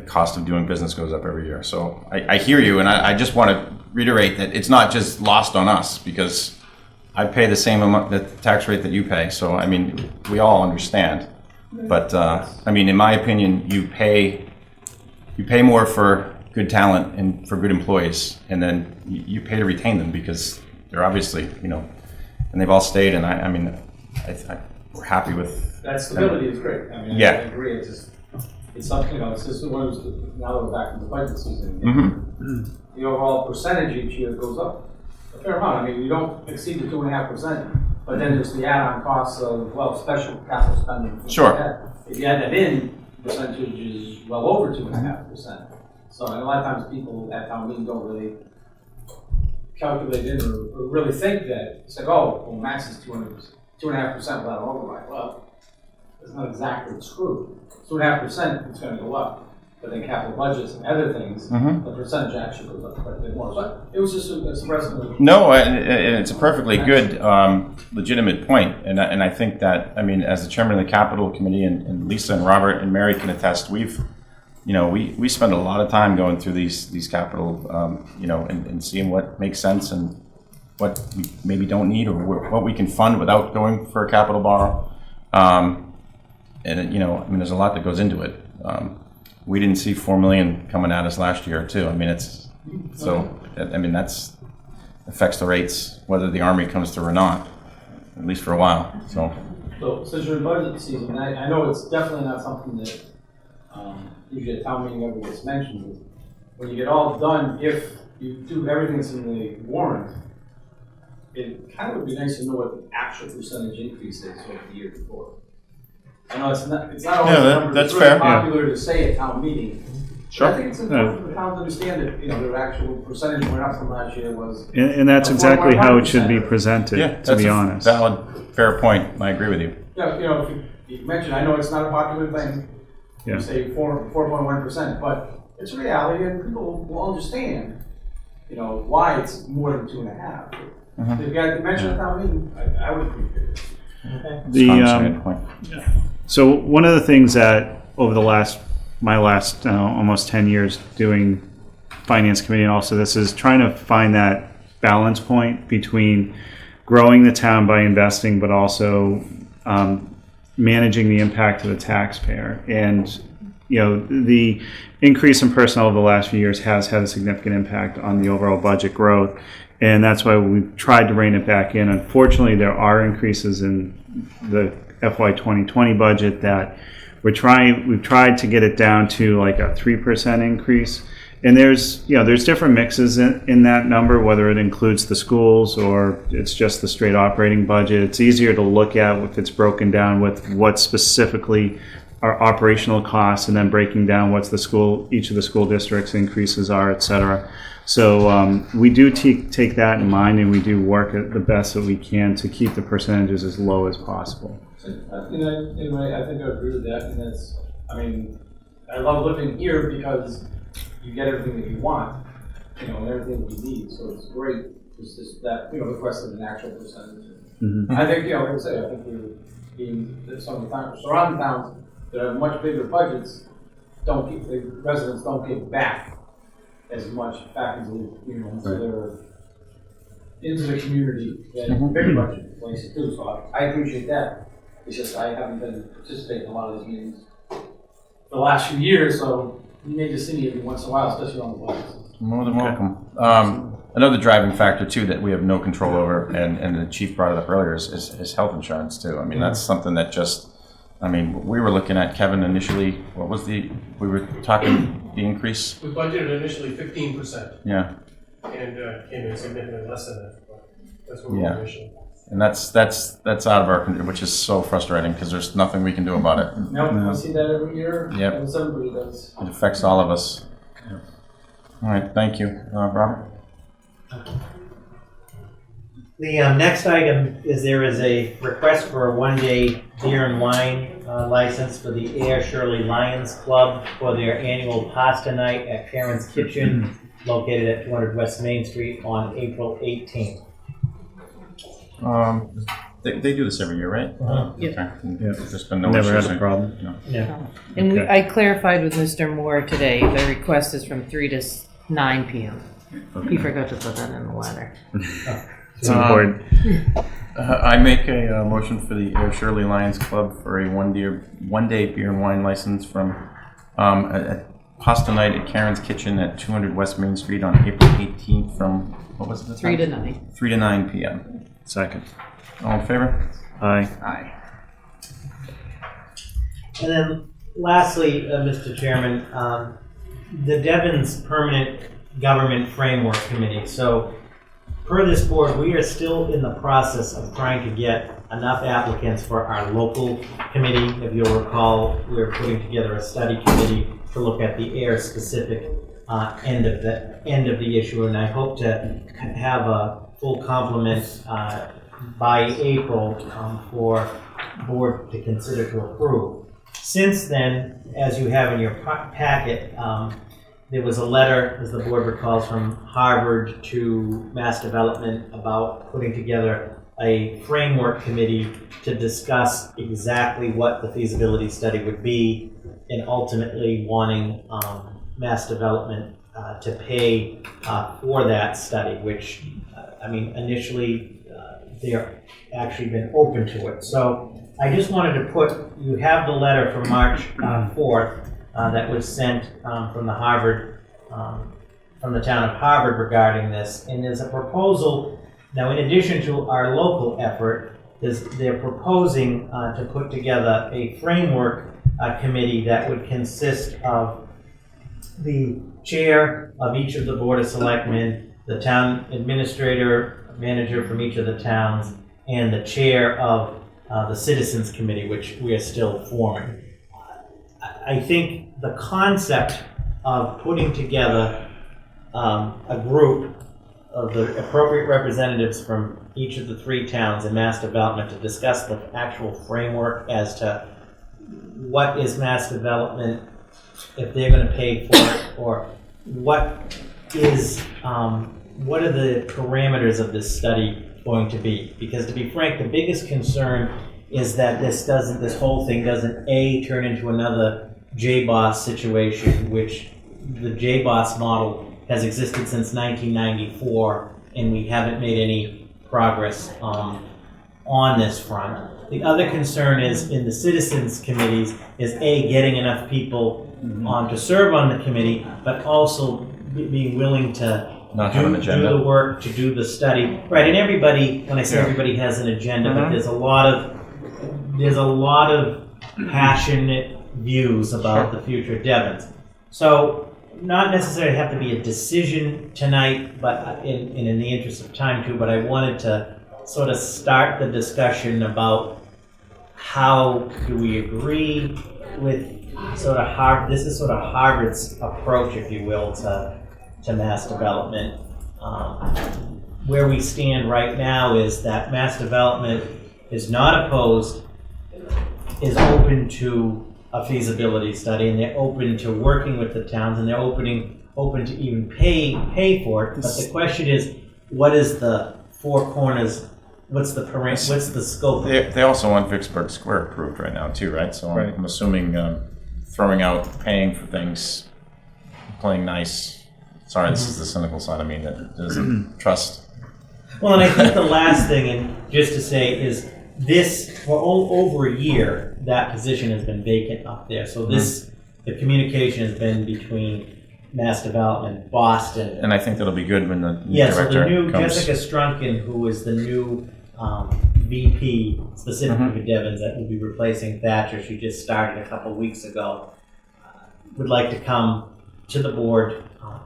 A: cost of doing business goes up every year. So I hear you, and I just want to reiterate that it's not just lost on us, because I pay the same amount, the tax rate that you pay. So, we all understand. But, in my opinion, you pay more for good talent and for good employees, and then you pay to retain them because they're obviously, and they've all stayed, and we're happy with
S: that stability is great. I agree. It's something, it's just one of those, now that we're back in the budget season, the overall percentage each year goes up. a fair amount. I mean, you don't exceed the 2.5%, but then there's the add-on costs of, well, special capital spending.
A: Sure.
S: Like that. If you add that in, the percentage is well over 2.5%. So and a lot of times people at town meeting don't really calculate in or really think that it's like, oh, well, max is 2.5% without an override. Well, that's not exactly true. 2.5%, it's going to go up. But then capital budgets and other things, the percentage actually goes up quite a bit more. So it was just a expressing.
A: No, and it's a perfectly good, legitimate point. And I think that, I mean, as the chairman of the Capital Committee, and Lisa and Robert and Mary can attest, we spend a lot of time going through these capital, and seeing what makes sense and what we maybe don't need, or what we can fund without going for a capital borrow. There's a lot that goes into it. We didn't see $4 million coming at us last year too. I mean, that's affects the rates whether the Army comes through or not, at least for a while. So
S: since you're in budget season, I know it's definitely not something that usually at town meeting ever gets mentioned. When you get all done, if you do everything that's in the warrant, it kind of would be nice to know what the actual percentage increase is over the year before. I know it's not always a number that's really popular to say at town meeting.
A: Sure.
S: I think it's important for the town to understand that, their actual percentage went up from last year was.
D: And that's exactly how it should be presented, to be honest.
A: Valid, fair point. I agree with you.
S: Yeah, if you mentioned, I know it's not a popular thing.
D: Yeah.
S: You say 4.1%, but it's a reality, and people will understand, why it's more than 2.5%. If you got to mention at town meeting, I would appreciate it. Okay.
D: So one of the things that over my last almost 10 years doing finance committee and also this is trying to find that balance point between growing the town by investing, but also managing the impact to the taxpayer. And the increase in personnel over the last few years has had a significant impact on the overall budget growth. And that's why we've tried to rein it back in. Unfortunately, there are increases in the FY 2020 budget that we've tried to get it down to like a 3% increase. And there's different mixes in that number, whether it includes the schools or it's just the straight operating budget. It's easier to look at if it's broken down with what specifically are operational costs and then breaking down what's each of the school districts increases are, et cetera. So we do take that in mind, and we do work at the best that we can to keep the percentages as low as possible.
S: Anyway, I think I agree with that, and I love living here because you get everything that you want, and everything that you need, so it's great. It's just that, the rest of an actual percentage. I think, like I say, I think some of the surrounding towns that have much bigger budgets residents don't give back as much back into the community that bigger budget places do. So I appreciate that. It's just I haven't been participating in a lot of these meetings for the last few years, so you may just see me every once in a while, especially on the budgets.
A: More than welcome. Another driving factor too that we have no control over, and the chief brought it up earlier, is health insurance too. That's something that we were looking at, Kevin, initially, we were talking the increase?
B: We budgeted initially 15%.
A: Yeah.
B: And came in significantly less than that. That's what we were initially.
A: And that's out of our control, which is so frustrating because there's nothing we can do about it.
S: No, I see that every year.
A: Yep.
S: Almost everybody does.
A: It affects all of us. Yep. All right, thank you. Robert?
I: The next item is there is a request for a one-day beer and wine license for the Ayer Shirley Lions Club for their annual pasta night at Karen's Kitchen, located at 200 West Main Street on April 18th.
A: They do this every year, right?
E: Yeah.
A: Okay. There's been no
D: Never
A: issues.
D: had a problem.
A: No.
I: Yeah.
E: And I clarified with Mr. Moore today, the request is from 3 to 9 p.m. He forgot to put that in the letter.
D: It's important.
A: I make a motion for the Ayer Shirley Lions Club for a one-day beer and wine license from a pasta night at Karen's Kitchen at 200 West Main Street on April 18th from, what was it?
E: 3 to 9.
A: 3 to 9 p.m.
D: Second.
A: All in favor?
D: Aye.
A: Aye.
I: And then lastly, Mr. Chairman, the Devon's Permanent Government Framework Committee. So per this board, we are still in the process of trying to get enough applicants for our local committee. If you'll recall, we're putting together a study committee to look at the Ayer specific end of the issue, and I hope to have a full complement by April for board to consider to approve. Since then, as you have in your packet, there was a letter, as the board recalls, from Harvard to Mass Development about putting together a framework committee to discuss exactly what the feasibility study would be, and ultimately wanting Mass Development to pay for that study, which, initially they're actually been open to it. So I just wanted to you have the letter from March 4th that was sent from the Harvard, from the town of Harvard regarding this, and there's a proposal. Now, in addition to our local effort, they're proposing to put together a framework committee that would consist of the chair of each of the Board of Selectmen, the town administrator, manager from each of the towns, and the chair of the Citizens Committee, which we are still forming. I think the concept of putting together a group of the appropriate representatives from each of the 3 towns in Mass Development to discuss the actual framework as to what is Mass Development, if they're going to pay for it, or what are the parameters of this study going to be? Because to be frank, the biggest concern is that this whole thing doesn't turn into another JBOS situation, which the JBOS model has existed since 1994, and we haven't made any progress on this front. The other concern is in the citizens committees is getting enough people to serve on the committee, but also being willing to do the work, to do the study. Right, and everybody, when I say everybody has an agenda, but there's a lot of passionate views about the future of Devon's. So not necessarily have to be a decision tonight, but in the interest of time too, but I wanted to sort of start the discussion about how do we agree with this is sort of Harvard's approach, if you will, to Mass Development. Where we stand right now is that Mass Development is not opposed, is open to a feasibility study, and they're open to working with the towns, and they're open to even pay for it. But the question is, what is the 4 corners? What's the scope?
A: They also want Vicksburg Square approved right now too, right? So I'm assuming throwing out, paying for things, playing nice. Sorry, this is the cynical side of me that doesn't trust.
I: Well, and I think the last thing, and just to say, is this, for over a year, that position has been vacant up there. So the communication has been between Mass Development, Boston.
A: And I think that'll be good when the new
I: so
A: director
I: the new
A: comes.
I: Jessica Strunken, who is the new VP specifically for Devon's, that will be replacing Thatcher. She just started a couple weeks ago. Would like to come to the board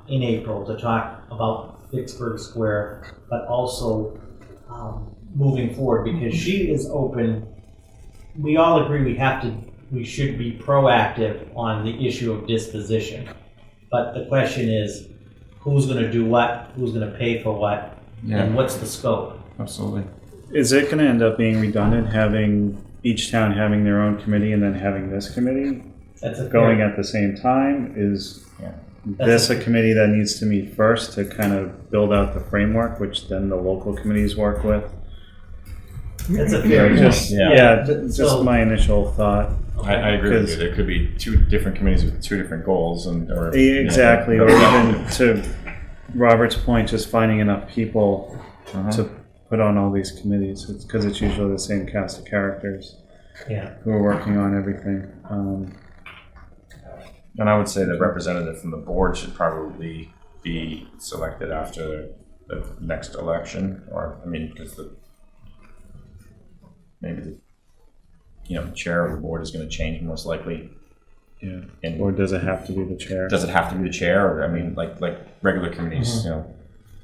I: in April to talk about Vicksburg Square, but also moving forward, because she is open. We all agree we should be proactive on the issue of disposition. But the question is, who's going to do what, who's going to pay for what, and what's the scope?
A: Absolutely.
D: Is it going to end up being redundant, having each town having their own committee and then having this committee going at the same time? Is this a committee that needs to meet first to kind of build out the framework, which then the local committees work with?
I: That's a fair point.
D: Just my initial thought.
A: I agree with you. There could be 2 different committees with 2 different goals, or
D: exactly, or even to Robert's point, just finding enough people to put on all these committees. It's because it's usually the same cast of characters who are working on everything.
A: And I would say the representative from the board should probably be selected after the next election, because maybe the chair of the board is going to change most likely.
D: Or does it have to be the chair?
A: Does it have to be the chair? Or like regular committees,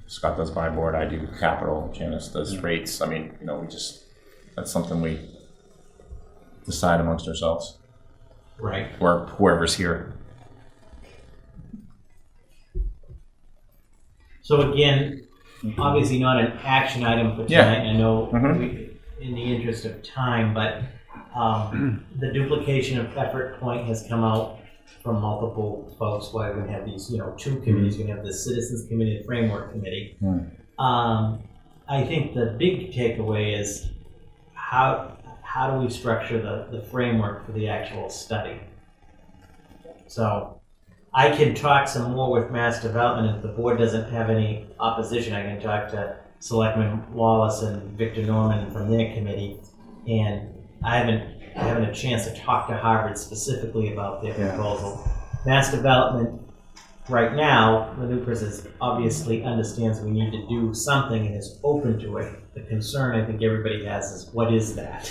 A: Scott does buy board, I do capital, Janice does rates. I mean, you know, that's something we decide amongst ourselves.
I: Right.
A: Or whoever's here.
I: So again, obviously not an action item for tonight. I know in the interest of time, but the duplication of effort point has come out from multiple folks. Why we're going to have these, two committees. We're going to have the Citizens Committee, the Framework Committee. I think the big takeaway is how do we structure the framework for the actual study? So I can talk some more with Mass Development. If the board doesn't have any opposition, I can talk to Selectman Wallace and Victor Norman from their committee. And I haven't a chance to talk to Harvard specifically about their proposal. Mass Development right now, Manukas is obviously understands we need to do something and is open to it. The concern I think everybody has is what is that?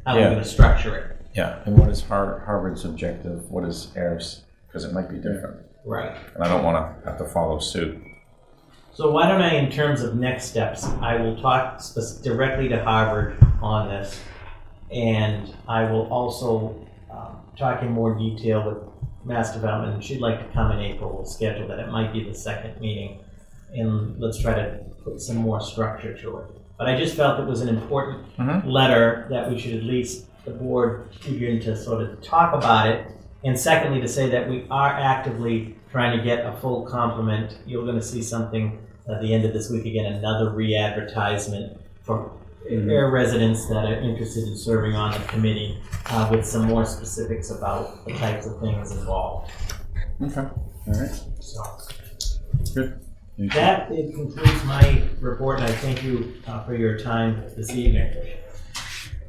I: How are we going to structure it?
A: Yeah, and what is Harvard's objective? What is Ayer's? Because it might be different.
I: Right.
A: And I don't want to have to follow suit.
I: So why don't I, in terms of next steps, I will talk directly to Harvard on this, and I will also talk in more detail with Mass Development. And she'd like to come in April. We'll schedule that. It might be the second meeting, and let's try to put some more structure to it. But I just felt it was an important letter that we should at least, the board, begin to sort of talk about it. And secondly, to say that we are actively trying to get a full complement. You're going to see something at the end of this week, again, another re-advertisement for Ayer residents that are interested in serving on the committee with some more specifics about the types of things involved.
A: Okay, all right.
I: So,
A: good.
I: That concludes my report, and I thank you for your time this evening.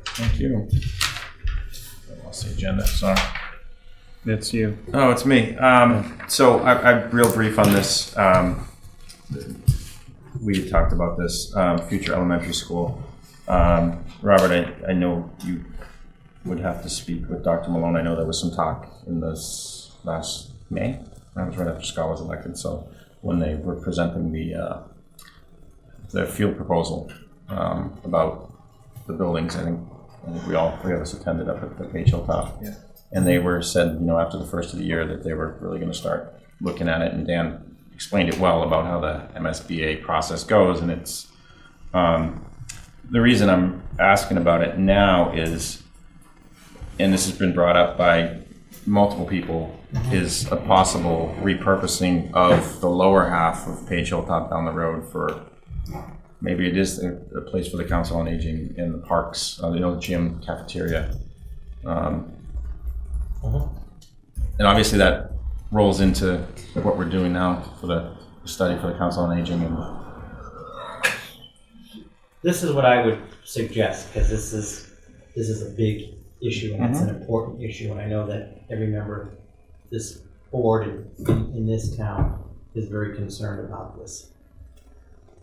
A: Thank you. I lost the agenda, sorry.
D: That's you.
A: Oh, it's me. So I'm real brief on this. We talked about this future elementary school. Robert, I know you would have to speak with Dr. Malone. I know there was some talk in this last May. That was right after Scott was elected. So when they were presenting the field proposal about the buildings, I think three of us attended up at the Page Hilltop.
R: Yeah.
A: And they said, after the first of the year that they were really going to start looking at it. And Dan explained it well about how the MSBA process goes. And it's, the reason I'm asking about it now is, and this has been brought up by multiple people, is a possible repurposing of the lower half of Page Hilltop down the road for, maybe it is a place for the Council on Aging in the parks, the gym, cafeteria. And obviously that rolls into what we're doing now for the study for the Council on Aging. And
I: this is what I would suggest, because this is a big issue and it's an important issue, and I know that every member of this board in this town is very concerned about this.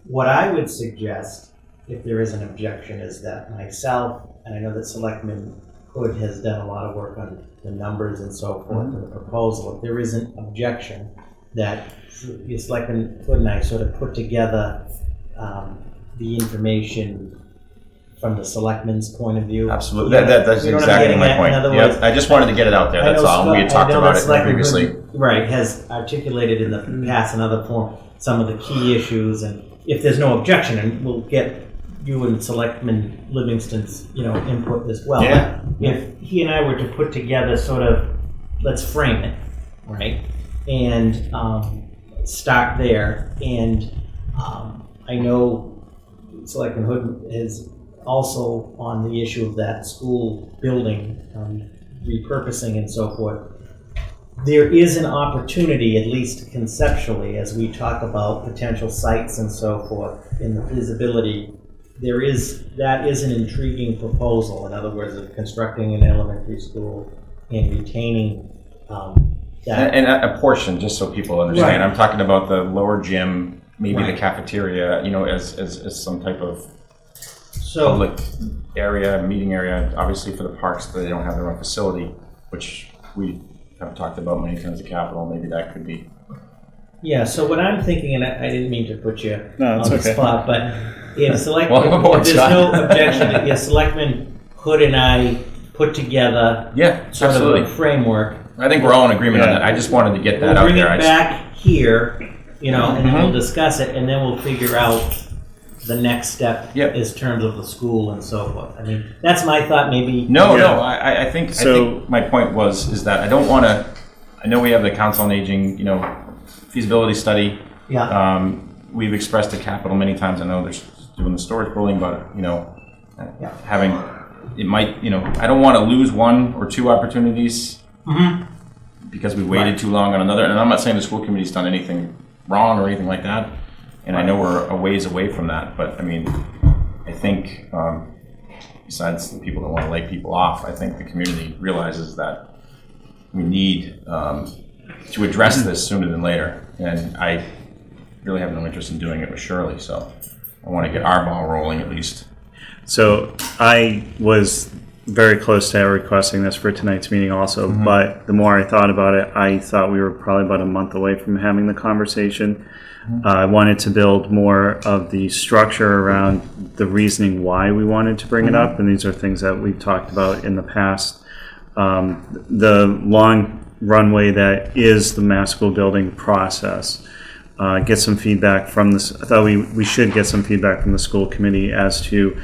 I: What I would suggest, if there is an objection, is that myself, and I know that Selectman Hood has done a lot of work on the numbers and so forth in the proposal. If there is an objection, that Selectman Hood and I sort of put together the information from the selectmen's point of view.
A: Absolutely, that's exactly my point. Yep. I just wanted to get it out there. That's all. We had talked about it previously.
I: Right, has articulated in the past in other form some of the key issues, and if there's no objection, and we'll get you and Selectman Livingston's input as well.
A: Yeah.
I: If he and I were to put together sort of, let's frame it, right, and start there, and I know Selectman Hood is also on the issue of that school building, repurposing and so forth. There is an opportunity, at least conceptually, as we talk about potential sites and so forth in the feasibility. That is an intriguing proposal. In other words, of constructing an elementary school and retaining that. And
A: a portion, just so people understand.
I: Right.
A: I'm talking about the lower gym, maybe
I: Right.
A: the cafeteria, as some type of public area, meeting area. Obviously for the parks, they don't have their own facility, which we have talked about many times at Capitol. Maybe that could be
I: Yeah, so what I'm thinking, and I didn't mean to put you
D: No, it's
I: on the
D: okay.
I: spot, but if
A: Welcome aboard,
I: if there's
A: Scott.
I: no objection, if Selectman Hood and I put together
A: Yeah,
I: sort
A: absolutely.
I: of a framework.
A: I think we're all in agreement on that. I just wanted to get that
I: We'll
A: out
I: bring
A: there.
I: it back here, and then we'll discuss it, and then we'll figure out the next step in terms of the school and so forth. I mean, that's my thought, maybe.
A: No, I think my point is that I don't want to. I know we have the Council on Aging, feasibility study.
I: Yeah.
A: We've expressed to capital many times. I know there's doing the storage building, but having it might. I don't want to lose one or two opportunities because we waited too long on another. And I'm not saying the school committee's done anything wrong or anything like that. And I know we're a ways away from that, but I mean, I think besides the people that want to lay people off, I think the community realizes that we need to address this sooner than later. And I really have no interest in doing it with Shirley, so I want to get our ball rolling at least.
D: So I was very close to requesting this for tonight's meeting also, but the more I thought about it, I thought we were probably about a month away from having the conversation. I wanted to build more of the structure around the reasoning why we wanted to bring it up, and these are things that we've talked about in the past. The long runway that is the mass school building process. Get some feedback from this. I thought we should get some feedback from the school committee as to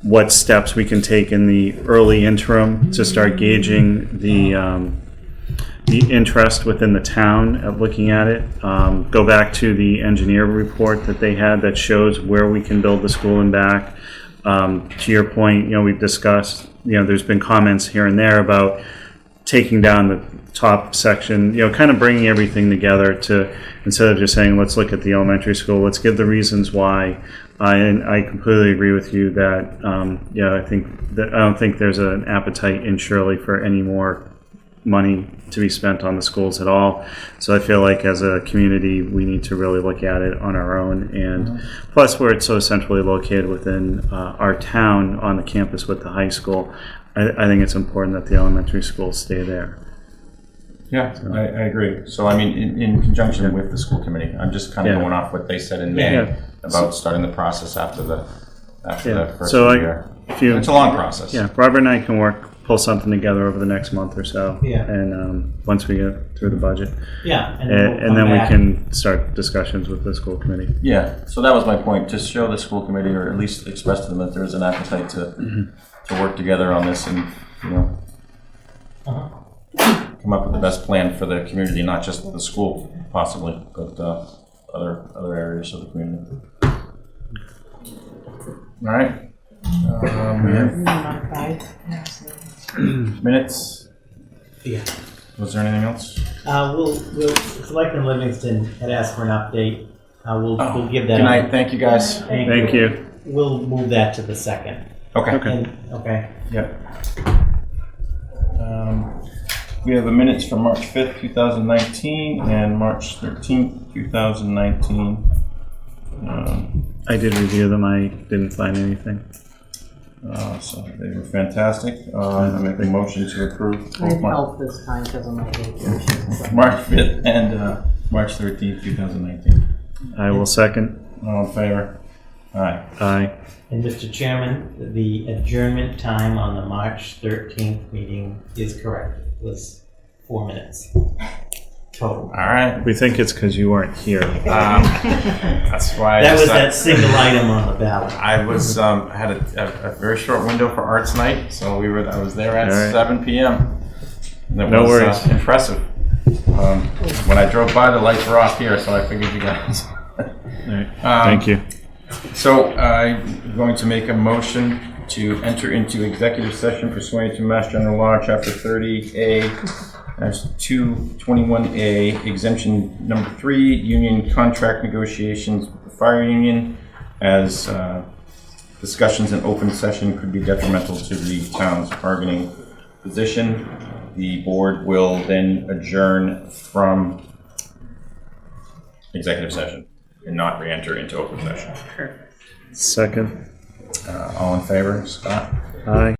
D: what steps we can take in the early interim to start gauging the interest within the town at looking at it. Go back to the engineer report that they had that shows where we can build the school and back. To your point, we've discussed, there's been comments here and there about taking down the top section, kind of bringing everything together to, instead of just saying, let's look at the elementary school, let's give the reasons why. And I completely agree with you that, I don't think there's an appetite in Shirley for any more money to be spent on the schools at all. So I feel like as a community, we need to really look at it on our own. And plus, where it's so centrally located within our town on the campus with the high school, I think it's important that the elementary schools stay there.
A: Yeah, I agree. So I mean, in conjunction with the school committee, I'm just kind of going off what they said in May about starting the process after the first year. It's a long process.
D: Yeah, Robert and I can pull something together over the next month or so.
I: Yeah.
D: And once we get through the budget.
I: Yeah.
D: And then we can start discussions with the school committee.
A: Yeah. So that was my point, to show the school committee, or at least express to them that there's an appetite to work together on this and, come up with the best plan for the community, not just the school possibly, but other areas of the community. All right. We have minutes.
I: Yeah.
A: Was there anything else?
I: Selectman Livingston had asked for an update. We'll give that.
A: Good night. Thank you, guys.
D: Thank you.
I: We'll move that to the second.
A: Okay.
I: Okay.
A: Yep. We have the minutes from March 5th, 2019 and March 13th, 2019.
D: I did review them. I didn't find anything.
A: So they were fantastic. I make a motion to approve
E: I had help this time because of my vacation.
A: March 5th and March 13th, 2019.
D: I will second.
A: All in favor? Aye.
D: Aye.
I: And Mr. Chairman, the adjournment time on the March 13th meeting is correct. It was 4 minutes total.
A: All right.
D: We think it's because you weren't here.
A: That's why.
I: That was that single item on the ballot.
A: I was had a very short window for Arts Night, so I was there at 7 p.m. And it
D: No
A: was
D: worries.
A: Impressive. When I drove by, the lights were off here, so I figured you guys.
D: Thank you.
A: So I'm going to make a motion to enter into executive session pursuant to Mass General Law, Chapter 30A. That's 221A, exemption number 3, union contract negotiations with the fire union, as discussions in open session could be detrimental to the town's bargaining position. The board will then adjourn from executive session and not re-enter into open session.
D: Second.
A: All in favor? Scott?
D: Aye.